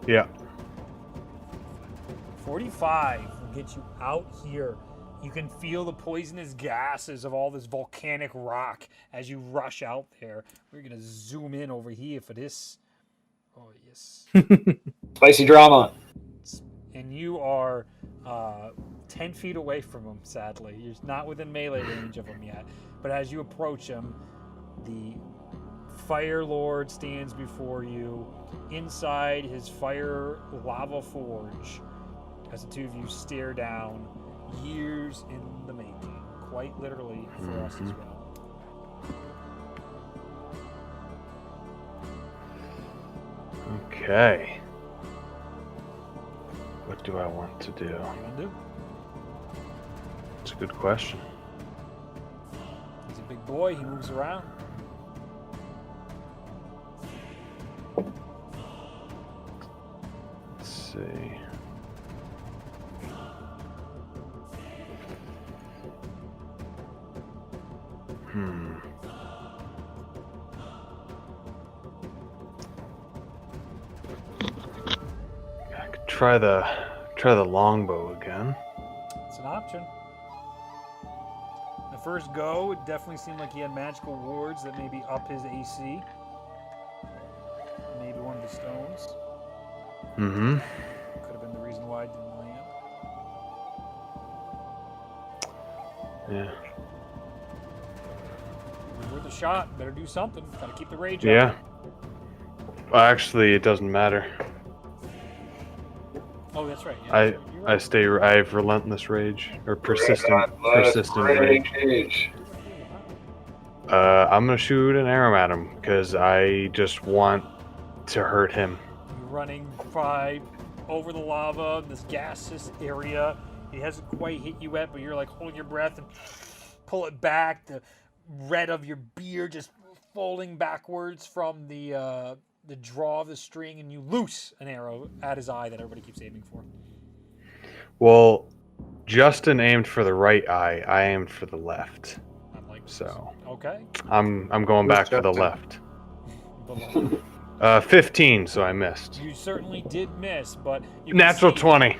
F: Yeah.
A: 45 will get you out here. You can feel the poisonous gases of all this volcanic rock as you rush out there. We're going to zoom in over here for this. Oh, yes.
C: Spicy drama.
A: And you are 10 feet away from him, sadly. You're not within melee range of him yet. But as you approach him, the Fire Lord stands before you inside his fire lava forge as the two of you stare down, years in the making, quite literally for us as well.
F: Okay. What do I want to do?
A: What do you want to do?
F: It's a good question.
A: He's a big boy, he moves around.
F: Let's see. I could try the longbow again.
A: It's an option. The first go, it definitely seemed like he had magical wards that maybe up his AC. Maybe one of the stones.
F: Mm-hmm.
A: Could have been the reason why it didn't land.
F: Yeah.
A: Worth a shot. Better do something. Gotta keep the rage
F: Yeah.
A: up.
F: Well, actually, it doesn't matter.
A: Oh, that's right. Yeah,
F: I
A: that's right. You're right.
F: I have relentless rage or persistent rage. I'm gonna shoot an arrow at him because I just want to hurt him.
A: You're running by over the lava, this gaseous area. He hasn't quite hit you yet, but you're like holding your breath and pull it back. The red of your beard just folding backwards from the draw of the string, and you loose an arrow at his eye that everybody keeps aiming for.
F: Well, Justin aimed for the right eye. I aimed for the left. So
A: Okay.
F: I'm going back for the left.
A: The left.
F: 15, so I missed.
A: You certainly did miss, but you can
F: Natural
A: see
F: 20.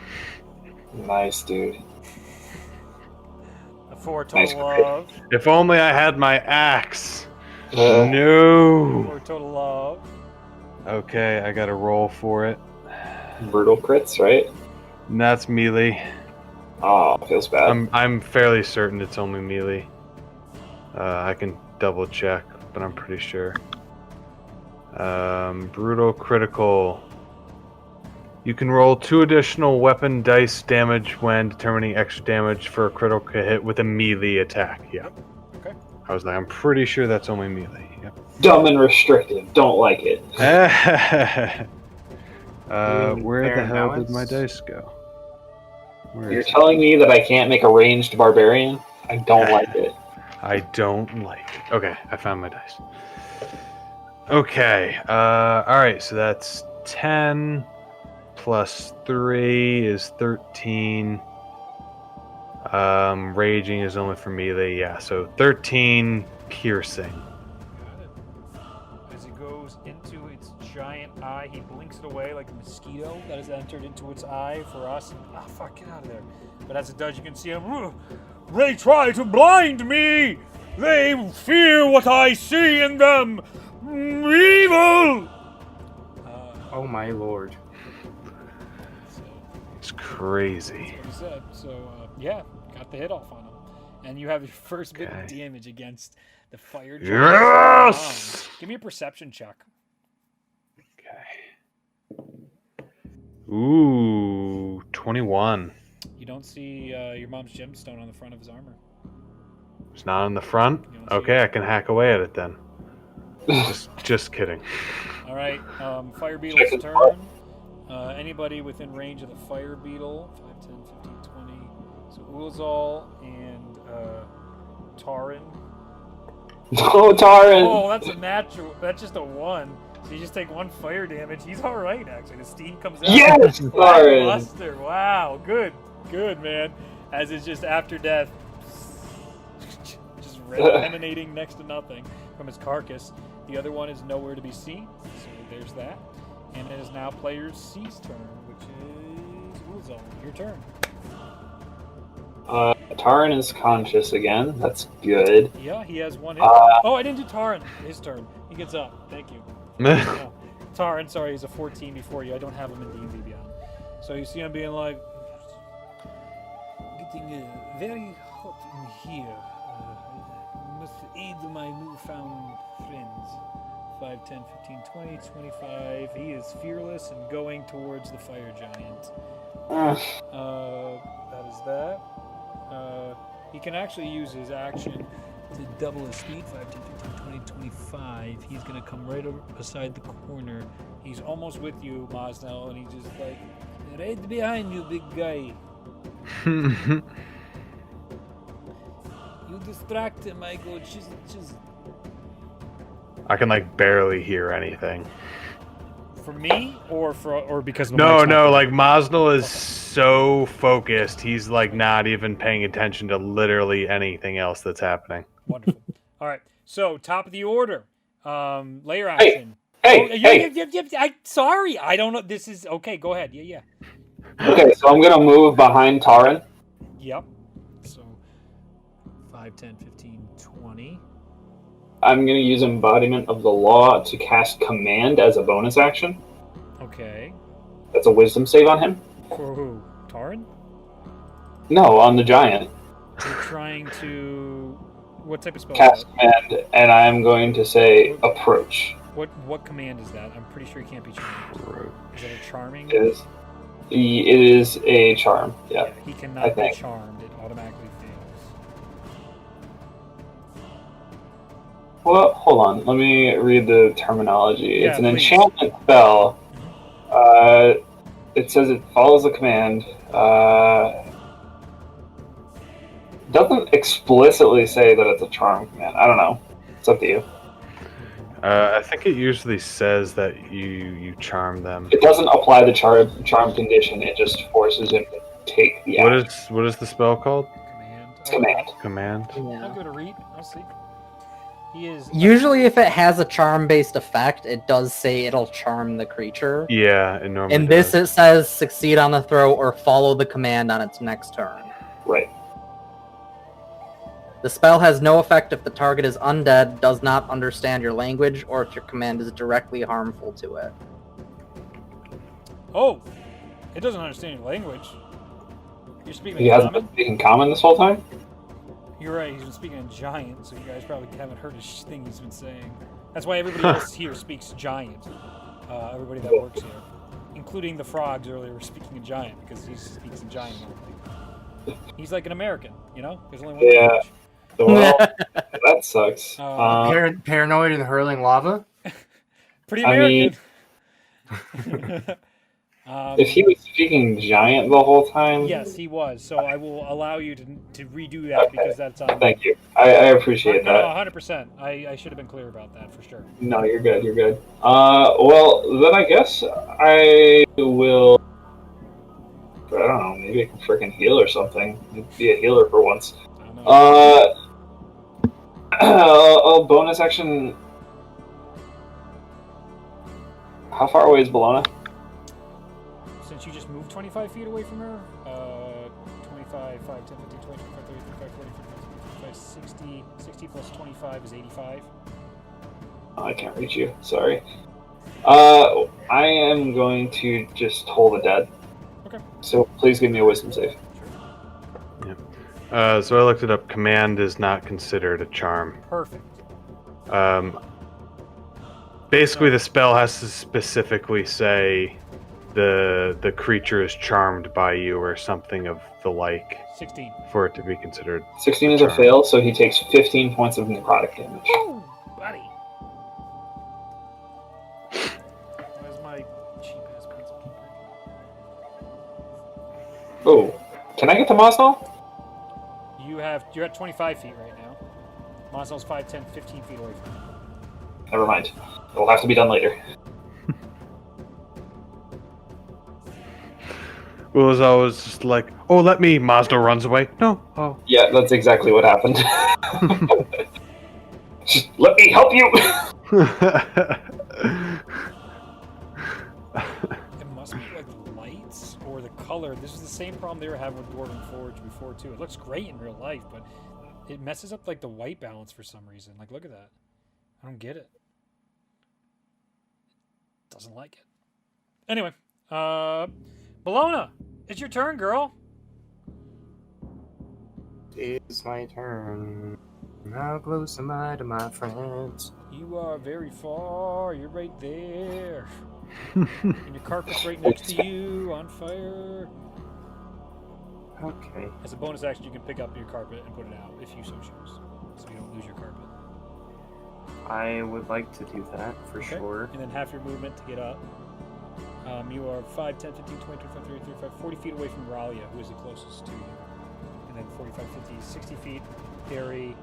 C: Nice, dude.
A: for a total of.
F: If only I had my axe.
C: Uh,
F: No.
A: For a total of.
F: Okay, I got to roll for it.
C: Brutal crits, right?
F: And that's melee.
C: Oh, feels bad.
F: I'm fairly certain it's only melee. I can double check, but I'm pretty sure. Brutal critical. You can roll 2 additional weapon dice damage when determining extra damage for a critical hit with a melee attack. Yeah.
A: Okay.
F: I was like, I'm pretty sure that's only melee. Yep.
C: Dumb and restrictive. Don't like it.
F: Where the hell did my dice go?
C: You're telling me that I can't make a ranged barbarian? I don't like it.
F: I don't like it. Okay, I found my dice. Okay, alright, so that's 10 plus 3 is 13. Raging is only for melee, yeah, so 13 piercing.
A: Got it. As it goes into its giant eye, he blinks it away like a mosquito that has entered into its eye for us. Ah, fuck, get out of there. But as it does, you can see him. They try to blind me! They fear what I see in them! Evil!
H: Oh my lord.
F: It's crazy.
A: That's what he said. So, yeah, got the hit off on him. And you have your first bit of damage against the fire giant.
F: Yes!
A: Give me a perception check.
F: Okay. Ooh, 21.
A: You don't see your mom's gemstone on the front of his armor.
F: It's not on the front?
A: You don't see
F: Okay,
A: it.
F: I can hack away at it then. Just kidding.
A: All right, Fire Beetle's turn. Anybody within range of the Fire Beetle, 5, 10, 15, 20. So Ulazal and Taran.
C: Oh, Taran!
A: Oh, that's a natural. That's just a 1. So you just take 1 fire damage. He's all right, actually. The steam comes out.
C: Yes, Taran!
A: Luster. Wow, good, man. As it's just after death, just emanating next to nothing from his carcass. The other one is nowhere to be seen. So there's that. And it is now player C's turn, which is Ulazal. Your turn.
C: Taran is conscious again. That's good.
A: Yeah, he has 1 hit. Oh, I didn't do Taran. His turn. He gets up. Thank you. Oh, Taran, sorry, he's a 14 before you. I don't have him in D&D Beyond. So you see him being like, getting very hot in here. Must aid my newfound friends. 5, 10, 15, 20, 25. He is fearless and going towards the fire giant. That is that. He can actually use his action to double his speed. 5, 10, 15, 20, 25. He's going to come right over beside the corner. He's almost with you, Moznel, and he's just like, right behind you, big guy. You distract him, I go, just.
F: I can like barely hear anything.
A: For me, or because of
F: No, like Moznel is so focused, he's like not even paying attention to literally anything else that's happening.
A: Wonderful. All right, so top of the order, layer action.
C: Hey.
A: Sorry, I don't know. This is okay. Go ahead. Yeah.
C: Okay, so I'm gonna move behind Taran.
A: Yep. So 5, 10, 15, 20.
C: I'm gonna use Embodiment of the Law to cast Command as a bonus action.
A: Okay.
C: That's a Wisdom save on him.
A: For who? Taran?
C: No, on the giant.
A: You're trying to. What type of spell
C: Cast
A: is that?
C: Command, and I'm going to say Approach.
A: What command is that? I'm pretty sure it can't be charmed. Is it a charming?
C: It is a charm. Yeah.
A: He
C: I
A: cannot be
C: think.
A: charmed. It automatically fails.
C: Well, hold on. Let me read the terminology.
A: Yeah,
C: it's an
A: please.
C: enchantment spell. It says it follows the command. doesn't explicitly say that it's a charm command. I don't know. It's up to you.
F: I think it usually says that you charm them.
C: It doesn't apply the charm condition. It just forces him to take the action.
F: What is the spell called?
A: Command.
C: It's command.
F: Command.
A: I'll give it a read. I'll see. He is
E: Usually, if it has a charm-based effect, it does say it'll charm the creature.
F: Yeah, it normally
E: In
F: does.
E: this, it says succeed on the throw or follow the command on its next turn.
C: Right.
E: The spell has no effect if the target is undead, does not understand your language, or if your command is directly harmful to it.
A: Oh, it doesn't understand your language. You're speaking
C: He
A: in
C: hasn't
A: common?
C: been speaking common this whole time?
A: You're right, he's been speaking in giant, so you guys probably haven't heard his thing he's been saying. That's why everybody else here speaks giant. Everybody that works here. Including the frogs earlier were speaking in giant, because he speaks in giant normally. He's like an American, you know? There's only one language.
C: Well, that sucks.
H: Paranoid and hurling lava?
A: Pretty
C: I mean,
A: American.
C: if he was speaking giant the whole time...
A: Yes, he was. So I will allow you to redo that because that's on.
C: Thank you. I appreciate
A: No,
C: that.
A: 100%. I should have been clear about that for sure.
C: No, you're good. You're good. Well, then I guess I will... I don't know. Maybe I can freaking heal or something. Be a healer for once.
A: I don't know.
C: A bonus action... How far away is Bologna?
A: Since you just moved 25 feet away from her, 25, 5, 10, 15, 20, 25, 30, 35, 40, 45, 60, 60 plus 25 is 85.
C: Oh, I can't reach you. Sorry. I am going to just hold it dead.
A: Okay.
C: So please give me a wisdom save.
F: So I looked it up. Command is not considered a charm.
A: Perfect.
F: Basically, the spell has to specifically say the creature is charmed by you or something of the like
A: 16.
F: for it to be considered.
C: 16 is a
F: charm.
C: fail, so he takes 15 points of necrotic damage.
A: Woo, buddy. Where's my cheap ass pencil keeper?
C: Oh, can I get to Moznel?
A: You're at 25 feet right now. Moznel's 5, 10, 15 feet away from you.
C: Never mind. It'll have to be done later.
F: Well, as I was just like, oh, let me. Mazda runs away. No. Oh.
C: Yeah, that's exactly what happened. Just let me help you!
A: It must be like the lights or the color. This is the same problem they were having with Dwarven Forge before too. It looks great in real life, but it messes up like the white balance for some reason. Like, look at that. I don't get it. Doesn't like it. Anyway, Bologna, it's your turn, girl.
H: It's my turn. How close am I to my friends?
A: You are very far. You're right there. And your carpet's right next to you, on fire.
H: Okay.
A: As a bonus action, you can pick up your carpet and put it out if you so choose, so you don't lose your carpet.
H: I would like to do that for
A: Okay.
H: sure.
A: And then half your movement to get up. You are 5, 10, 15, 20, 25, 30, 35, 40 feet away from Ralia, who is the closest to you. And then 45, 50, 60 feet, Harry,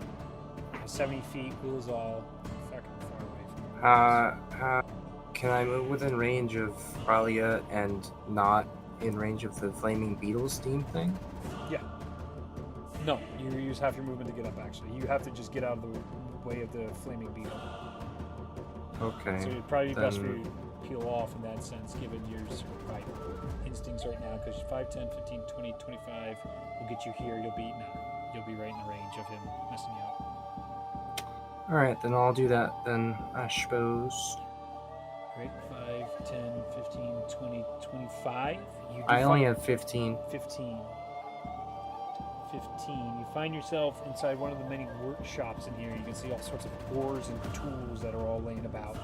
A: 70 feet, Ulazal, fucking far away from you.
H: Can I move within range of Ralia and not in range of the flaming beetle steam thing?
A: Yeah. No, you use half your movement to get up, actually. You have to just get out of the way of the flaming beetle.
H: Okay.
A: So it'd probably be best for you to peel off in that sense, given your survival instincts right now, because 5, 10, 15, 20, 25 will get you here. You'll be right in the range of him messing you up.
H: Alright, then I'll do that then, I suppose.
A: Right, 5, 10, 15, 20, 25.
H: I only have 15.
A: 15. You find yourself inside one of the many workshops in here. You can see all sorts of ores and tools that are all laying about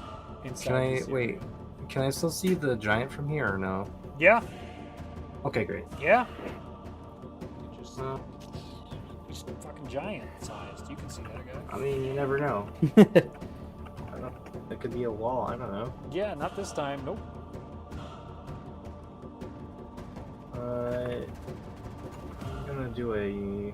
A: inside.
H: Can I still see the giant from here or no?
A: Yeah.
H: Okay, great.
A: Yeah. He's fucking giant sized. You can see that guy.
H: I mean, you never know. It could be a wall. I don't know.
A: Yeah, not this time. Nope.
H: I'm gonna do a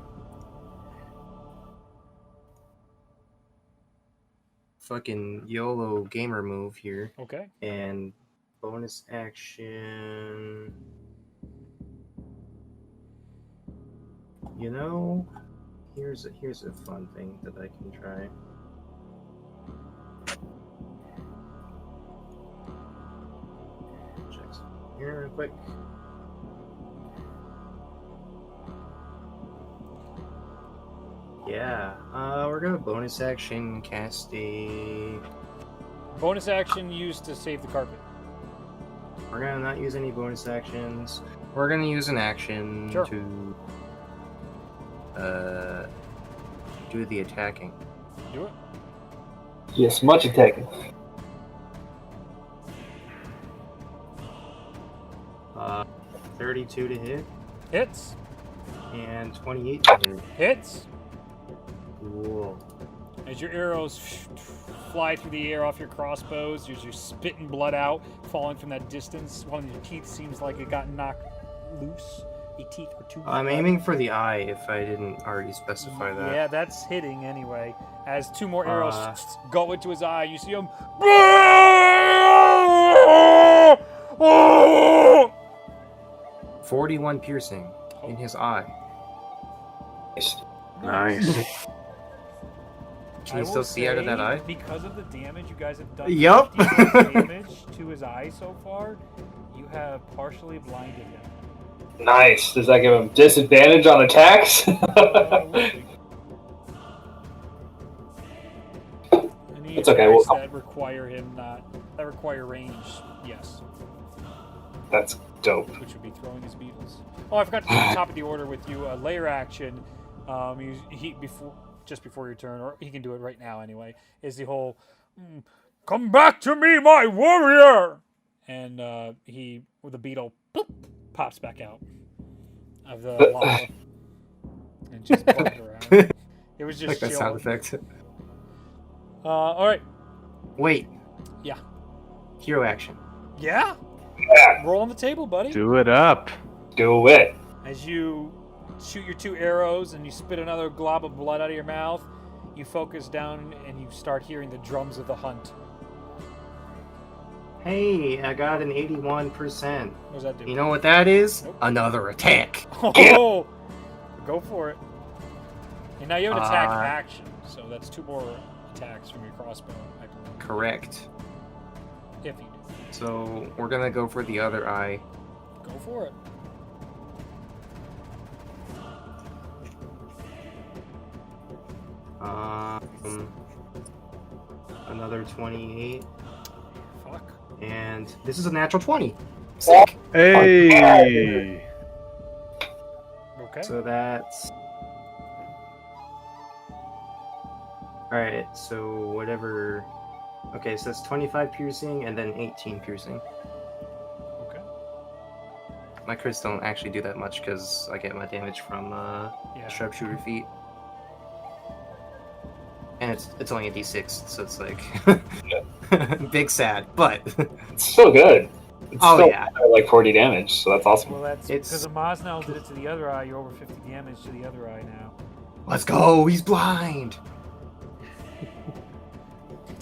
H: fucking YOLO gamer move here.
A: Okay.
H: And bonus action. You know, here's a fun thing that I can try. Check something here real quick. Yeah, we're gonna bonus action cast a.
A: Bonus action used to save the carpet.
H: We're gonna not use any bonus actions. We're gonna use an action
A: Sure.
H: to do the attacking.
A: Do it.
C: Yes, much attacking.
H: 32 to hit
A: Hits.
H: and 28 to hit.
A: Hits.
H: Cool.
A: As your arrows fly through the air off your crossbows, as you're spitting blood out, falling from that distance, one of your teeth seems like it got knocked loose. A teeth or two.
H: I'm aiming for the eye if I didn't already specify that.
A: Yeah, that's hitting anyway. As two more arrows go into his eye, you see him.
H: 41 piercing in his eye.
F: Nice.
H: Can you still see out of that eye?
A: Because of the damage you guys have done,
H: Yup.
A: 50 damage to his eye so far, you have partially blinded him.
C: Nice. Does that give him disadvantage on attacks?
A: It's
C: okay.
A: That require him that require range. Yes.
C: That's dope.
A: Which would be throwing his beetles. Oh, I forgot to do the top of the order with you. Layer action. Just before your turn, or he can do it right now anyway. Is the whole "Come back to me, my warrior!" And he with a beetle boop, pops back out of the lava and just bugs around. It was just
H: like that
A: chilling.
H: sound effect.
A: All right.
H: Wait.
A: Yeah.
H: Hero action.
A: Yeah. Roll on the table, buddy.
F: Do it up.
C: Do it.
A: As you shoot your two arrows and you spit another glob of blood out of your mouth, you focus down and you start hearing the drums of the hunt.
H: Hey, I got an 81%.
A: What does that do?
H: You know what that is?
A: Nope.
H: Another attack.
A: Oh, go for it. And now you have an attack action, so that's two more attacks from your crossbow, I believe.
H: Correct.
A: If you do.
H: So we're gonna go for the other eye.
A: Go for it.
H: Another 28.
A: Fuck.
H: And this is a natural 20. Sick.
F: Hey.
A: Okay.
H: So that's... Alright, so whatever... Okay, so that's 25 piercing and then 18 piercing.
A: Okay.
H: My crits don't actually do that much because I get my damage from sharpshooter feet. And it's only a d6, so it's like... big sad, but...
C: It's still good. It's still
H: yeah.
C: like 40 damage, so that's awesome.
A: Well, that's because of Moznel did it to the other eye. You're over 50 damage to the other eye now.
H: Let's go! He's blind!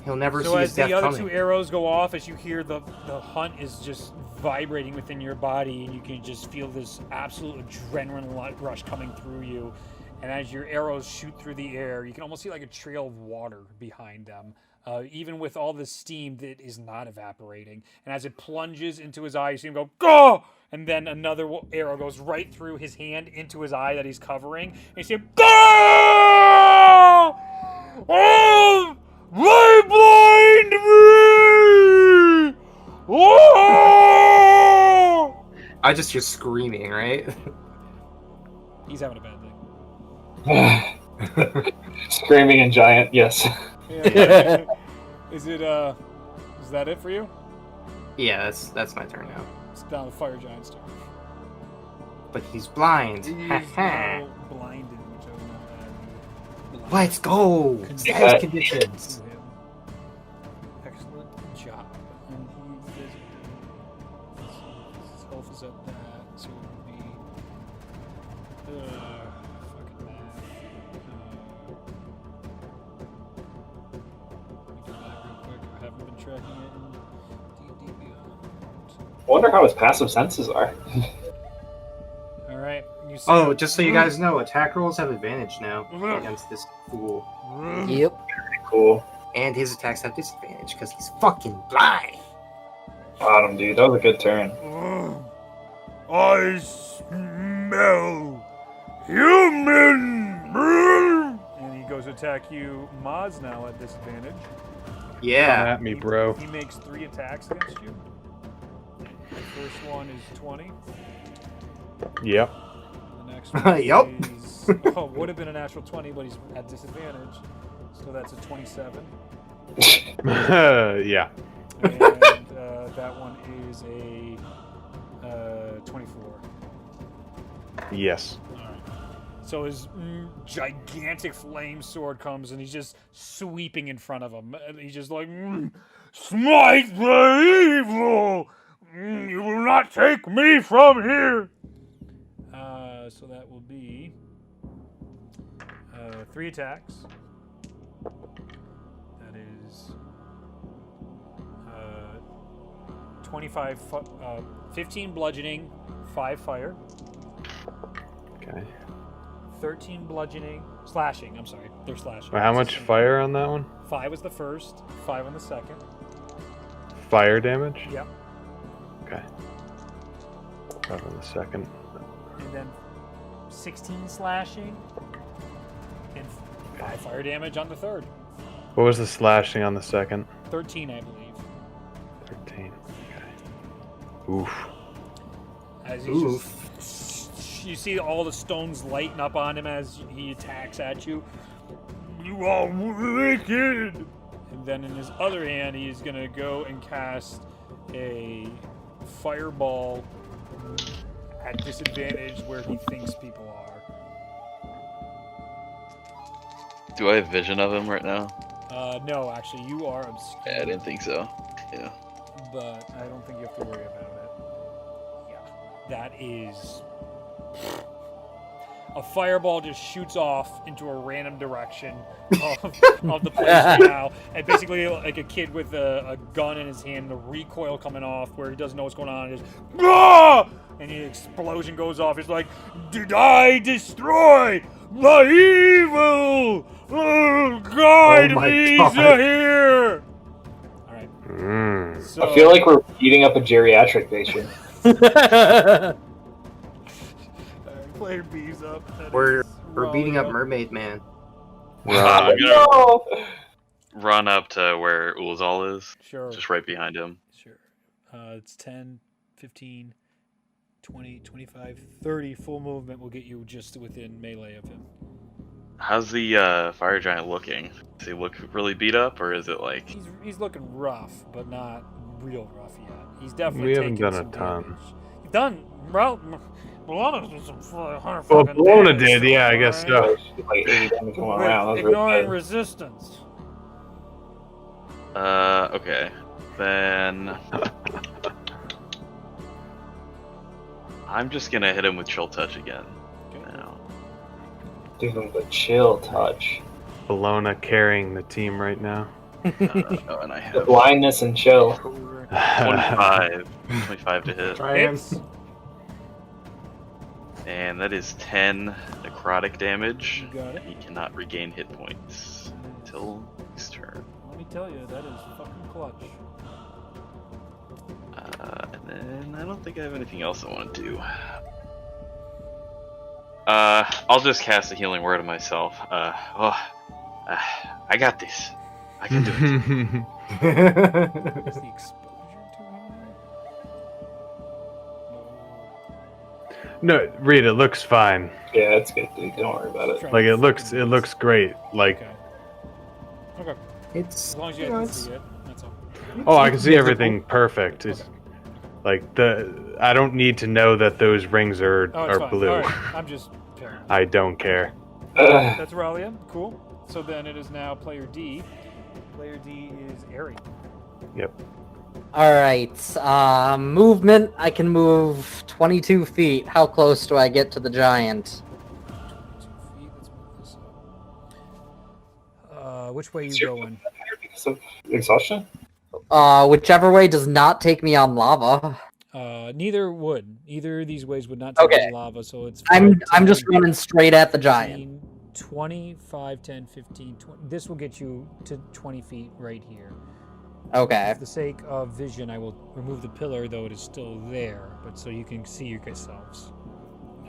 H: He'll never
A: So
H: see
A: as
H: his
A: the
H: death
A: other
H: coming.
A: two arrows go off, as you hear the hunt is just vibrating within your body, and you can just feel this absolute adrenaline rush coming through you. And as your arrows shoot through the air, you can almost see like a trail of water behind them. Even with all the steam that is not evaporating. And as it plunges into his eye, you see him go, "Go!" And then another arrow goes right through his hand into his eye that he's covering. And you see him, "Go! Oh! They blind me! Oh!
H: I just hear screaming, right?
A: He's having a bad day.
C: Screaming and giant, yes.
A: Yeah. Is that it for you?
H: Yeah, that's my turn now.
A: It's down the fire giant's turn.
H: But he's blind.
A: He is now blinded, which I will not add.
H: Let's go! Status conditions.
A: To him. Excellent job. And he is. His health is at that, so it would be. Fucking math.
C: wonder how his passive senses are.
A: All right. You see
H: Oh, just so you guys know, attack rolls have advantage now against this fool.
E: Yep.
C: Cool.
H: And his attacks have disadvantage because he's fucking blind.
C: Bottom, dude. That was a good turn.
A: I smell human. And he goes to attack you, Moznel, at disadvantage.
H: Yeah.
F: Come at me, bro.
A: He makes 3 attacks against you. The first one is 20.
F: Yep.
A: The next one
H: Yup.
A: is would have been a natural 20, but he's at disadvantage. So that's a 27.
F: Yeah.
A: And that one is a 24.
F: Yes.
A: Alright. So his gigantic flame sword comes and he's just sweeping in front of him. And he's just like, smite the evil! You will not take me from here! So that will be 3 attacks. That is 25, 15 bludgeoning, 5 fire.
F: Okay.
A: 13 bludgeoning, slashing. I'm sorry, they're slashing.
F: Well, how much fire on that one?
A: 5 was the first, 5 on the second.
F: Fire damage?
A: Yep.
F: Okay. 5 on the second.
A: And then 16 slashing and 5 fire damage on the third.
F: What was the slashing on the second?
A: 13, I believe.
F: 13. Okay. Oof.
A: As he's just, you see all the stones lighten up on him as he attacks at you. You are wicked! And then in his other hand, he's gonna go and cast a fireball at disadvantage where he thinks people are.
G: Do I have vision of him right now?
A: No, actually, you are obscure.
G: Yeah, I didn't think so. Yeah.
A: But I don't think you have to worry about it. Yeah. That is... A fireball just shoots off into a random direction of the place right now. And basically, like a kid with a gun in his hand, the recoil coming off where he doesn't know what's going on. And just, ah! And the explosion goes off. It's like, did I destroy the evil? Oh, guide me here! Alright. So,
C: I feel like we're beating up a geriatric patient.
A: Player B's up.
H: We're beating up Mermaid Man.
G: I'm gonna run up to where Ulzal is.
A: Sure.
G: Just right behind him.
A: Sure. It's 10, 15, 20, 25, 30. Full movement will get you just within melee of him.
G: How's the fire giant looking? Does he look really beat up, or is it like...
A: He's looking rough, but not real rough yet. He's definitely
F: We haven't
A: taken
F: done
A: some
F: a ton.
A: damage. You've done... Well, Bologna's done some 100
F: Well,
A: fucking
F: Bologna
A: damage,
F: did, yeah, I guess
A: alright?
F: so.
C: Like 80 damage going
A: With
C: around. That was
A: ignoring
C: really good.
A: resistance.
G: Okay. Then... I'm just gonna hit him with Chill Touch again. Now.
C: Give him the chill touch.
F: Bologna carrying the team right now.
G: Oh, and I
C: The
G: have
C: blindness and chill.
G: 25. 25 to hit.
A: Hits.
G: And that is 10 necrotic damage.
A: You got it.
G: He cannot regain hit points until next turn.
A: Let me tell you, that is fucking clutch.
G: And then I don't think I have anything else I want to do. I'll just cast a healing word on myself. I got this. I can do it.
A: Is the exposure too high?
F: No, Reed, it looks fine.
C: Yeah, it's good, dude. Don't worry about it.
F: Like it looks great. Like,
A: Okay.
H: It's
A: As long as you
H: you know,
A: can
H: it's-
A: see it, that's all.
F: oh, I can see everything perfect. It's like I don't need to know that those rings are
A: Oh, it's fine.
F: blue.
A: All right. I'm just paranoid.
F: I don't care.
A: That's Ralia. Cool. So then it is now player D. Player D is Ari.
F: Yep.
E: Alright, movement, I can move 22 feet. How close do I get to the giant?
A: 2 feet. Let's move this up. Which way you going?
C: Because of exhaustion?
E: Whichever way does not take me on lava.
A: Neither would. Either of these ways would not touch
E: Okay.
A: lava, so it's...
E: I'm
A: 5,
E: just
A: 10,
E: running straight at the giant.
A: 15, 20, 5, 10, 15, 20. This will get you to 20 feet right here.
E: Okay.
A: For the sake of vision, I will remove the pillar, though it is still there, but so you can see yourselves.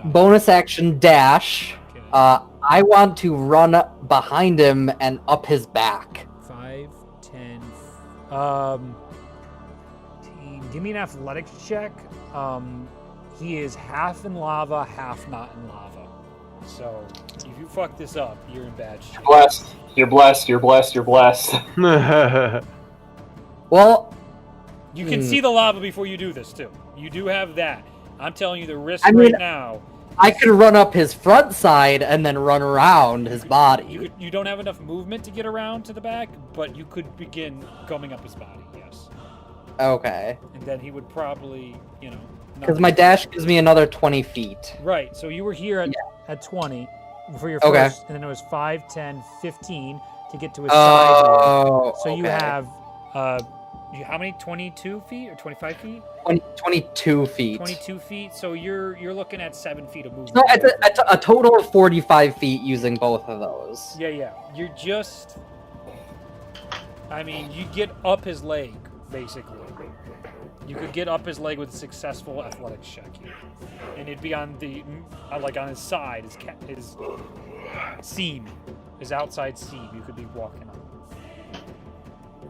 E: Bonus action dash.
A: Okay.
E: I want to run behind him and up his back.
A: 5, 10. Give me an athletics check. He is half in lava, half not in lava. So if you fuck this up, you're in bad shape.
C: Blessed. You're blessed. You're blessed. You're blessed.
E: Well,
A: You can see the lava before you do this too. You do have that. I'm telling you the risk
E: I mean,
A: right now.
E: I could run up his front side and then run around his body.
A: You don't have enough movement to get around to the back, but you could begin gumming up his body. Yes.
E: Okay.
A: And then he would probably,
E: Because my dash gives me another 20 feet.
A: Right. So you were here at 20 for your
E: Okay.
A: first, and then it was 5, 10, 15 to get to his side.
E: Oh,
A: So you
E: okay.
A: have, how many? 22 feet or 25 feet?
E: 22 feet.
A: 22 feet. So you're looking at 7 feet of movement.
E: No, it's a total of 45 feet using both of those.
A: Yeah. You're just. I mean, you get up his leg, basically. You could get up his leg with a successful athletics check here, and it'd be on the on his side, his seam, his outside seam. You could be walking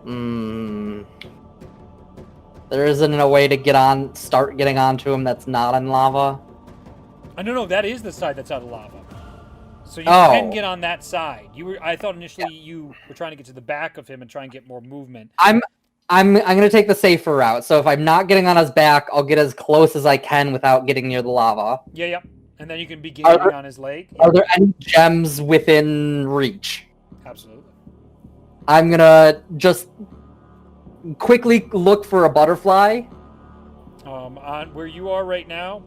A: on.
E: There isn't a way to start getting onto him that's not in lava.
A: No, that is the side that's out of lava. So you can get on that side. I thought initially you were trying to get to the back of him and try and get more movement.
E: I'm gonna take the safer route. So if I'm not getting on his back, I'll get as close as I can without getting near the lava.
A: Yeah. And then you can begin getting on his leg. Yeah.
E: Are there any gems within reach?
A: Absolutely.
E: I'm gonna just quickly look for a butterfly.
A: On where you are right now,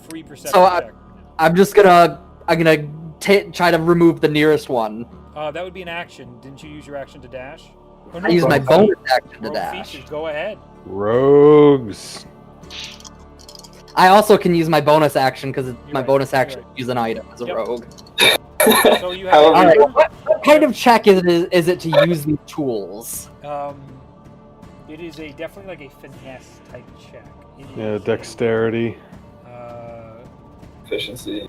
A: free perception
E: So
A: check.
E: I'm gonna try to remove the nearest one.
A: That would be an action. Didn't you use your action to dash? Or
E: I use my bonus action to
A: Rogue
E: dash.
A: features. Go ahead.
F: Rogues.
E: I also can use my bonus action because my
A: right,
E: bonus
A: you're
E: action
A: right.
E: is use an item as a
A: Yep.
E: rogue.
A: So you have.
E: All right, what kind of check is it to use these tools?
A: It is definitely like a finesse type check. It
F: Yeah,
A: is
F: dexterity.
C: Efficiency.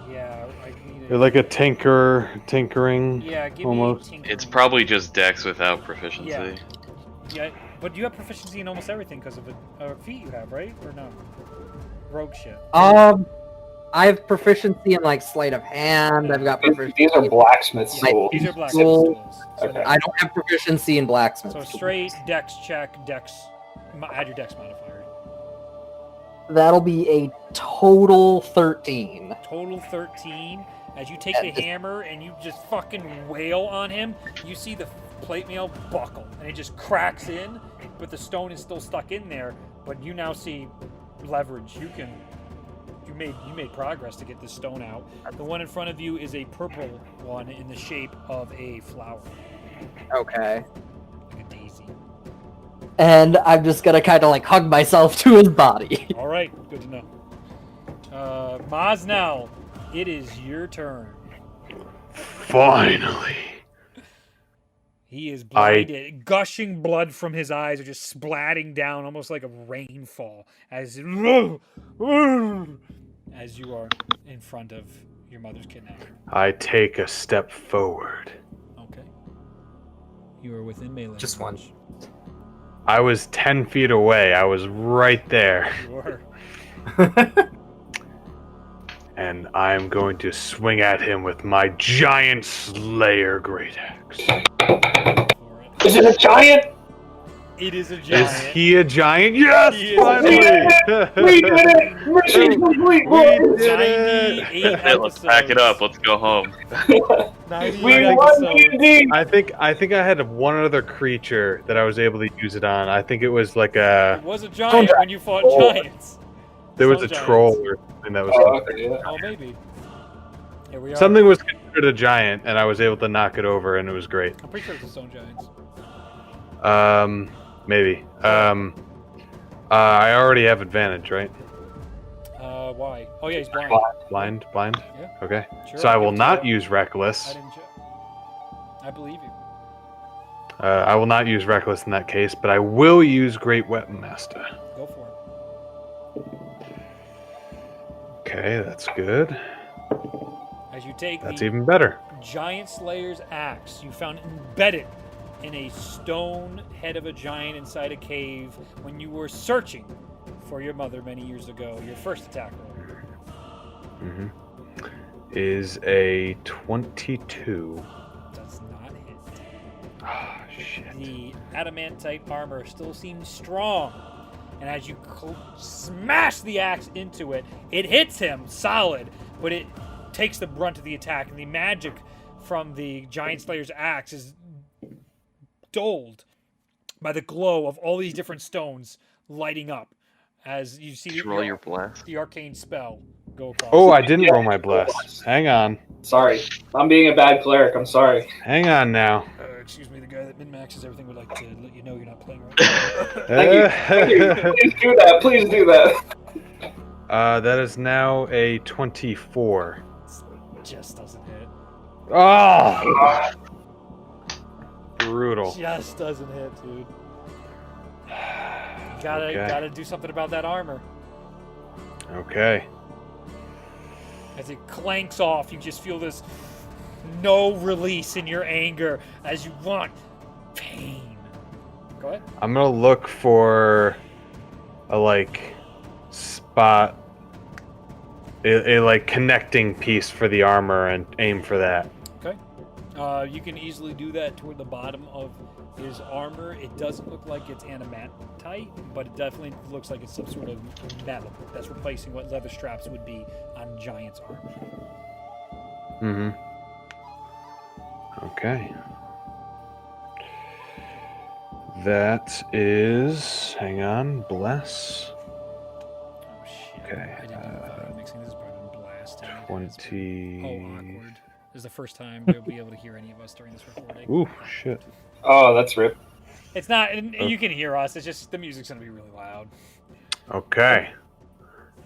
A: Yeah, I need
F: You're like a tinkering.
A: Yeah, give
F: almost.
A: me.
G: It's probably just Dex without proficiency.
A: Yeah, but you have proficiency in almost everything because of a feat you have, right? Or no? Rogue shit.
E: I have proficiency in like sleight of hand. I've got proficiency.
C: These are blacksmith
A: Yeah,
C: tools.
A: these are black
E: Cool.
A: tools. So,
C: Okay.
E: I don't have proficiency in blacksmith.
A: so straight dex check, add your dex modifier.
E: That'll be a total 13.
A: Total 13. As you take the hammer and you just fucking wail on him, you see the plate mail buckle and it just cracks in, but the stone is still stuck in there. But you now see leverage. You made progress to get this stone out. The one in front of you is a purple one in the shape of a flower,
E: Okay.
A: like a daisy.
E: And I'm just gonna kind of like hug myself to his body.
A: All right, good to know. Moznel, it is your turn.
F: Finally.
A: He is blinded. Gushing blood from his eyes are just splatting down almost like a rainfall as you are in front of your mother's kidnapper.
F: I take a step forward.
A: Okay. You are within melee.
H: Just one.
A: range.
F: I was 10 feet away. I was right there.
A: You are.
F: And I'm going to swing at him with my giant Slayer Great Axe.
A: For it.
C: Is it a giant?
A: It is a giant.
F: Is he a giant? Yes,
A: He is
F: finally!
C: We did it! Mission complete, boys!
F: We did it!
A: 98
G: Hey, let's pack it up. Let's go home.
A: 98
C: We won
A: episodes.
C: D&D!
F: I think I had one other creature that I was able to use it on. I think it was like a
A: It was a giant when you fought
C: Oh.
A: giants.
F: there was
A: Some
F: a
A: giants.
F: troll or something that was
C: Oh, okay, yeah.
A: Oh, maybe. Here we are.
F: something was considered a giant, and I was able to knock it over, and it was great.
A: I'm pretty sure it's the stone giants.
F: Maybe. I already have advantage, right?
A: Why? Oh yeah, he's blind.
F: Blind?
A: Yeah.
F: Okay.
A: Sure,
F: So I
A: I'll
F: will
A: give it to
F: not
A: you.
F: use reckless.
A: I didn't check. I believe you.
F: I will not use reckless in that case, but I will use Great Weapon Master.
A: Go for it.
F: Okay, that's good.
A: As you take
F: That's
A: the
F: even better.
A: Giant Slayer's axe, you found embedded in a stone head of a giant inside a cave when you were searching for your mother many years ago. Your first attack roll.
F: Is a 22.
A: Does not hit.
F: Ah, shit.
A: The adamantite armor still seems strong, and as you smash the axe into it, it hits him solid, but it takes the brunt of the attack, and the magic from the Giant Slayer's axe is dulled by the glow of all these different stones lighting up as you see
G: Roll your blast.
A: the arcane spell go across.
F: Oh, I didn't roll my bless. Hang on.
C: Sorry. I'm being a bad cleric. I'm sorry.
F: Hang on now.
A: Excuse me, the guy that min-maxes everything would like to let you know you're not playing right.
C: Thank you. Please do that. Please do that.
F: That is now a 24.
A: Just doesn't hit.
F: Oh! Brutal.
A: Just doesn't hit, dude. Gotta do something about that armor.
F: Okay.
A: As it clanks off, you just feel this no release in your anger as you want pain. Go ahead.
F: I'm gonna look for a spot, a connecting piece for the armor and aim for that.
A: Okay. You can easily do that toward the bottom of his armor. It doesn't look like it's adamantite, but it definitely looks like it's some sort of metal that's replacing what leather straps would be on Giant's armor.
F: Okay. That is... Hang on. Bless.
A: Oh, shit.
F: Okay,
A: I didn't even bother mixing this part and blasting.
F: 20...
A: Oh, awkward. This is the first time we'll be able to hear any of us during this recording.
F: Ooh, shit.
C: Oh, that's rip.
A: It's not, and you can hear us, it's just the music's going to be really loud.
F: Okay.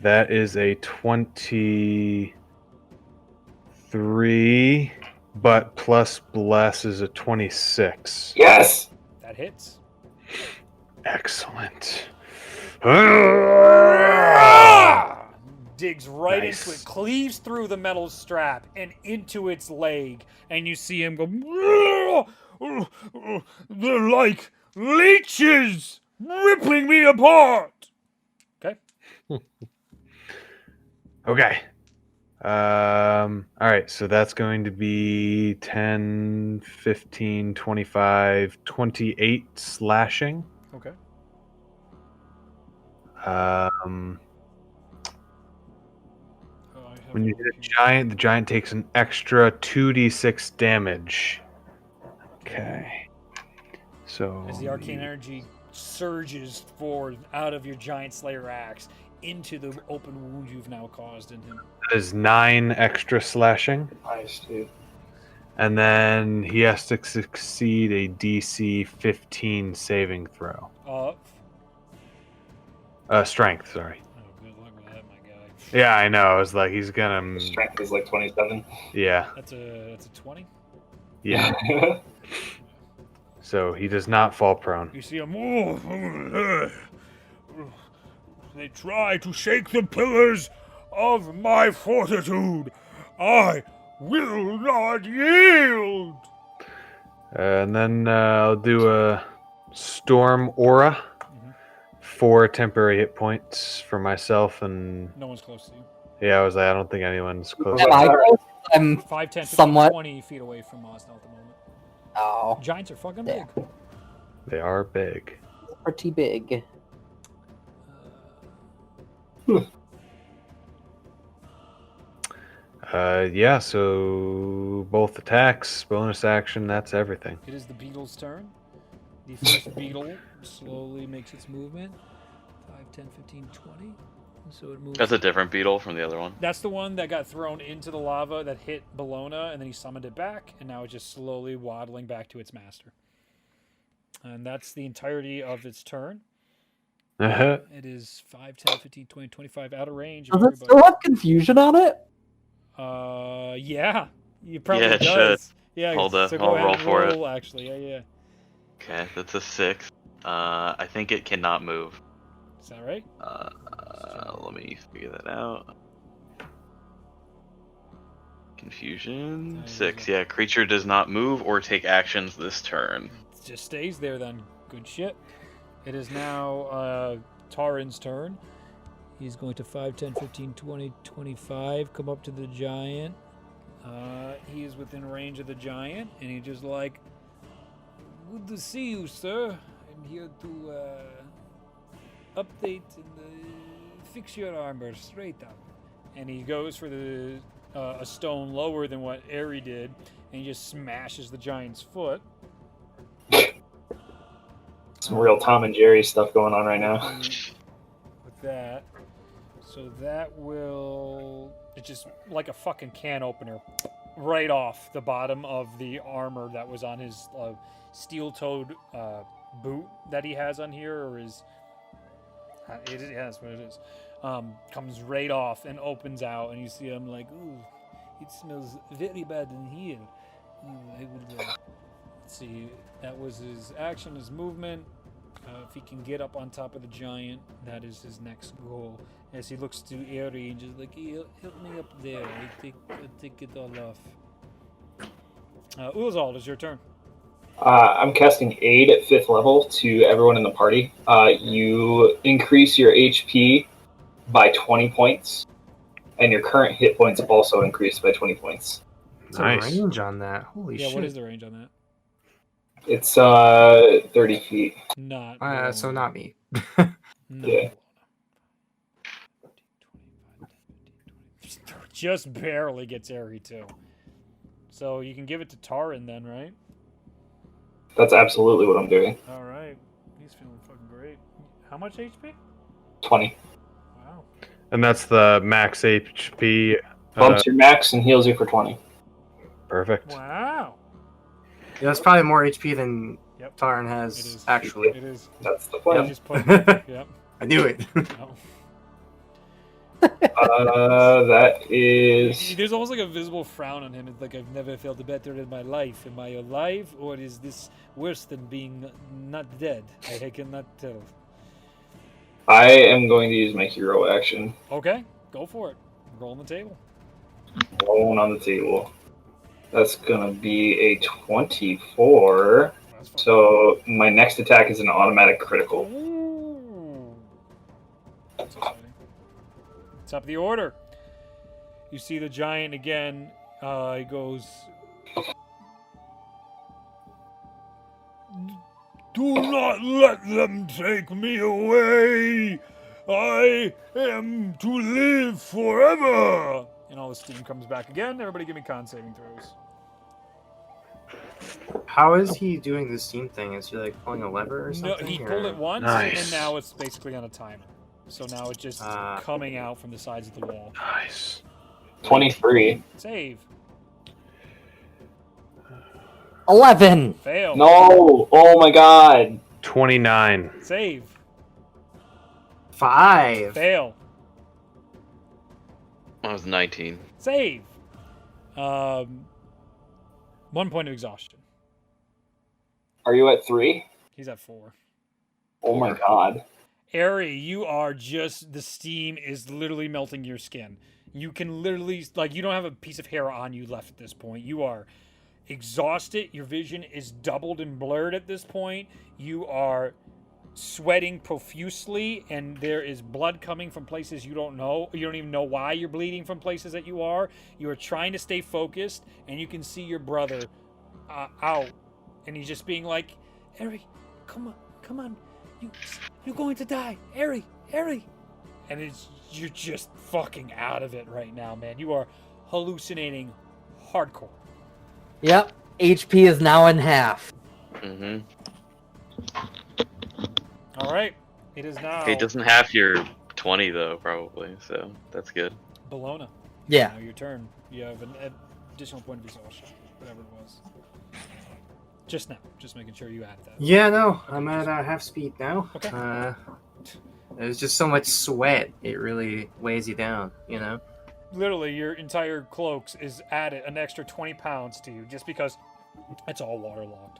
F: That is a 23, but plus bless is a 26.
C: Yes.
A: That hits.
F: Excellent.
A: Digs right
F: Nice.
A: into it, cleaves through the metal strap and into its leg, and you see him go. They're like leeches ripping me apart. Okay.
F: Okay. All right, so that's going to be 10, 15, 25, 28 slashing.
A: Okay.
F: When you hit a giant, the giant takes an extra 2d6 damage. Okay. So
A: As the arcane energy surges forward out of your Giant Slayer axe into the open wound you've now caused in him.
F: that is 9 extra slashing.
C: Nice, dude.
F: And then he has to succeed a DC 15 saving throw. Strength, sorry.
A: Oh, good luck with that, my guy.
F: Yeah, I know. I was like, he's gonna.
C: His strength is like 27.
F: Yeah,
A: That's a 20.
F: yeah. So he does not fall prone.
A: You see him. They try to shake the pillars of my fortitude. I will not yield.
F: And then I'll do a storm aura. 4 temporary hit points for myself, and
A: No one's close to you.
F: yeah, I was like, I don't think anyone's close.
E: Am I close? I'm
A: 5, 10, 15,
E: somewhat.
A: 20 feet away from Moznel at the moment.
E: Oh,
A: Giants are fucking
E: Yeah.
A: big.
F: They are big.
E: pretty big.
F: Yeah, so both attacks, bonus action, that's everything.
A: It is the beetle's turn. The first beetle slowly makes its movement. 5, 10, 15, 20. So it moves.
G: That's a different beetle from the other one.
A: That's the one that got thrown into the lava that hit Bologna, and then he summoned it back, and now it's just slowly waddling back to its master. And that's the entirety of its turn. It is 5, 10, 15, 20, 25 out of range.
E: Does it still have confusion on it?
A: Yeah. You probably
G: Yeah, it
A: does.
G: should.
A: Yeah,
G: Hold up,
A: so
G: I'll
A: go ahead
G: roll
A: and
G: for it.
A: roll, actually. Yeah.
G: Okay, that's a 6. I think it cannot move.
A: Is that right?
G: Let me figure that out. Confusion. 6. Yeah, creature does not move or take actions this turn.
A: It just stays there then. Good shit. It is now Taran's turn. He's going to 5, 10, 15, 20, 25. Come up to the giant. He is within range of the giant, and he just like, good to see you, sir. I'm here to update and fix your armor straight up. And he goes for the a stone lower than what Aerie did, and he just smashes the giant's foot.
C: Some real Tom and Jerry stuff going on right now.
A: With that. So that will... It's just like a fucking can opener. Right off the bottom of the armor that was on his steel-toed boot that he has on here, or his... that's what it is. Comes right off and opens out, and you see him like, ooh, it smells very bad in here. Ooh, I would... let's see, that was his action, his movement. If he can get up on top of the giant, that is his next goal. As he looks to Aerie and just like, hey, help me up there. I'll take it all off. Ulazal, it's your turn.
C: I'm casting Aid at 5th level to everyone in the party. You increase your HP by 20 points, and your current hit points also increase by 20 points.
H: What's
F: Nice.
H: the range on that? Holy shit.
A: Yeah, what is the range on that?
C: It's 30 feet.
A: Not.
H: So not me.
A: No.
C: Yeah.
A: Just barely gets Aerie too. So you can give it to Taran then, right?
C: That's absolutely what I'm doing.
A: All right. He's feeling fucking great. How much HP?
C: 20.
A: Wow.
F: And that's the max HP.
C: Bumps your max and heals you for 20.
F: Perfect.
A: Wow.
H: Yeah, that's probably more HP than
A: Yep.
H: Taran
A: It
H: has,
A: is.
H: actually.
A: It is.
C: That's the
A: I
C: plan.
A: just put yep.
H: I knew it.
A: No.
C: That is...
A: There's almost like a visible frown on him. It's like, I've never felt better in my life. Am I alive, or is this worse than being not dead? I cannot tell.
C: I am going to use my hero action.
A: Okay, go for it. Roll on the table.
C: Rolling on the table. That's going to be a 24.
A: That's fine.
C: So my next attack is an automatic critical.
A: Ooh. That's exciting. Top of the order. You see the giant again. He goes, do not let them take me away. I am to live forever. And all the steam comes back again. Everybody give me con saving throws.
H: How is he doing this steam thing? Is he like pulling a lever or
A: No,
H: something?
A: he pulled it once,
F: Nice.
A: and now it's basically on a timer. So now it's just coming out from the sides of the wall.
F: Nice.
C: 23.
A: Save.
E: 11.
A: Fail.
C: No! Oh my god!
F: 29.
A: Save.
H: 5.
A: Fail.
G: I was 19.
A: Save. 1 point of exhaustion.
C: Are you at 3?
A: He's at 4.
C: Oh my god.
A: Aerie, you are just, the steam is literally melting your skin. You can literally, like, you don't have a piece of hair on you left at this point. You are exhausted. Your vision is doubled and blurred at this point. You are sweating profusely, and there is blood coming from places you don't know. You don't even know why you're bleeding from places that you are. You are trying to stay focused, and you can see your brother out, and he's just being like, Aerie, come on. You're going to die. Aerie. And you're just fucking out of it right now, man. You are hallucinating hardcore.
E: Yep. HP is now in half.
G: Mm-hmm.
A: All right. It is now
G: It doesn't have your 20 though, probably. So that's good.
A: Bologna.
E: Yeah.
A: Now your turn. You have an additional point of exhaustion, whatever it was. Just now. Just making sure you add that.
H: Yeah, no, I'm at half speed now.
A: Okay.
H: There's just so much sweat. It really weighs you down, you know?
A: Literally, your entire cloaks is added an extra 20 pounds to you just because it's all waterlogged.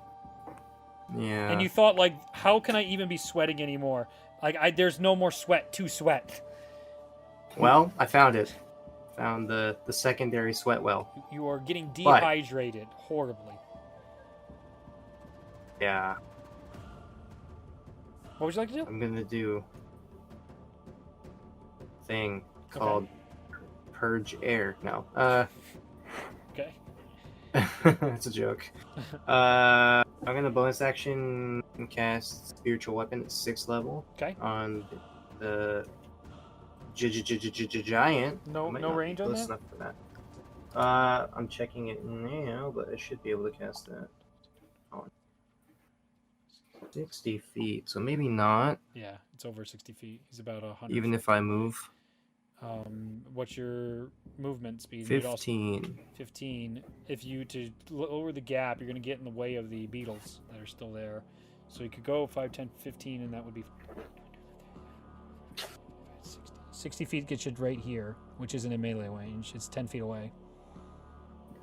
H: Yeah.
A: And you thought, like, how can I even be sweating anymore? Like, there's no more sweat to sweat.
H: Well, I found it. Found the secondary sweat well.
A: You are getting dehydrated horribly.
H: Yeah.
A: What would you like to do?
H: I'm gonna do a thing called Purge Air. No.
A: Okay.
H: That's a joke. I'm gonna bonus action cast Spiritual Weapon at 6th level.
A: Okay.
H: On the giant.
A: No
H: I might not be
A: range on
H: close
A: that?
H: enough for that. I'm checking it now, but I should be able to cast that. 60 feet, so maybe not.
A: Yeah, it's over 60 feet. He's about 100.
H: Even if I move.
A: What's your movement speed?
H: 15.
A: 15. If you to lower the gap, you're going to get in the way of the beetles that are still there. So you could go 5, 10, 15, and that would be 60 feet gets you right here, which isn't in melee range. It's 10 feet away.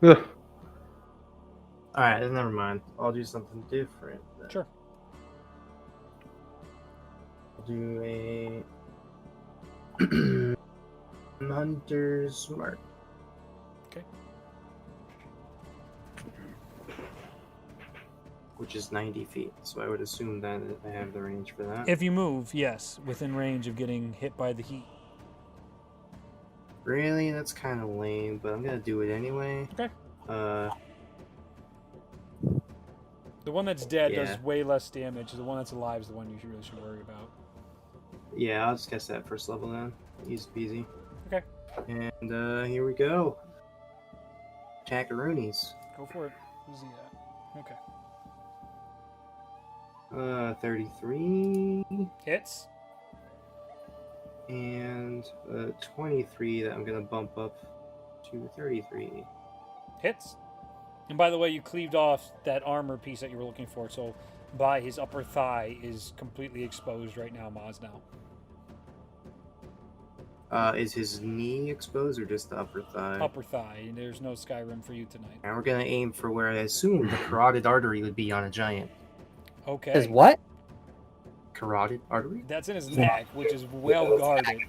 H: Alright, never mind. I'll do something different then.
A: Sure.
H: I'll do a Hunter's Mark.
A: Okay.
H: Which is 90 feet, so I would assume that I have the range for that.
A: If you move, yes, within range of getting hit by the heat.
H: Really? That's kind of lame, but I'm gonna do it anyway.
A: Okay. The one that's dead
H: Yeah.
A: does way less damage. The one that's alive is the one you really should worry about.
H: Yeah, I'll just cast that 1st level then. Easy peasy.
A: Okay.
H: And here we go. Tackaroonies.
A: Go for it. Who's he at? Okay.
H: 33
A: Hits.
H: and 23 that I'm gonna bump up to 33.
A: Hits. And by the way, you cleaved off that armor piece that you were looking for, so by his upper thigh is completely exposed right now, Moznel.
H: Is his knee exposed or just the upper thigh?
A: Upper thigh. There's no Skyrim for you tonight.
H: And we're gonna aim for where I assume the carotid artery would be on a giant.
A: Okay.
E: Is what?
H: Carotid artery?
A: That's in his neck, which is well guarded.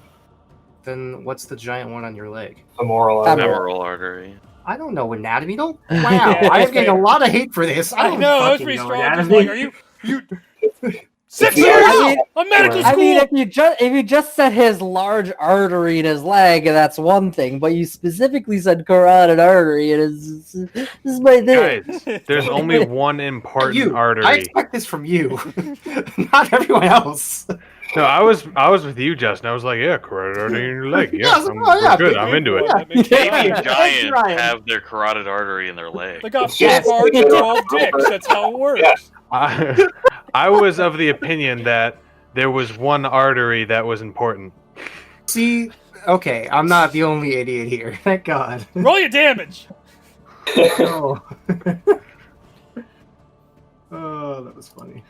H: Then what's the giant one on your leg?
C: Femoral
E: Femoral.
G: Femoral artery.
H: I don't know anatomy. Don't. Wow,
A: Yeah,
H: I'm
A: that's
H: getting a
A: fair.
H: lot of hate for this.
A: I
H: don't
A: know, that was
H: fucking
A: pretty
H: know
A: strong. Just
H: anatomy.
A: like, are you 6 years?
E: I mean-
A: A medical
E: I
A: school.
E: mean, if you just said his large artery in his leg, that's one thing. But you specifically said carotid artery, and this is my thing.
F: Guys, there's only one important
H: You.
F: artery.
H: I expect this from you, not everyone else.
F: No, I was with you, Justin. I was like, yeah, carotid artery in your leg. Yeah,
H: Yeah,
F: we're good.
H: big
F: I'm into it.
H: yeah.
A: That makes
H: Yeah.
A: sense.
G: Baby giants
H: Ryan.
G: have their carotid artery in their leg.
A: They got 4
C: Yes.
A: parts and 12 dicks. That's how it works.
F: I was of the opinion that there was one artery that was important.
H: See, okay, I'm not the only idiot here. Thank God.
A: Roll your damage.
H: Oh. Oh, that was funny.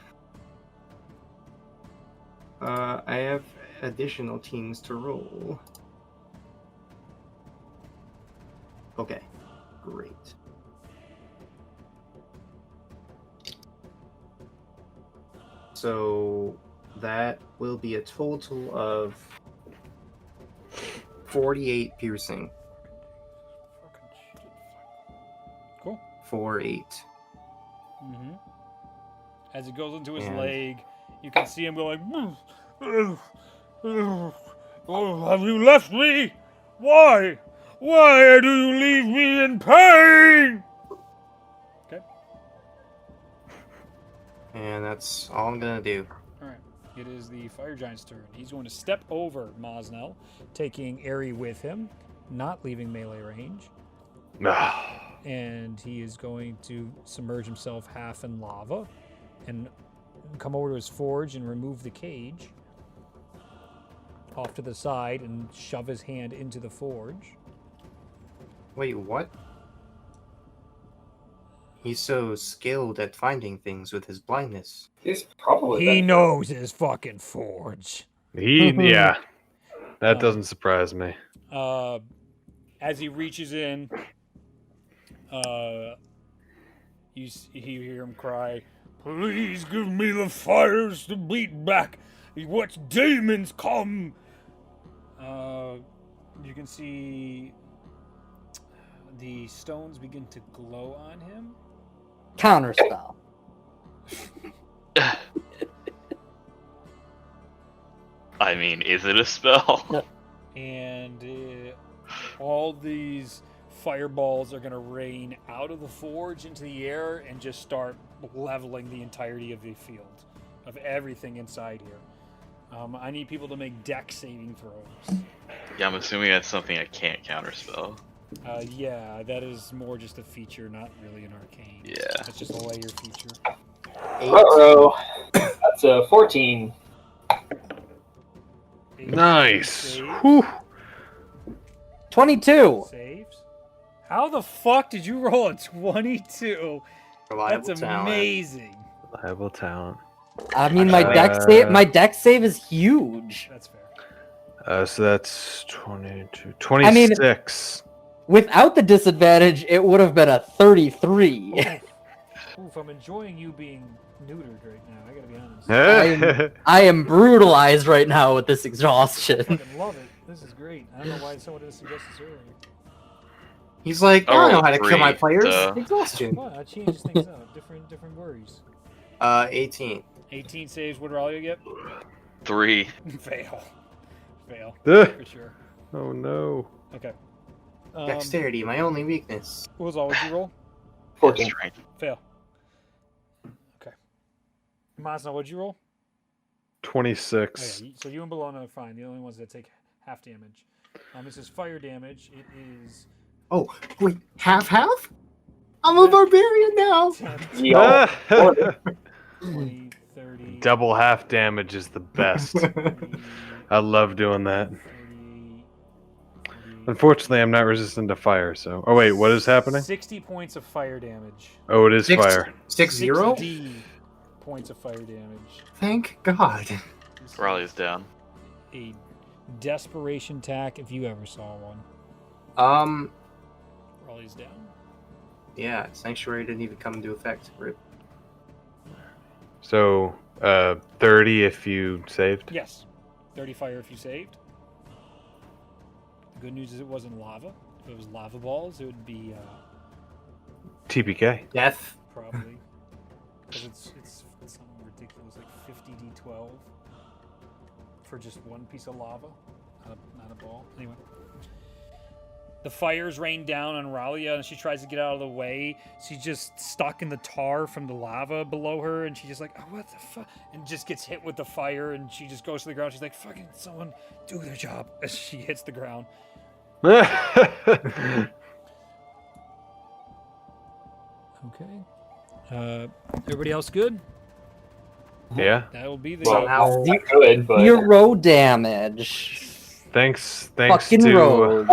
H: I have additional teams to roll. Okay, great. So that will be a total of 48 piercing.
A: Cool.
H: 4-8.
A: Mm-hmm. As it goes into his
H: And-
A: leg, you can see him go like, "Oh, have you left me? Why? Why do you leave me in pain?" Okay.
H: And that's all I'm gonna do.
A: All right. It is the fire giant's turn. He's going to step over Moznel, taking Airy with him, not leaving melee range, and he is going to submerge himself half in lava and come over to his forge and remove the cage off to the side and shove his hand into the forge.
H: Wait, what? He's so skilled at finding things with his blindness.
C: He's probably
A: He knows his fucking forge.
F: Yeah, that doesn't surprise me.
A: As he reaches in, you hear him cry, "Please give me the fires to beat back. What demons come?" You can see the stones begin to glow on him.
E: Counterspell.
G: I mean, is it a spell?
A: And all these fireballs are going to rain out of the forge into the air and just start leveling the entirety of the field, of everything inside here. I need people to make dex saving throws.
G: Yeah, I'm assuming that's something I can't counterspell.
A: Yeah, that is more just a feature, not really an arcane.
G: Yeah.
A: It's just a layer feature.
C: Uh-oh. That's a 14.
F: Nice.
A: Saves.
F: Whew.
E: 22.
A: Saves. How the fuck did you roll a 22?
H: Reliable
A: That's
H: talent.
A: amazing.
F: Reliable talent.
E: I mean, my dex save is huge.
A: That's fair.
F: So that's 22. 26.
E: Without the disadvantage, it would have been a 33.
A: Oof, I'm enjoying you being neutered right now. I gotta be honest.
E: I am brutalized right now with this exhaustion.
A: I fucking love it. This is great. I don't know why someone didn't suggest this earlier.
H: He's like, I don't know how to kill my players.
G: Duh.
H: Exhaustion.
A: Well, that changes things up. Different worries.
H: 18.
A: 18 saves. What did Ralia get?
G: 3.
A: Fail.
F: Ugh.
A: For sure.
F: Oh no.
A: Okay.
H: Dexterity, my only weakness.
A: What was all? What'd you roll?
C: 14.
G: Strength.
A: Fail. Okay. Moznel, what'd you roll?
F: 26.
A: Okay, so you and Bologna are fine. The only ones that take half damage. This is fire damage. It is
H: Oh, wait, half? I'm a barbarian now.
A: 10,
C: Yeah.
A: 20, 30,
F: Double half damage is the best.
A: 40,
F: I love doing that.
A: 30, 40,
F: Unfortunately, I'm not resistant to fire, so... Oh, wait, what is happening?
A: 60 points of fire damage.
F: Oh, it is fire.
H: 6-0?
A: 60 points of fire damage.
H: Thank God.
G: Raleigh's down.
A: A desperation attack if you ever saw one. Raleigh's down.
H: Yeah, Sanctuary didn't even come into effect. Rip.
F: So, 30 if you saved?
A: Yes. 30 fire if you saved. The good news is it wasn't lava. If it was lava balls, it would be
F: TPK.
H: Death.
A: probably. Because it's something ridiculous, like 50 d12 for just one piece of lava, not a ball. Anyway. The fires rain down on Ralia, and she tries to get out of the way. She's just stuck in the tar from the lava below her, and she's just like, oh, what the fuck? And just gets hit with the fire, and she just goes to the ground. She's like, fucking someone do their job, as she hits the ground. Okay. Everybody else good?
F: Yeah.
A: That will be the...
C: Well, I could, but...
E: Zero damage.
F: Thanks
E: Fucking
F: to...
E: roads.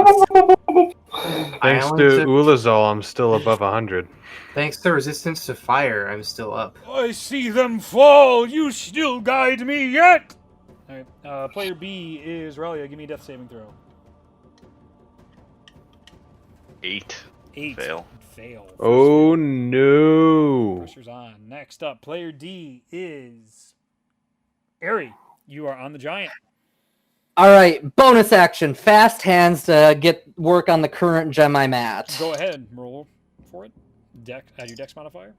F: Thanks to Ulazal, I'm still above 100.
H: Thanks to resistance to fire, I'm still up.
A: I see them fall. You still guide me yet. All right. Player B is Ralia. Give me a death saving throw.
G: 8.
A: 8.
G: Fail.
A: Fail.
F: Oh no.
A: Pressure's on. Next up, player D is Ari. You are on the giant.
E: All right, bonus action. Fast hands to get work on the current gem I'm at.
A: Go ahead. Roll for it. Add your dex modifier.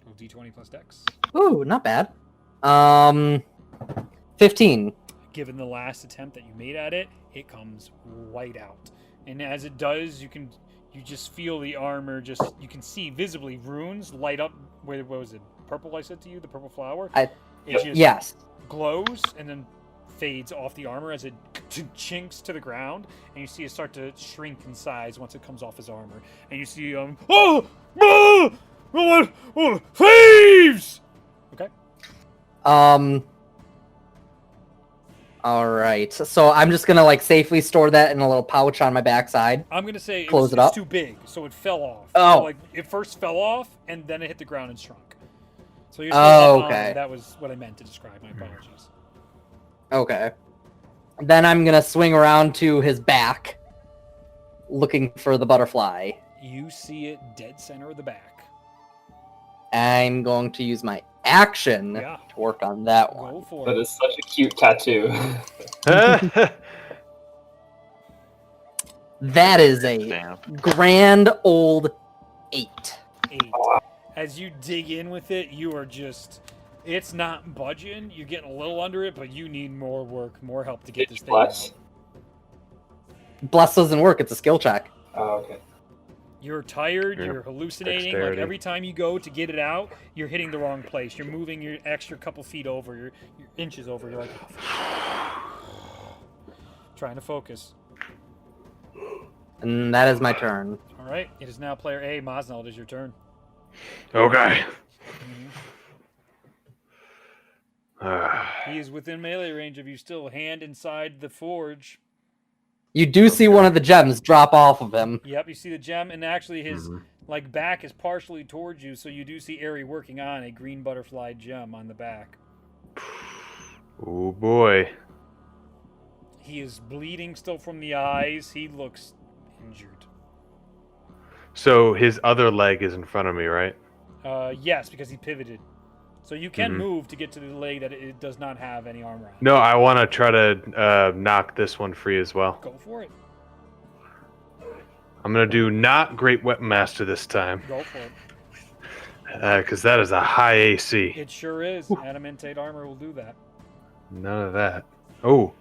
A: Roll d20 plus dex.
E: Ooh, not bad. 15.
A: Given the last attempt that you made at it, it comes right out. And as it does, you just feel the armor, you can see visibly runes light up. What was it? Purple, I said to you? The purple flower?
E: Yes.
A: Glows and then fades off the armor as it chinks to the ground, and you see it start to shrink in size once it comes off his armor. And you see, thieves! Okay.
E: All right. So I'm just gonna safely store that in a little pouch on my backside.
A: I'm gonna say
E: Close it
A: it's
E: up.
A: too big, so it fell off.
E: Oh.
A: So, it first fell off, and then it hit the ground and shrunk. So you're still up on,
E: okay.
A: that was what I meant to describe. My apologies.
E: Okay. Then I'm gonna swing around to his back, looking for the butterfly.
A: You see it dead center of the back.
E: I'm going to use my action
A: Yeah.
E: to work on that one.
A: Go for
C: That
A: it.
C: is such a cute tattoo.
E: That is a
G: Stamp.
E: grand old 8.
A: 8. As you dig in with it, you are just... It's not budging. You're getting a little under it, but you need more work, more help to get this thing
C: Bless?
A: out.
E: Bless doesn't work, it's a skill check.
C: Oh, okay.
A: You're tired,
F: Yeah.
A: you're hallucinating. Like
F: Dexterity.
A: every time you go to get it out, you're hitting the wrong place. You're moving your extra couple feet over, you're inches over. You're like, trying to focus.
E: And that is my turn.
A: All right, it is now player A. Moznel, it is your turn.
F: Okay.
A: He is within melee range of you still, hand inside the forge.
E: You do see one of the gems drop off of him.
A: Yep, you see the gem, and actually his like back is partially towards you, so you do see Ari working on a green butterfly gem on the back.
F: Oh boy.
A: He is bleeding still from the eyes. He looks injured.
F: So his other leg is in front of me, right?
A: Yes, because he pivoted. So you can move to get to the leg that it does not have any armor on.
F: No, I want to try to knock this one free as well.
A: Go for it.
F: I'm going to do not Great Weapon Master this time,
A: Go for it.
F: because that is a high AC.
A: It sure is. Adamantite armor will do that.
F: None of that. Oh,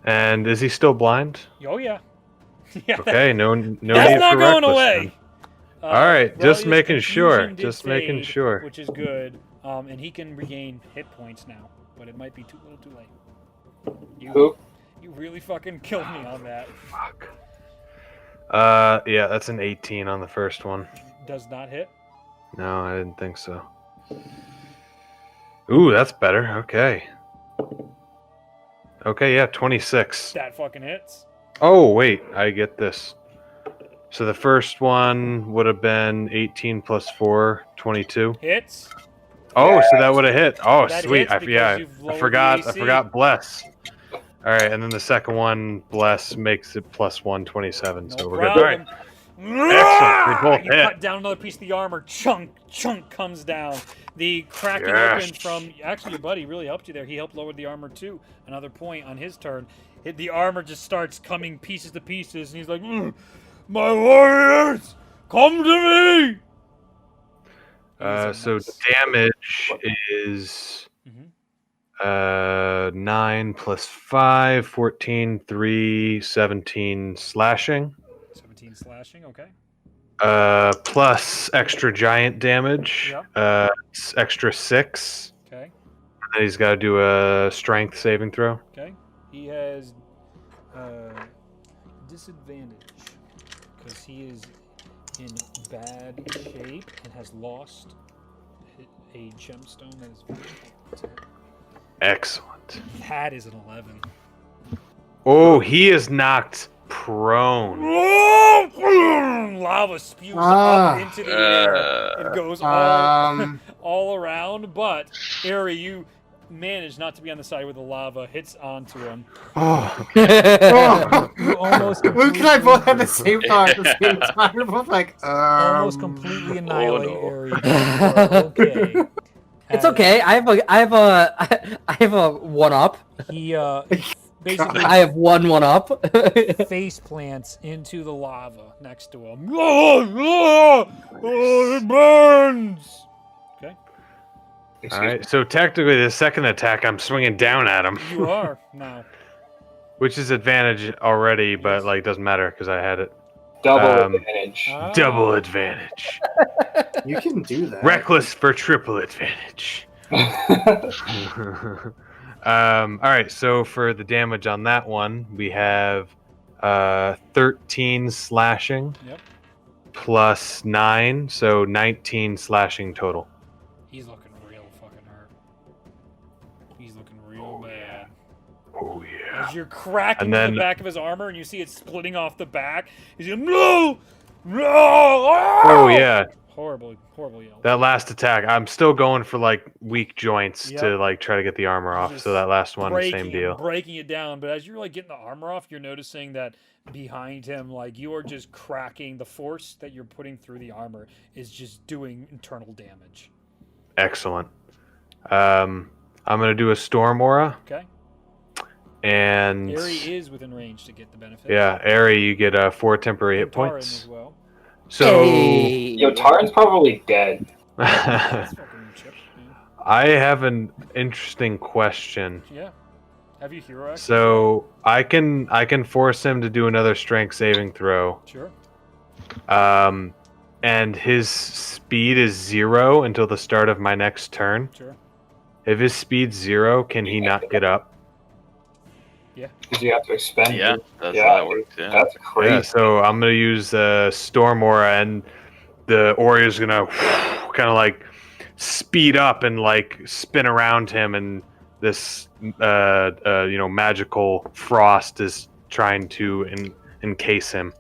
F: and is he still blind?
A: Oh, yeah. Yeah,
F: Okay, no need
A: that's not
F: for
A: going
F: reckless
A: away.
F: then. All right, just
A: Relia's
F: making sure.
A: confusion did
F: Just making
A: fade,
F: sure.
A: Which is good. And he can regain hit points now, but it might be a little too late.
C: Who?
A: You really fucking killed me on that.
F: Fuck. Yeah, that's an 18 on the first one.
A: Does not hit.
F: No, I didn't think so. Ooh, that's better. Okay. Okay, yeah, 26.
A: That fucking hits.
F: Oh, wait, I get this. So the first one would have been 18 plus 4, 22.
A: Hits.
F: Oh, so that would have hit. Oh,
A: That
F: sweet.
A: hits because you've
F: I
A: lowered
F: forgot.
A: the
F: I
A: AC.
F: forgot bless. All right, and then the second one, bless, makes it plus 1, 27.
A: No
F: so we're good. All right.
A: problem.
F: Excellent. We both
A: You
F: hit.
A: cut down another piece of the armor. Chunk comes down. The cracking
F: Yes.
A: open from... Actually, your buddy really helped you there. He helped lower the armor, too. Another point on his turn. The armor just starts coming pieces to pieces, and he's like, my warriors, come to me!
F: So damage is 9 plus 5, 14, 3, 17 slashing.
A: 17 slashing, okay.
F: Plus extra giant damage.
A: Yep.
F: It's extra 6.
A: Okay,
F: And then he's got to do a strength saving throw.
A: okay. He has disadvantage because he is in bad shape and has lost a gemstone that is very important to him.
F: Excellent.
A: That is an 11.
F: Oh, he is knocked prone.
A: Lava spews
B: Ah.
A: up into the air. It goes all around, but Ari, you manage not to be on the side where the lava hits onto him.
B: Oh.
A: You almost
B: Luke and I both had the same thought at the same time. We're both like,
A: almost completely annihilate
G: no.
A: Ari. but you're okay.
E: It's okay. I have a one up.
A: He basically
E: I have one up.
A: face plants into the lava next to him. Oh, it burns! Okay,
F: All right, so technically the second attack, I'm swinging down at him,
A: you are now.
F: which is advantage already, but like doesn't matter because I had it.
C: Double advantage.
F: Double advantage.
B: you can do that.
F: Reckless for triple advantage. All right, so for the damage on that one, we have 13 slashing
A: Yep.
F: plus 9, so 19 slashing total.
A: He's looking real fucking hurt. He's looking real bad.
F: Oh yeah.
A: As you're cracking
F: And then-
A: the back of his armor and you see it splitting off the back, he's like, no! No!
F: Oh yeah,
A: Horrible yell.
F: that last attack. I'm still going for like weak joints
A: Yep.
F: to like try to get the armor off.
A: Just
F: So that last one,
A: breaking
F: same deal.
A: breaking it down. But as you're like getting the armor off, you're noticing that behind him, like you are just cracking. The force that you're putting through the armor is just doing internal damage.
F: Excellent. I'm gonna do a storm aura,
A: Okay.
F: and
A: Ari is within range to get the benefit.
F: yeah, Ari, you get 4 temporary hit
A: And Taran
F: points.
A: as well.
F: So
E: Hey.
C: Yo, Taran's probably dead.
A: That's fucking chip.
F: I have an interesting question.
A: Yeah. Have you hero action?
F: So I can force him to do another strength saving throw.
A: Sure.
F: And his speed is 0 until the start of my next turn.
A: Sure.
F: If his speed's 0, can he not get up?
C: Because you have to expend.
G: Yeah,
C: it.
G: that's
C: Yeah,
G: how that works. Yeah.
C: That's crazy.
F: Yeah, so I'm gonna use Storm Aura, and the Aura's gonna kind of like speed up and like spin around him, and this magical frost is trying to encase him,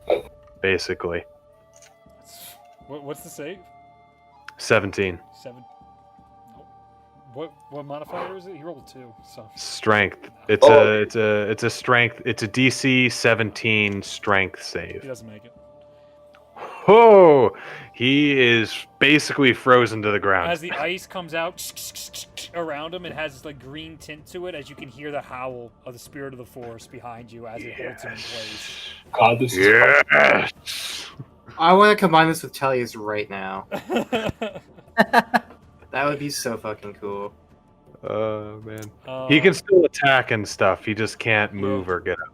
F: basically.
A: What's the save?
F: 17
A: 7. Nope. What modifier is it? He rolled 2. So
F: strength. It's a strength. It's a DC 17 strength
A: he
F: save.
A: doesn't make it.
F: Oh, he is basically frozen to the ground.
A: As the ice comes out around him, it has this like green tint to it. As you can hear the howl of the spirit of the force behind you as it holds him in place.
C: God, this is
F: Yes.
B: I want to combine this with Tellius right now.
H: That would be so fucking cool.
F: Oh man, he can still attack and stuff. He just can't move or get up.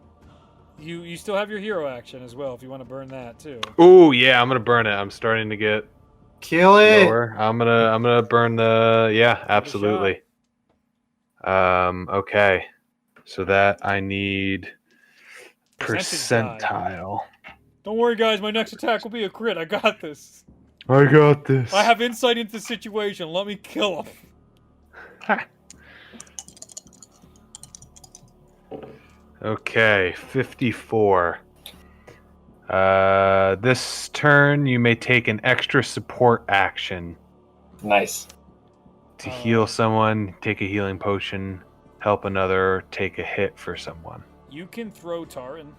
A: You still have your hero action as well if you want to burn that too.
F: Oh yeah, I'm gonna burn it. I'm starting to get
B: Kill it.
F: lower. I'm gonna burn the absolutely. Okay, so that I need
A: Percentage die.
F: percentile.
A: Don't worry, guys. My next attack will be a crit. I got this.
F: I got this.
A: I have insight into the situation. Let me kill him.
F: Okay, 54. This turn you may take an extra support action
C: nice.
F: to heal someone, take a healing potion, help another, take a hit for someone.
A: You can throw Taran.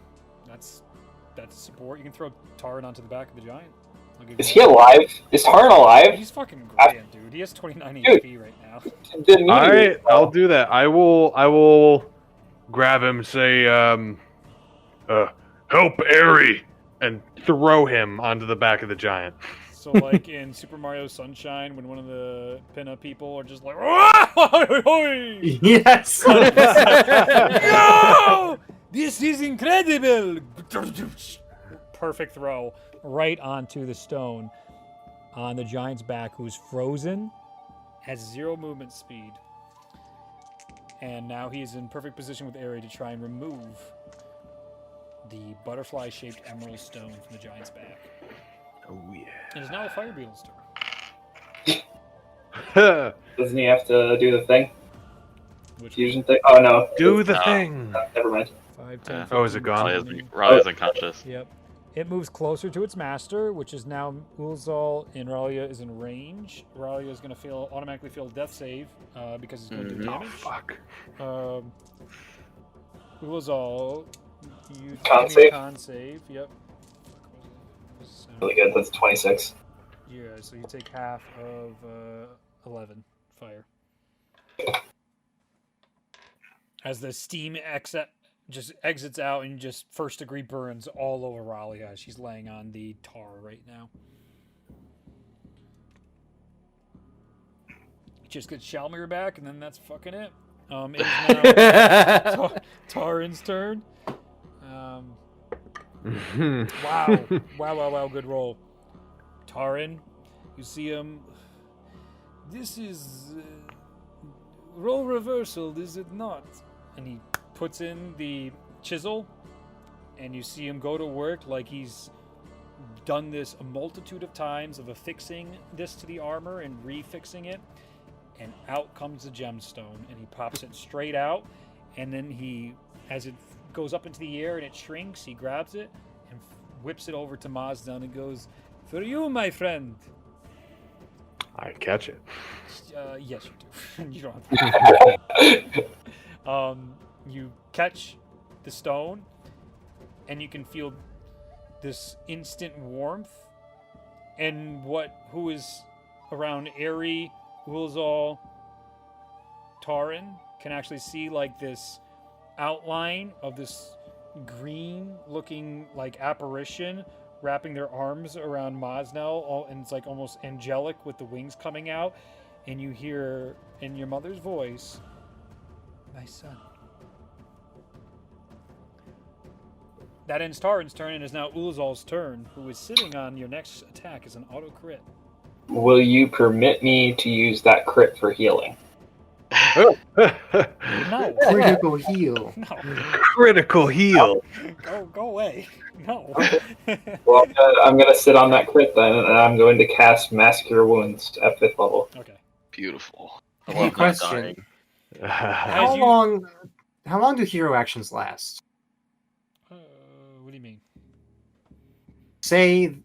A: That's support. You can throw Taran onto the back of the giant.
C: Is he alive? Is Taran alive?
A: He's fucking grand, dude. He has 29 HP right now.
F: All right, I'll do that. I will grab him, say, help Ari, and throw him onto the back of the giant.
A: So, like in Super Mario Sunshine, when one of the pinup people are just like,
B: Yes.
A: no! This is incredible! Perfect throw right onto the stone on the giant's back, who's frozen, has 0 movement speed. And now he's in perfect position with Ari to try and remove the butterfly-shaped emerald stone from the giant's back.
F: Oh yeah.
A: It is now the fire beetle's turn.
C: Doesn't he have to do the thing?
A: Which
C: Fusion thing? Oh no.
F: Do the thing.
C: Never mind.
A: 5, 10,
F: Oh, is it gone?
G: Raleigh is unconscious.
A: Yep. It moves closer to its master, which is now Ulzal, and Ralia is in range. Ralia is going to automatically feel a death save because he's going to do damage.
F: Fuck.
A: Ulzal, you
C: Con
A: give me a
C: save?
A: con save. Yep.
C: Really good. That's 26.
A: Yeah, so you take half of 11 fire. As the steam just exits out and just first degree burns all over Ralia. She's laying on the tar right now. Just get Shalmir back, and then that's fucking it. It is now Taran's turn. Wow, good roll. Taran, you see him. This is role reversal, is it not? And he puts in the chisel, and you see him go to work like he's done this a multitude of times of affixing this to the armor and refixing it, and out comes the gemstone, and he pops it straight out, and then as it goes up into the air and it shrinks, he grabs it and whips it over to Moznel and goes, "For you, my friend."
F: I catch it.
A: Yes, you do. You don't have to. You catch the stone, and you can feel this instant warmth. And who is around Airy, Ulzal, Taran can actually see like this outline of this green-looking like apparition wrapping their arms around Moznel, and it's like almost angelic with the wings coming out, and you hear in your mother's voice, "My son." That ends Taran's turn, and is now Ulzal's turn, who is sitting on your next attack as an auto crit.
C: Will you permit me to use that crit for healing?
A: No.
B: Critical heal.
A: No.
F: Critical heal.
A: Go away. No.
C: Well, I'm gonna sit on that crit then, and I'm going to cast Mass Cure Wounds at 5th level.
A: Okay.
G: Beautiful. I
B: Hey,
G: love not
B: question.
G: dying.
B: How long do hero actions last?
A: What do you mean?
B: Say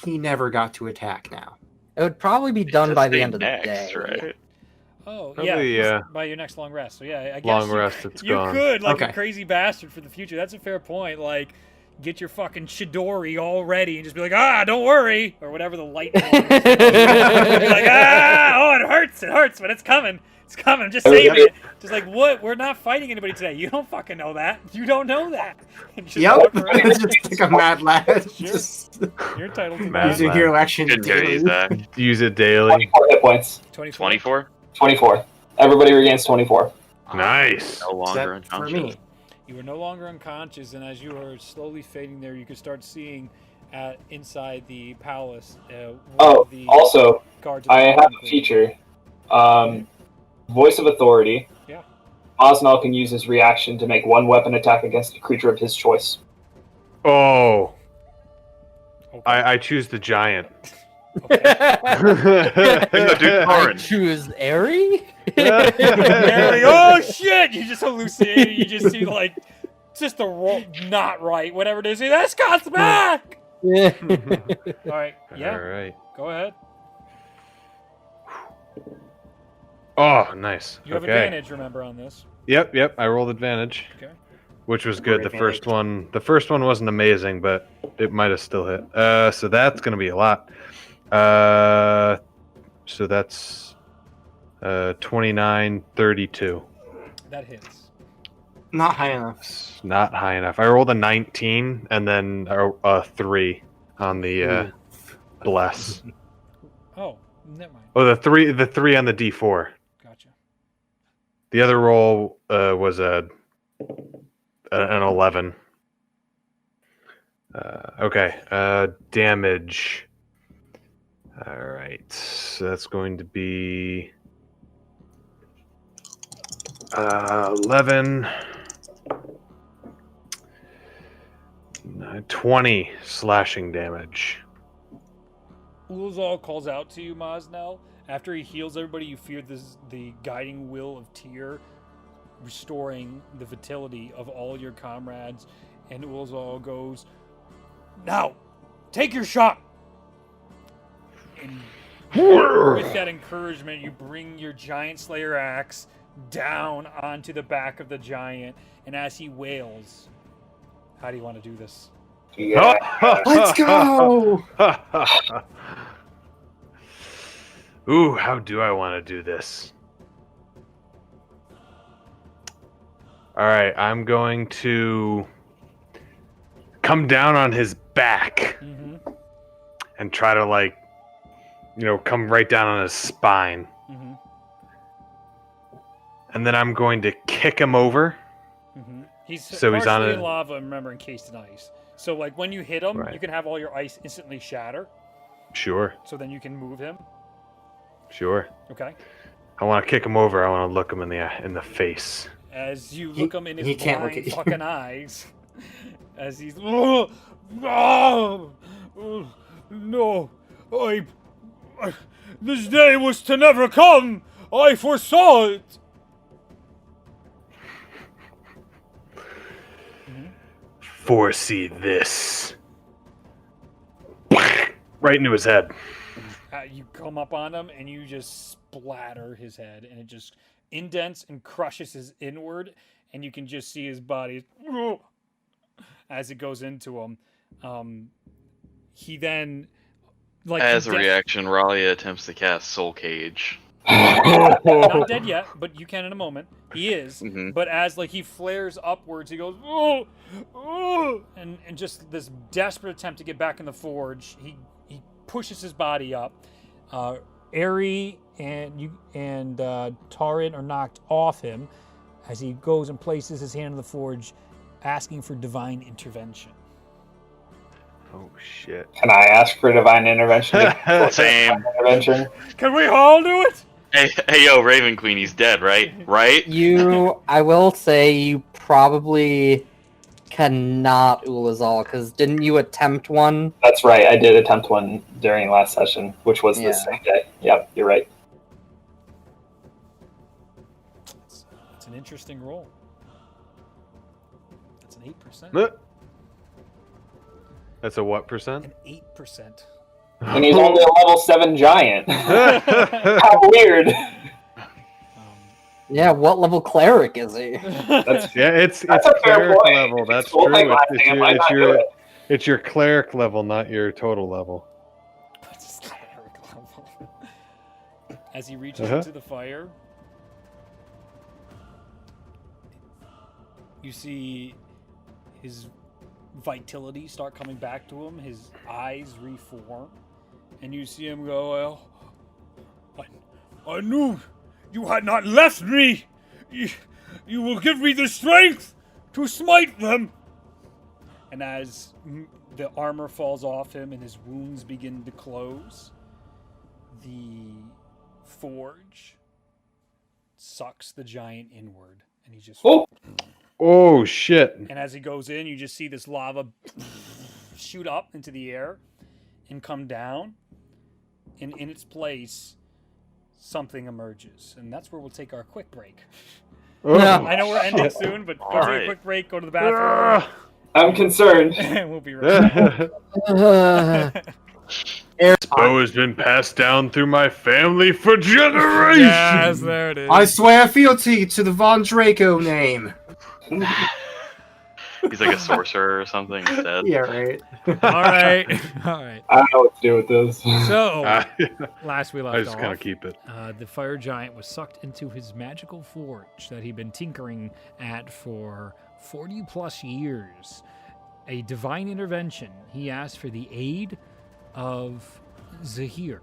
B: he never got to attack now.
E: It would probably be done
G: Just
E: by the
G: say
E: end of the
G: next,
E: day.
G: right?
A: Oh,
F: Probably,
A: yeah. By your next long rest. So, yeah, I guess
F: Long rest, it's
A: you
F: gone.
A: could, like a
B: Okay.
A: crazy bastard for the future. That's a fair point. Like, get your fucking Chidori all ready and just be like, don't worry. Or whatever the light is. Be like, it hurts, but it's coming. It's coming. I'm just saving it. Just like, what? We're not fighting anybody today. You don't fucking know that. You don't know that. And just
B: Yep.
A: walk around.
B: It's just like a mad lad.
A: Sure.
B: Just
A: You're entitled to
F: Mad
A: that.
B: using
F: lad.
B: hero action
G: Couldn't go use
B: daily.
G: that.
F: Use it daily.
C: 24 hit points.
G: 24?
C: 24. Everybody regains 24.
F: Nice.
G: No longer
B: Except for
G: unconscious.
B: me.
A: You are no longer unconscious, and as you are slowly fading there, you can start seeing inside the palace. One of the
C: Also,
A: guards of
C: I
A: the
C: have
A: Golden
C: a
A: Queen.
C: feature. Voice of Authority.
A: Yeah.
C: Moznel can use his reaction to make one weapon attack against a creature of his choice.
F: Oh,
A: Okay.
F: I choose the giant.
G: Dude,
E: I
G: Taran.
E: choose Airy?
A: Mary, oh shit! You just hallucinate. You just see like just the not right, whatever it is. That Scott's back.
E: Yeah.
A: All right. Yeah.
F: All right.
A: Go ahead.
F: Oh, nice.
A: You have
F: okay.
A: advantage. Remember on this.
F: Yep. I rolled advantage.
A: Okay.
F: Which was good.
B: Great
F: The first one wasn't amazing, but it might have still hit. So that's gonna be a lot. So that's 29, 32.
A: That hits.
B: Not high enough.
F: It's not high enough. I rolled a 19 and then a 3 on the bless.
A: Oh, never mind.
F: Oh, the three on the D4.
A: Gotcha.
F: The other roll was an 11. Okay. Damage. All right. So that's going to be 11. 20 slashing damage.
A: Ulzal calls out to you, Moznel. After he heals everybody, you fear the guiding will of Tyr, restoring the vitality of all your comrades. And Ulzal goes, "Now, take your shot!" And with that encouragement, you bring your Giant Slayer axe down onto the back of the giant. And as he wails, how do you want to do this?
C: Yeah.
B: Let's go!
F: Ooh, how do I want to do this? All right, I'm going to come down on his back
A: Mm-hmm.
F: and try to, come right down on his spine.
A: Mm-hmm.
F: And then I'm going to kick him over.
A: Mm-hmm. He's
F: So he's on
A: partially
F: a-
A: in lava, and remember, encased in ice. So, like, when you hit him,
F: Right.
A: you can have all your ice instantly shatter.
F: Sure.
A: So then you can move him.
F: Okay. I want to kick him over. I want to look him in the face.
A: As you look him in his
B: he can't look
A: blind
B: at you.
A: fucking eyes. As he's... No! This day was to never come! I foresaw it!
F: Foresee this. Right into his head.
A: You come up on him and you just splatter his head, and it just indents and crushes his inward, and you can just see his body as it goes into him. He then, like,
G: As a reaction, Raleigh attempts to cast Soul Cage.
A: not dead yet, but you can in a moment. He is,
G: Mhm.
A: but as like he flares upwards, he goes, oh, oh, and just this desperate attempt to get back in the forge. He pushes his body up. Ari and Tarin are knocked off him as he goes and places his hand in the forge, asking for divine intervention.
F: Oh shit.
C: Can I ask for divine intervention?
G: Same.
C: Intervention?
A: Can we all do it?
G: Hey, yo, Raven Queen, he's dead, right? Right?
E: I will say you probably cannot Ulazal, because didn't you attempt one?
C: That's right. I did attempt one during last session, which was
E: Yeah.
C: the same day. Yep, you're right.
A: It's an interesting roll. That's an 8%.
F: That's a what percent?
A: An 8%.
C: And he's only a level 7 giant. How weird.
E: Yeah, what level cleric is he?
F: It's
C: That's a fair
F: cleric
C: point.
F: level.
C: If
F: That's
C: it's full
F: true.
C: like last time, I might not do it.
F: It's your cleric level, not your total level.
A: As he reaches into the fire, you see his vitality start coming back to him. His eyes reform, and you see him go, I knew you had not left me. You will give me the strength to smite them. And as the armor falls off him and his wounds begin to close, the forge sucks the giant inward, and he just...
F: Oh, shit.
A: And as he goes in, you just see this lava shoot up into the air and come down. And in its place, something emerges. And that's where we'll take our quick break.
F: Oh,
A: I know we're ending soon, but go take a quick break, go to the bathroom.
C: I'm concerned.
A: And we'll be right back.
F: This bow has been passed down through my family for generations.
A: Yes, there it is.
B: I swear fealty to the Von Draco name.
G: He's like a sorcerer or something instead.
B: Yeah, right.
A: All right.
C: I don't know what to do with this.
A: So, last we left
F: I just
A: off,
F: kind of keep it.
A: the fire giant was sucked into his magical forge that he'd been tinkering at for 40 plus years. A divine intervention. He asked for the aid of Zahir.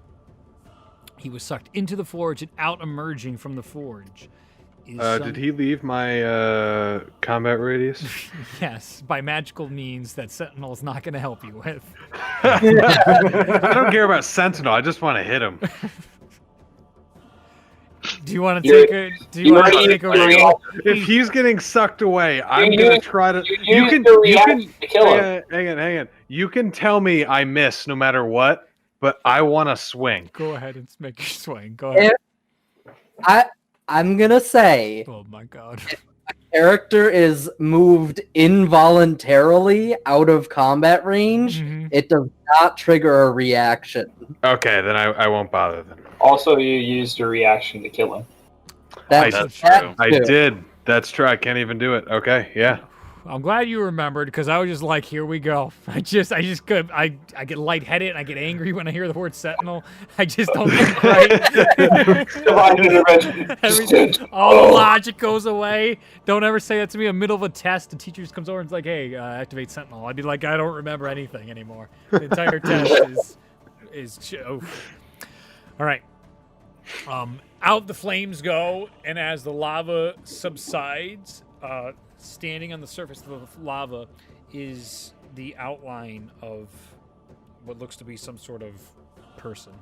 A: He was sucked into the forge and out emerging from the forge.
F: Did he leave my combat radius?
A: Yes, by magical means that Sentinel's not going to help you with.
F: I don't care about Sentinel. I just want to hit him.
A: Do you want to take a? Do you want to take a roll?
F: If he's getting sucked away, I'm gonna try to.
C: You can kill him.
F: Hang on. You can tell me I miss no matter what, but I want to swing.
A: Go ahead and make your swing. Go ahead.
E: I'm gonna say,
A: Oh my god.
E: character is moved involuntarily out of combat range, it does not trigger a reaction.
F: Okay, then I won't bother then.
C: Also, you used a reaction to kill him.
E: That's
G: true.
F: I did. That's true. I can't even do it. Okay, yeah.
A: I'm glad you remembered because I was just like, here we go. I get lightheaded and I get angry when I hear the word Sentinel. I just don't think right.
C: Divine intervention.
A: All the logic goes away. Don't ever say that to me in the middle of a test. The teacher just comes over and is like, hey, activate Sentinel. I'd be like, I don't remember anything anymore. The entire test is oof. All right. Out the flames go, and as the lava subsides, standing on the surface of the lava is the outline of what looks to be some sort of person.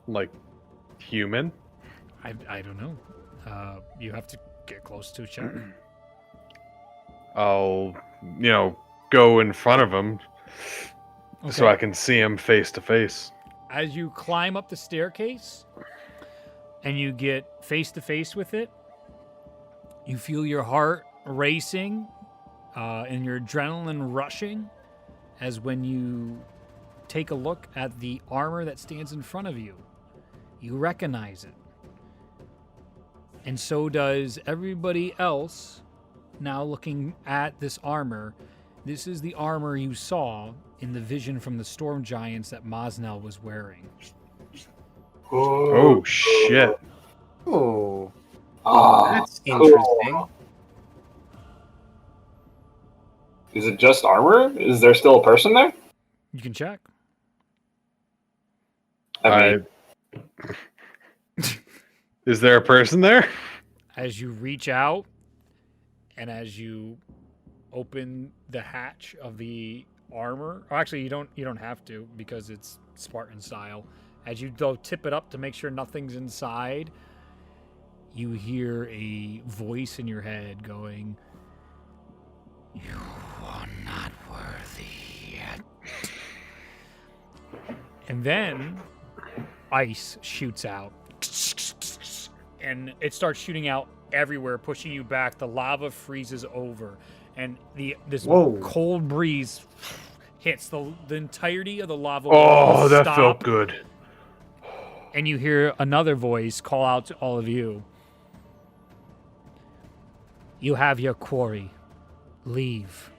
F: Like human?
A: I don't know. You have to get close to check.
F: I'll, go in front of him so I can see him face to face.
A: As you climb up the staircase and you get face to face with it, you feel your heart racing and your adrenaline rushing as when you take a look at the armor that stands in front of you. You recognize it. And so does everybody else now looking at this armor. This is the armor you saw in the vision from the storm giants that Moznel was wearing.
F: Oh, shit.
H: Oh,
C: Ah,
H: that's
C: cool.
H: interesting.
C: Is it just armor? Is there still a person there?
A: You can check.
C: I mean,
F: Is there a person there?
A: As you reach out and as you open the hatch of the armor, or actually you don't have to because it's Spartan style. As you though tip it up to make sure nothing's inside, you hear a voice in your head going, "You are not worthy yet." And then ice shoots out. And it starts shooting out everywhere, pushing you back. The lava freezes over. And this
B: Whoa.
A: cold breeze hits the entirety of the lava.
F: Oh,
A: walls
F: that
A: stop,
F: felt good.
A: and you hear another voice call out to all of you. You have your quarry. Leave.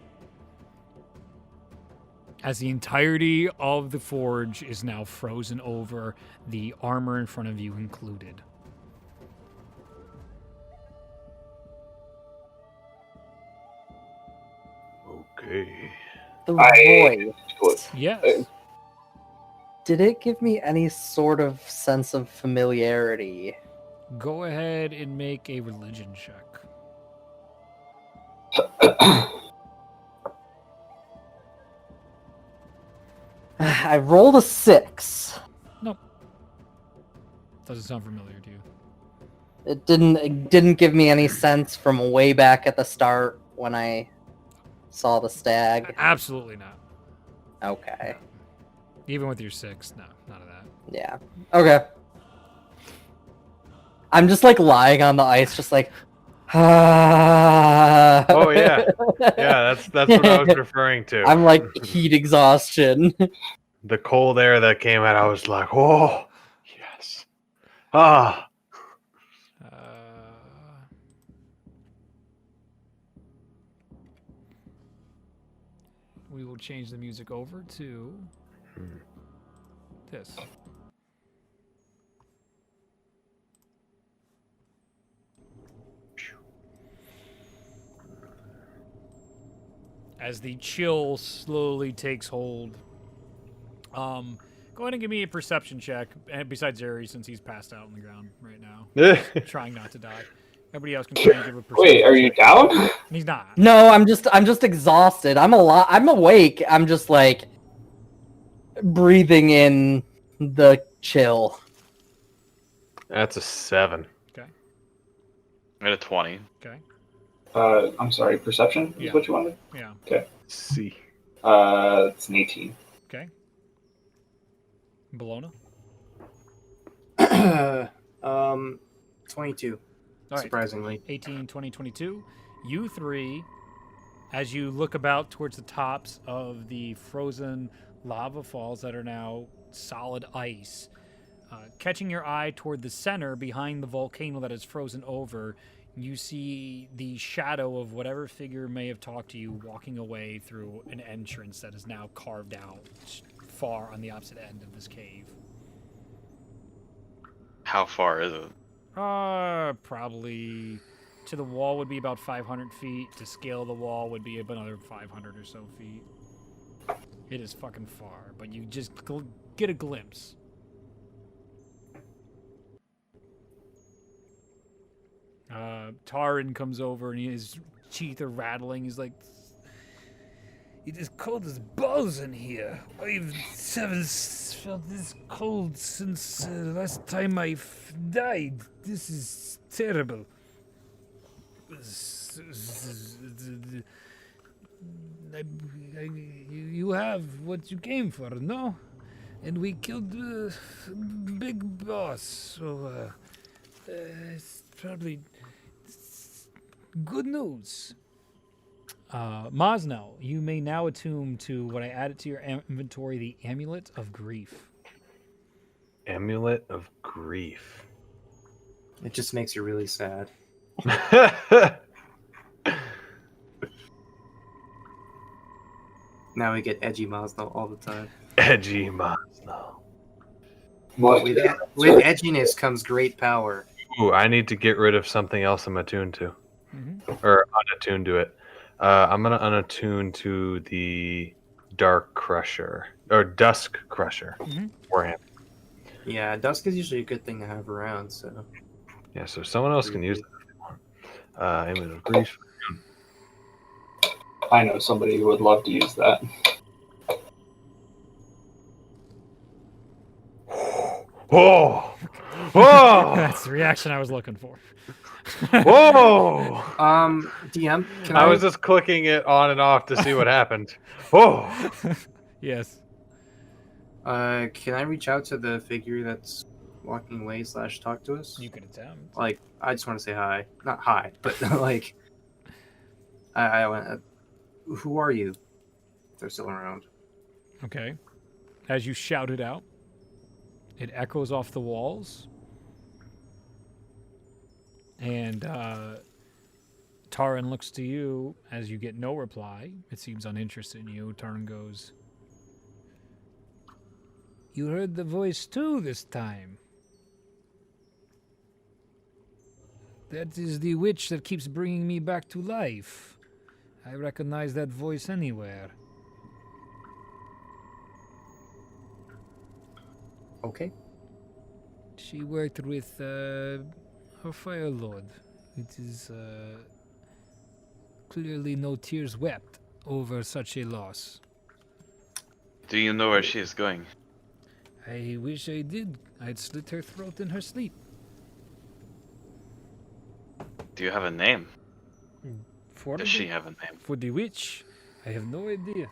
A: As the entirety of the forge is now frozen over, the armor in front of you included.
F: Okay.
E: The
C: I-
E: voice.
A: Yes.
E: Did it give me any sort of sense of familiarity?
A: Go ahead and make a religion check.
E: I rolled a 6.
A: Doesn't sound familiar to you.
E: It didn't give me any sense from way back at the start when I saw the stag.
A: Absolutely not.
E: Okay.
A: Even with your 6, no, none of that.
E: Yeah. Okay. I'm just like lying on the ice, just like. Ah.
F: Oh yeah, yeah. That's what I was referring to.
E: I'm like heat exhaustion.
F: The cold air that came out. I was like, oh, yes. Ah.
A: We will change the music over to this. As the chill slowly takes hold, go ahead and give me a perception check. And besides Aries, since he's passed out on the ground right now, trying not to die. Everybody else can try and give a perception.
C: Wait, are you
A: check.
C: down?
A: He's not.
E: No, I'm just exhausted. I'm awake. I'm just like breathing in the chill.
F: That's a 7.
G: I got a 20.
A: Okay.
C: I'm sorry, perception is
A: Yeah.
C: what you wanted?
A: Yeah.
F: C.
C: It's an 18.
A: Okay. Bologna.
H: 22.
A: All right.
H: Surprisingly.
A: 18, 20, 22. You three, as you look about towards the tops of the frozen lava falls that are now solid ice, catching your eye toward the center behind the volcano that is frozen over, you see the shadow of whatever figure may have talked to you walking away through an entrance that is now carved out far on the opposite end of this cave.
G: How far is it?
A: Probably to the wall would be about 500 feet. To scale the wall would be another 500 or so feet. It is fucking far, but you just get a glimpse. Taran comes over and his teeth are rattling. He's like, "It is cold as balls in here. I've never felt this cold since last time I died. This is terrible." You have what you came for, no? And we killed the big boss, so it's probably good news. Moznel, you may now attune to what I added to your inventory, the Amulet of Grief.
F: Amulet of Grief.
H: It just makes you really sad. Now we get edgy Moznel all the time.
F: Edgy Moznel.
C: What?
H: With edginess comes great power.
F: Ooh, I need to get rid of something else I'm attuned to.
A: Mm-hmm.
F: Or unattuned to it. I'm going to unattune to the Dark Crusher. Or Dusk Crusher.
A: Mm-hmm.
F: Warhammer.
H: Yeah, dusk is usually a good thing to have around, so.
F: Yeah, so someone else can use that if they want. Amulet of Grief.
C: I know somebody who would love to use that.
F: Whoa! Whoa!
A: That's the reaction I was looking for.
F: Whoa!
H: DM, can
F: I was just clicking it on and off to see what happened. Whoa!
A: Yes.
H: Can I reach out to the figure that's walking away / talk to us?
A: You could attempt.
H: Like, I just want to say hi. Not hi, but like, I went. Who are you? If they're still around.
A: Okay. As you shout it out, it echoes off the walls. And Taran looks to you as you get no reply. It seems uninterested in you. Taran goes, "You heard the voice too this time. That is the witch that keeps bringing me back to life. I recognize that voice anywhere."
H: Okay.
A: She worked with her Fire Lord. It is clearly no tears wept over such a loss.
G: Do you know where she is going?
A: I wish I did. I'd slit her throat in her sleep.
G: Do you have a name?
A: For
G: Does she have a name?
A: For the witch, I have no idea.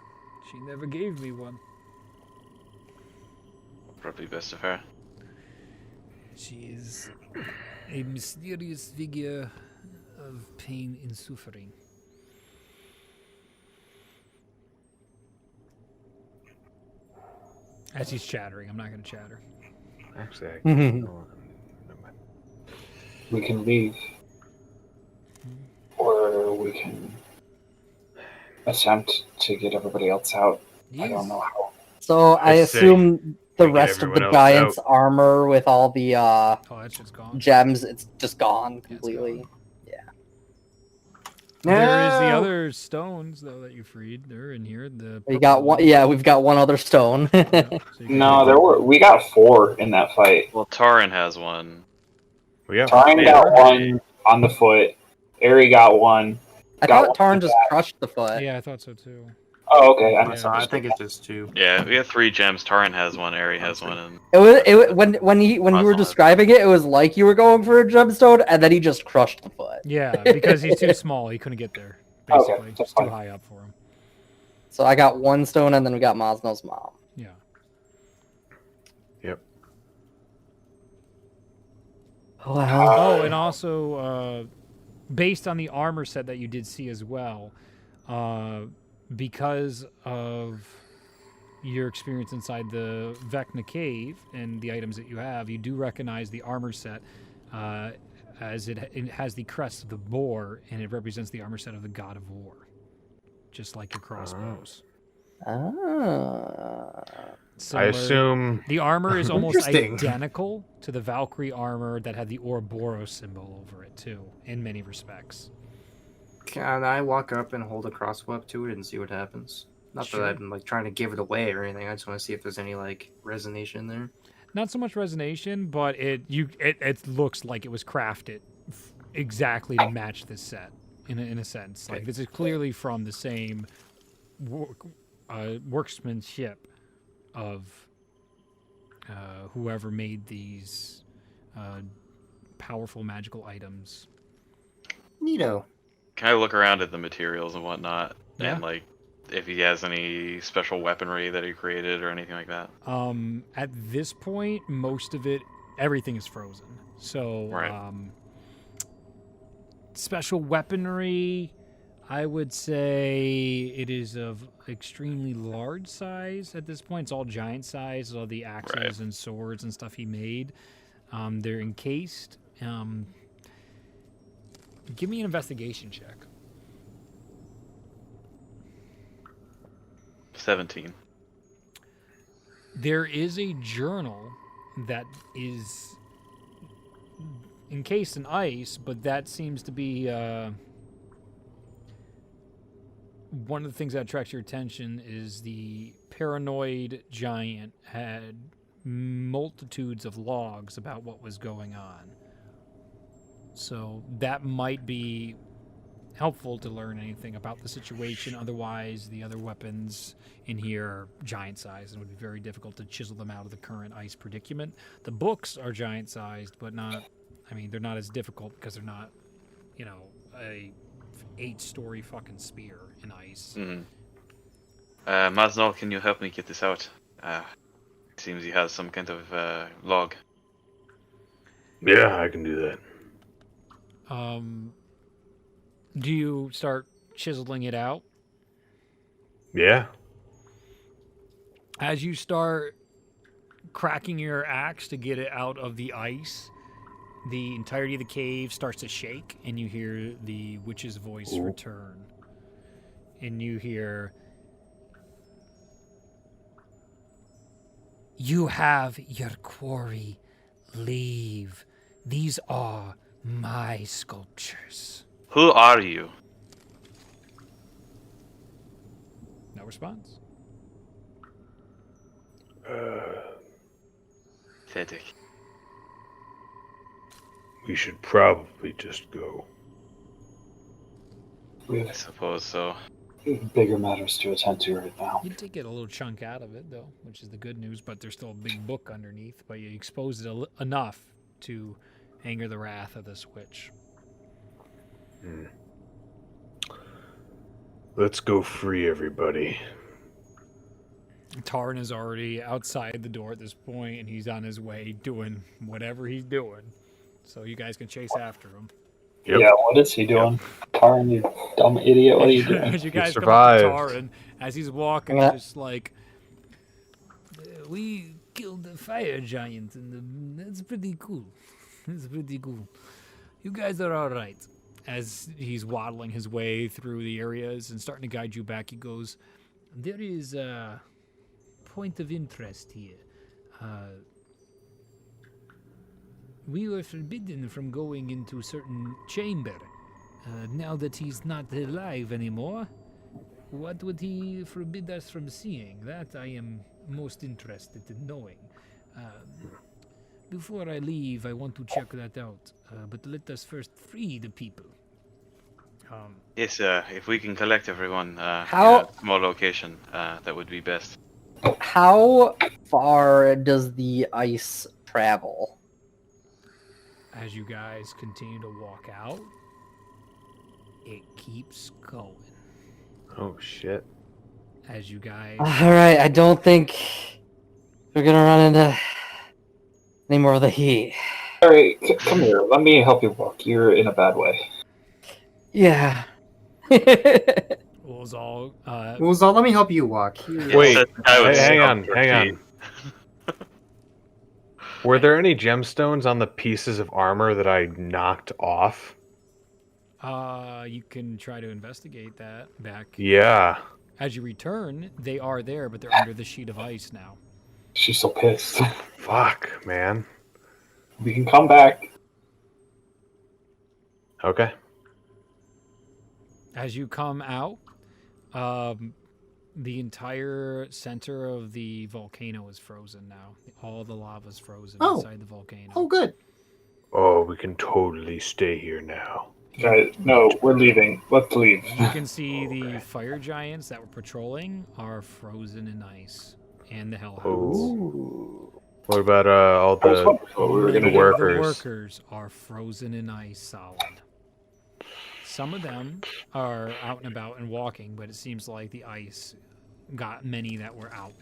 A: She never gave me one.
G: Probably best of her.
A: She is a mysterious figure of pain and suffering. As he's chattering, I'm not going to chatter.
F: Actually, I can
C: We can leave. Or we can attempt to get everybody else out. I don't know how.
E: So I
F: I'd say
E: assume the
F: we get
E: rest of the
F: everyone else
E: giant's
F: out.
E: armor with all the
A: Oh, that shit's gone.
E: gems, it's just gone
A: Yeah, it's
E: completely.
A: gone. There is the
H: No!
A: other stones though that you freed. They're in here. The
E: We got one. Yeah, we've got one other stone.
A: Yeah, so you can
C: No,
A: take
C: we got 4 in that fight.
G: Well, Taran has one.
F: We have
C: Taran
F: four.
C: got 1 on the foot. Ari got 1.
E: I
C: Got
E: thought
C: one
E: Tarn just crushed the foot.
A: Yeah, I thought so too.
C: Oh, okay. I
A: Yeah.
H: So I think it's just 2.
G: Yeah, we have 3 gems. Taran has one. Ari has one. And
E: When you were
G: Awesome.
E: describing it, it was like you were going for a gemstone, and then he just crushed the foot.
A: Yeah, because he's too small. He couldn't get there.
C: Okay,
A: Basically,
C: that's
A: just too
C: fine.
A: high up for him.
E: So I got 1 stone, and then we got Moznel's mom.
A: Yeah.
F: Yep.
E: Wow.
A: Oh, and also, based on the armor set that you did see as well, because of your experience inside the Vecna cave and the items that you have, you do recognize the armor set as it has the crest of the boar, and it represents the armor set of the god of war, just like your crossbows.
E: Ah.
F: I
A: Similar-
F: assume
A: the armor is almost
H: Interesting.
A: identical to the Valkyrie armor that had the Ouroboros symbol over it too, in many respects.
H: Can I walk up and hold a crossbow up to it and see what happens? Not
A: Sure.
H: that I'm like trying to give it away or anything. I just want to see if there's any like resonation there.
A: Not so much resonation, but it looks like it was crafted exactly to match this set in a sense. Like this is clearly from the same workmanship of whoever made these powerful magical items.
H: Neato.
G: can I look around at the materials and whatnot?
A: Yeah.
G: And like, if he has any special weaponry that he created or anything like that?
A: At this point, most of it, everything is frozen. So,
G: Right.
A: special weaponry, I would say it is of extremely large size at this point. It's all giant size. All the axes
G: Right.
A: and swords and stuff he made. They're encased. Give me an investigation check.
G: 17.
A: There is a journal that is encased in ice, but that seems to be one of the things that attracts your attention is the paranoid giant had multitudes of logs about what was going on. So that might be helpful to learn anything about the situation. Otherwise, the other weapons in here are giant sized and it would be very difficult to chisel them out of the current ice predicament. The books are giant sized, but not, I mean, they're not as difficult because they're not, you know, a 8-story fucking spear in ice.
G: Mm. Moznel, can you help me get this out? It seems he has some kind of log.
F: Yeah, I can do that.
A: Do you start chiseling it out?
F: Yeah.
A: As you start cracking your axe to get it out of the ice, the entirety of the cave starts to shake, and you hear the witch's voice return. And you hear, "You have your quarry. Leave. These are my sculptures."
G: Who are you?
A: No response.
G: Pathetic.
F: We should probably just go.
C: We
G: I
C: have
G: suppose so.
C: bigger matters to attend to right now.
A: You did get a little chunk out of it, though, which is the good news, but there's still a big book underneath, but you exposed it enough to anger the wrath of this witch.
F: Let's go free everybody.
A: Tarn is already outside the door at this point, and he's on his way doing whatever he's doing. So you guys can chase after him.
F: Yep.
C: Yeah, what is he doing? Tarn, you dumb idiot, what are you doing?
A: As you guys come
F: survived.
A: up to Tarn, as he's walking,
E: Yeah.
A: just like, we killed the fire giant, and that's pretty cool. That's pretty cool. You guys are all right. As he's waddling his way through the areas and starting to guide you back, he goes, "There is a point of interest here. We were forbidden from going into a certain chamber. Now that he's not alive anymore, what would he forbid us from seeing? That I am most interested in knowing. Before I leave, I want to check that out. But let us first free the people."
G: Yes, if we can collect everyone
E: How-
G: in a small location, that would be best.
E: How far does the ice travel?
A: As you guys continue to walk out, it keeps going.
F: Oh shit.
A: As you guys...
E: All right, I don't think we're gonna run into any more of the heat.
C: Alright, come here, let me help you walk. You're in a bad way.
E: Yeah.
A: Wolzal,
B: Wolzal, let me help you walk. Here.
F: Wait,
G: That guy was
F: hang
G: stuck
F: on,
G: for
F: hang
G: feet.
F: on. Were there any gemstones on the pieces of armor that I knocked off?
A: you can try to investigate that back.
F: Yeah.
A: As you return, they are there, but they're under the sheet of ice now.
C: She's so pissed.
F: Fuck, man.
C: We can come back.
F: Okay.
A: As you come out, the entire center of the volcano is frozen now. All the lava's frozen inside the volcano.
B: Oh, good.
F: Oh, we can totally stay here now.
C: Guys, no, we're leaving. Let's leave.
A: You can see the fire giants that were patrolling are frozen in ice, and the hellhounds.
F: Oh. What about all
C: That was
F: the
C: wonderful. We were
A: Many
C: gonna
A: of
C: do.
F: workers.
A: the workers are frozen in ice solid. Some of them are out and about and walking, but it seems like the ice got many that were out.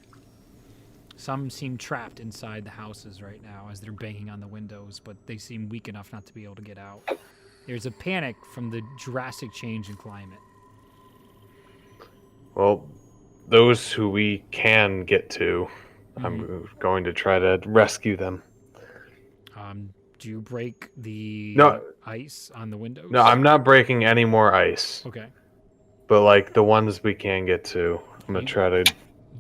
A: Some seem trapped inside the houses right now as they're banging on the windows, but they seem weak enough not to be able to get out. There's a panic from the drastic change in climate.
F: Well, those who we can get to, I'm going to try to rescue them.
A: Do you break the
F: No.
A: ice on the windows?
F: No, I'm not breaking any more ice.
A: Okay.
F: But like the ones we can get to, I'm gonna try to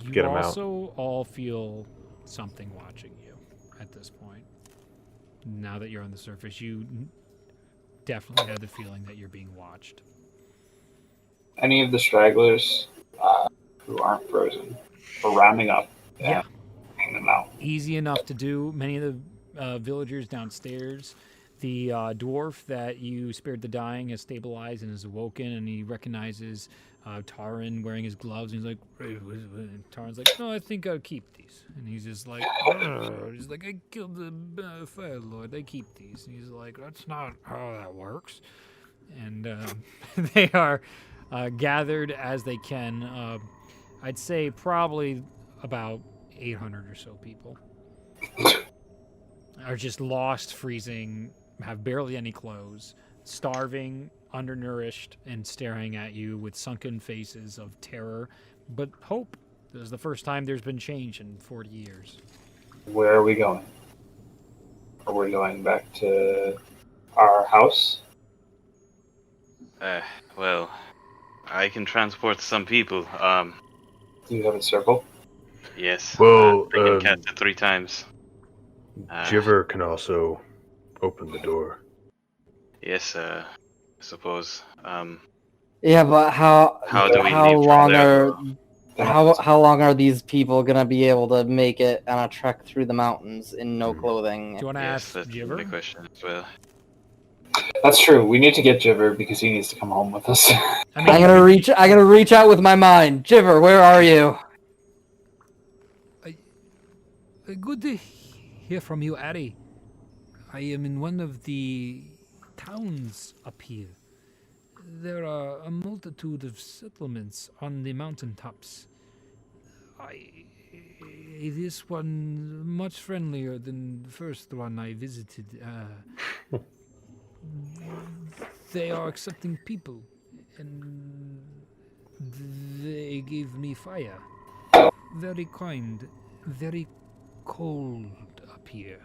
A: You
F: get them out.
A: also all feel something watching you at this point. Now that you're on the surface, you definitely have the feeling that you're being watched.
C: Any of the stragglers who aren't frozen are rounding up
A: Yeah.
C: and hanging them out.
A: Easy enough to do. Many of the villagers downstairs. The dwarf that you spared the dying has stabilized and is awoken, and he recognizes Taran wearing his gloves. And he's like, Taran's like, no, I think I'll keep these. And he's just like, he's like, I killed the Fire Lord. I keep these. And he's like, that's not how that works. And they are gathered as they can. I'd say probably about 800 or so people are just lost, freezing, have barely any clothes, starving, undernourished, and staring at you with sunken faces of terror, but hope. This is the first time there's been change in 40 years.
C: Where are we going? Are we going back to our house?
G: Well, I can transport some people.
C: Do you have a circle?
G: Yes.
F: Well,
G: I can cast it 3 times.
F: Jiver can also open the door.
G: Yes, I suppose.
E: Yeah, but how
G: do we
E: how
G: leave from
E: long
G: there?
E: how long are these people gonna be able to make it on a trek through the mountains in no clothing?
A: Do you want to
G: Yes,
A: ask
G: that's a
A: Jiver?
G: big question as well.
C: That's true. We need to get Jiver because he needs to come home with us.
A: I mean,
E: I'm gonna reach out with my mind. Jiver, where are you?
A: Good to hear from you, Ari. I am in one of the towns up here. There are a multitude of settlements on the mountaintops. This one much friendlier than the first one I visited. They are accepting people, and they gave me fire. Very kind, very cold up here.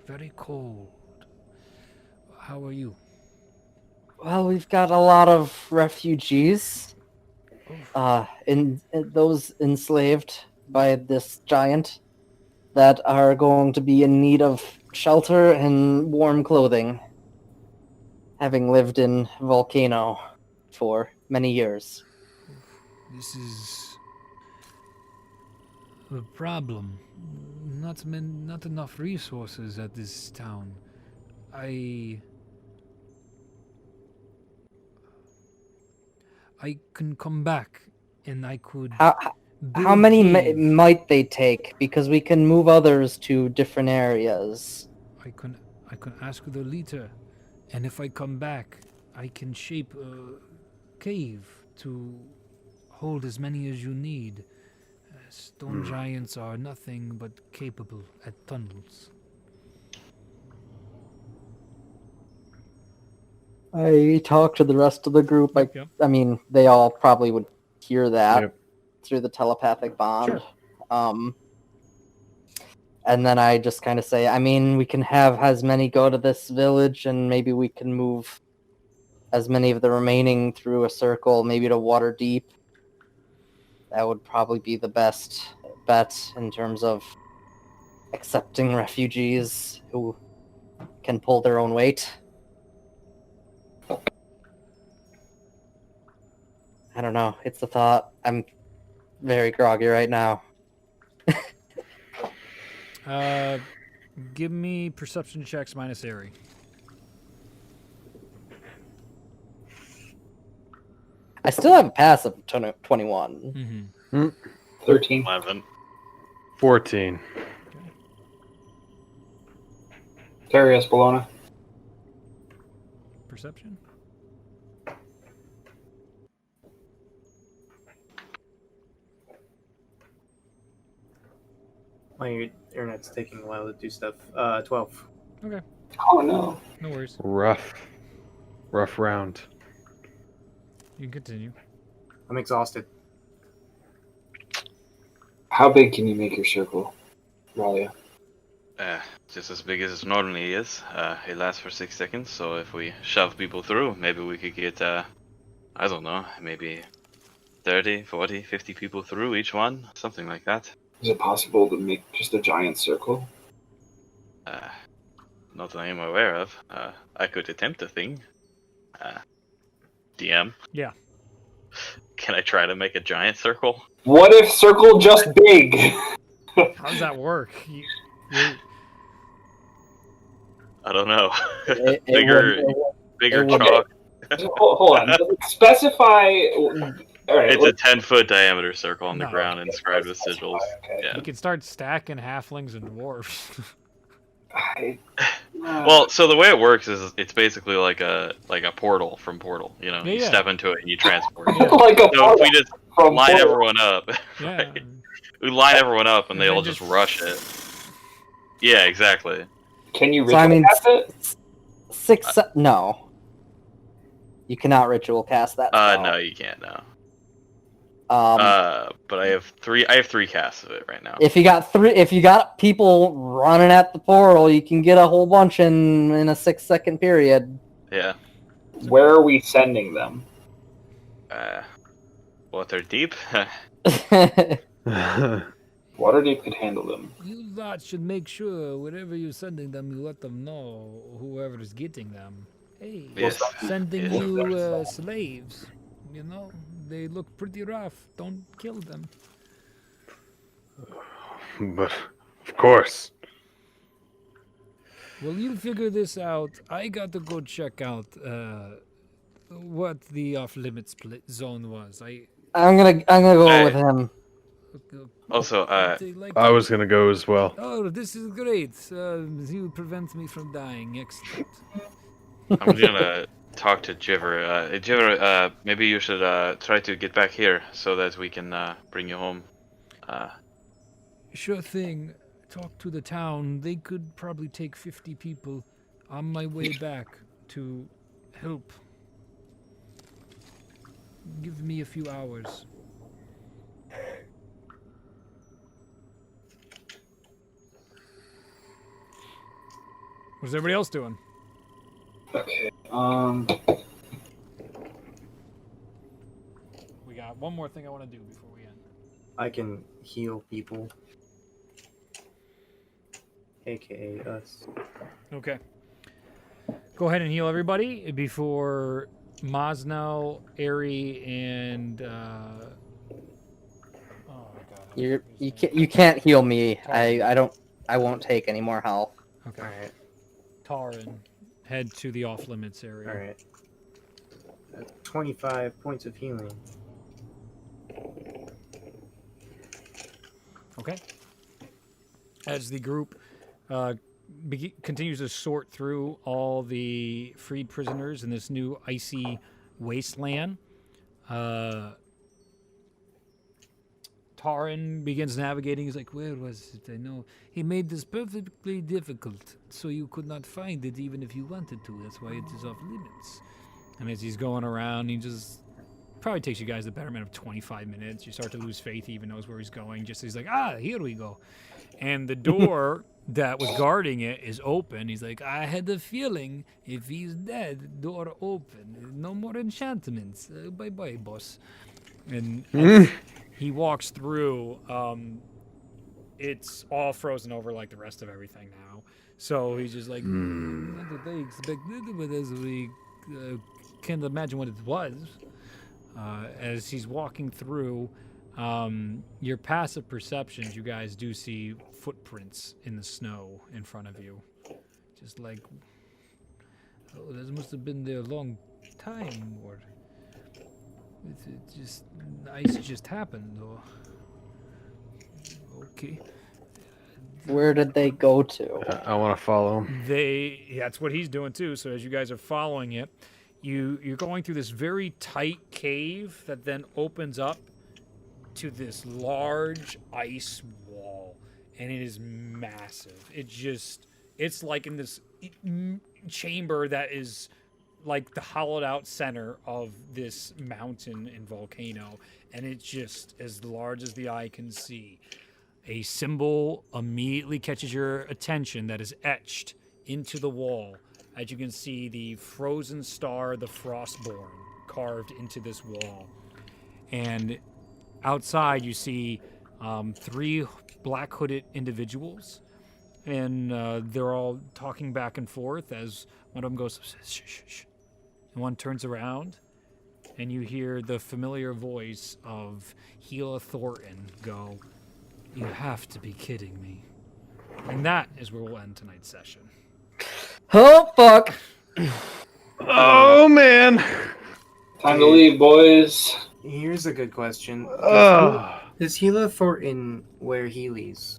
A: Very cold. How are you?
E: Well, we've got a lot of refugees. In those enslaved by this giant that are going to be in need of shelter and warm clothing, having lived in Volcano for many years.
A: This is a problem. Not enough resources at this town. I can come back, and I could.
E: How many might they take? Because we can move others to different areas.
A: I can ask the leader, and if I come back, I can shape a cave to hold as many as you need. Stone giants are nothing but capable at tunnels.
E: I talked to the rest of the group.
A: Yep.
E: I mean, they all probably would hear that through the telepathic bond.
A: Sure.
E: And then I just kind of say, I mean, we can have as many go to this village, and maybe we can move as many of the remaining through a circle, maybe to Waterdeep. That would probably be the best bet in terms of accepting refugees who can pull their own weight. I don't know. It's a thought. I'm very groggy right now.
A: Give me perception checks minus Ari.
E: I still have a pass of 21.
C: 13.
G: 11.
F: 14.
C: Carry us, Bologna.
A: Perception?
H: My internet's taking a while to do stuff. 12.
A: Okay.
C: Oh no.
A: No worries.
F: Rough round.
A: You can continue.
H: I'm exhausted.
C: How big can you make your circle, Ralia?
G: Just as big as it normally is. It lasts for 6 seconds, so if we shove people through, maybe we could get, I don't know, maybe 30, 40, 50 people through each one, something like that.
C: Is it possible to make just a giant circle?
G: Not that I am aware of. I could attempt a thing. DM,
A: Yeah.
G: can I try to make a giant circle?
C: What if circle just big?
A: How does that work?
G: I don't know.
E: It
G: bigger
E: would-
G: chalk.
C: Hold on. Specify. All right.
G: It's a 10-foot diameter circle on the
A: No.
G: ground inscribed with sigils.
C: Okay.
G: Yeah.
A: You can start stacking halflings and dwarves.
G: Well, so the way it works is it's basically like a portal from Portal. You know,
A: Yeah,
G: you
A: yeah.
G: step into it and you transport.
A: Yeah.
C: like a
G: So if we just
C: from
G: line
C: Portal.
G: everyone up,
A: Yeah.
G: right? We line everyone up and
A: And
G: they
A: then
G: all just
A: just-
G: rush it. Yeah, exactly.
C: Can you
E: So I mean,
C: cast it?
E: no. You cannot ritual cast that. spell.
G: No, you can't now.
E: Um,
G: But I have three casts of it right now.
E: if you got people running at the portal, you can get a whole bunch in a 6-second period.
G: Yeah.
C: Where are we sending them?
G: Waterdeep.
C: Waterdeep could handle them.
A: You lot should make sure wherever you're sending them, you let them know whoever is getting them. Hey,
G: Yes.
A: sending
G: Yes.
A: you slaves. You know, they look pretty rough. Don't kill them.
F: But of course.
A: Well, you figure this out. I got to go check out what the off-limits zone was.
E: I'm gonna go
G: Hey.
E: with him.
G: Also,
A: they like-
F: I was gonna go as well.
A: Oh, this is great. You prevent me from dying. Excellent.
G: I'm gonna talk to Jiver. Jiver, maybe you should try to get back here so that we can bring you home.
A: Sure thing. Talk to the town. They could probably take 50 people on my way back to help. Give me a few hours. What's everybody else doing?
C: Okay.
A: We got one more thing I want to do before we end.
H: I can heal people. AKA us.
A: Okay. Go ahead and heal everybody before Moznel, Airy, and oh my god.
E: You can't heal me. I won't take any more health.
A: Okay.
H: Alright,
A: Taran, head to the off-limits area.
H: alright. 25 points of healing.
A: Okay. As the group continues to sort through all the freed prisoners in this new icy wasteland, Taran begins navigating. He's like, where was it? I know. He made this perfectly difficult, so you could not find it even if you wanted to. That's why it is off limits. And as he's going around, he just probably takes you guys the betterment of 25 minutes. You start to lose faith. He even knows where he's going. Just he's like, here we go. And the door that was guarding it is open. He's like, I had a feeling if he's dead, door open. No more enchantments. Bye-bye, boss. And as he walks through, it's all frozen over like the rest of everything now. So he's just like, what did they expect? But as we can't imagine what it was. As he's walking through, your passive perceptions, you guys do see footprints in the snow in front of you. Just like, oh, this must have been there a long time, or it just, ice just happened, or okay.
E: Where did they go to?
F: I want to follow him.
A: That's what he's doing too. So as you guys are following it, you're going through this very tight cave that then opens up to this large ice wall, and it is massive. It's like in this chamber that is like the hollowed out center of this mountain and volcano, and it's just as large as the eye can see. a symbol immediately catches your attention that is etched into the wall. As you can see, the frozen star, the Frostborn, carved into this wall. And outside, you see 3 black hooded individuals, and they're all talking back and forth as one of them goes, shh, shh, shh. And one turns around, and you hear the familiar voice of Gila Thornton go, "You have to be kidding me." And that is where we'll end tonight's session.
E: Oh, fuck.
F: Oh, man.
C: Time to leave, boys.
H: Here's a good question.
F: Ugh.
H: Does Gila Thornton wear Heelys?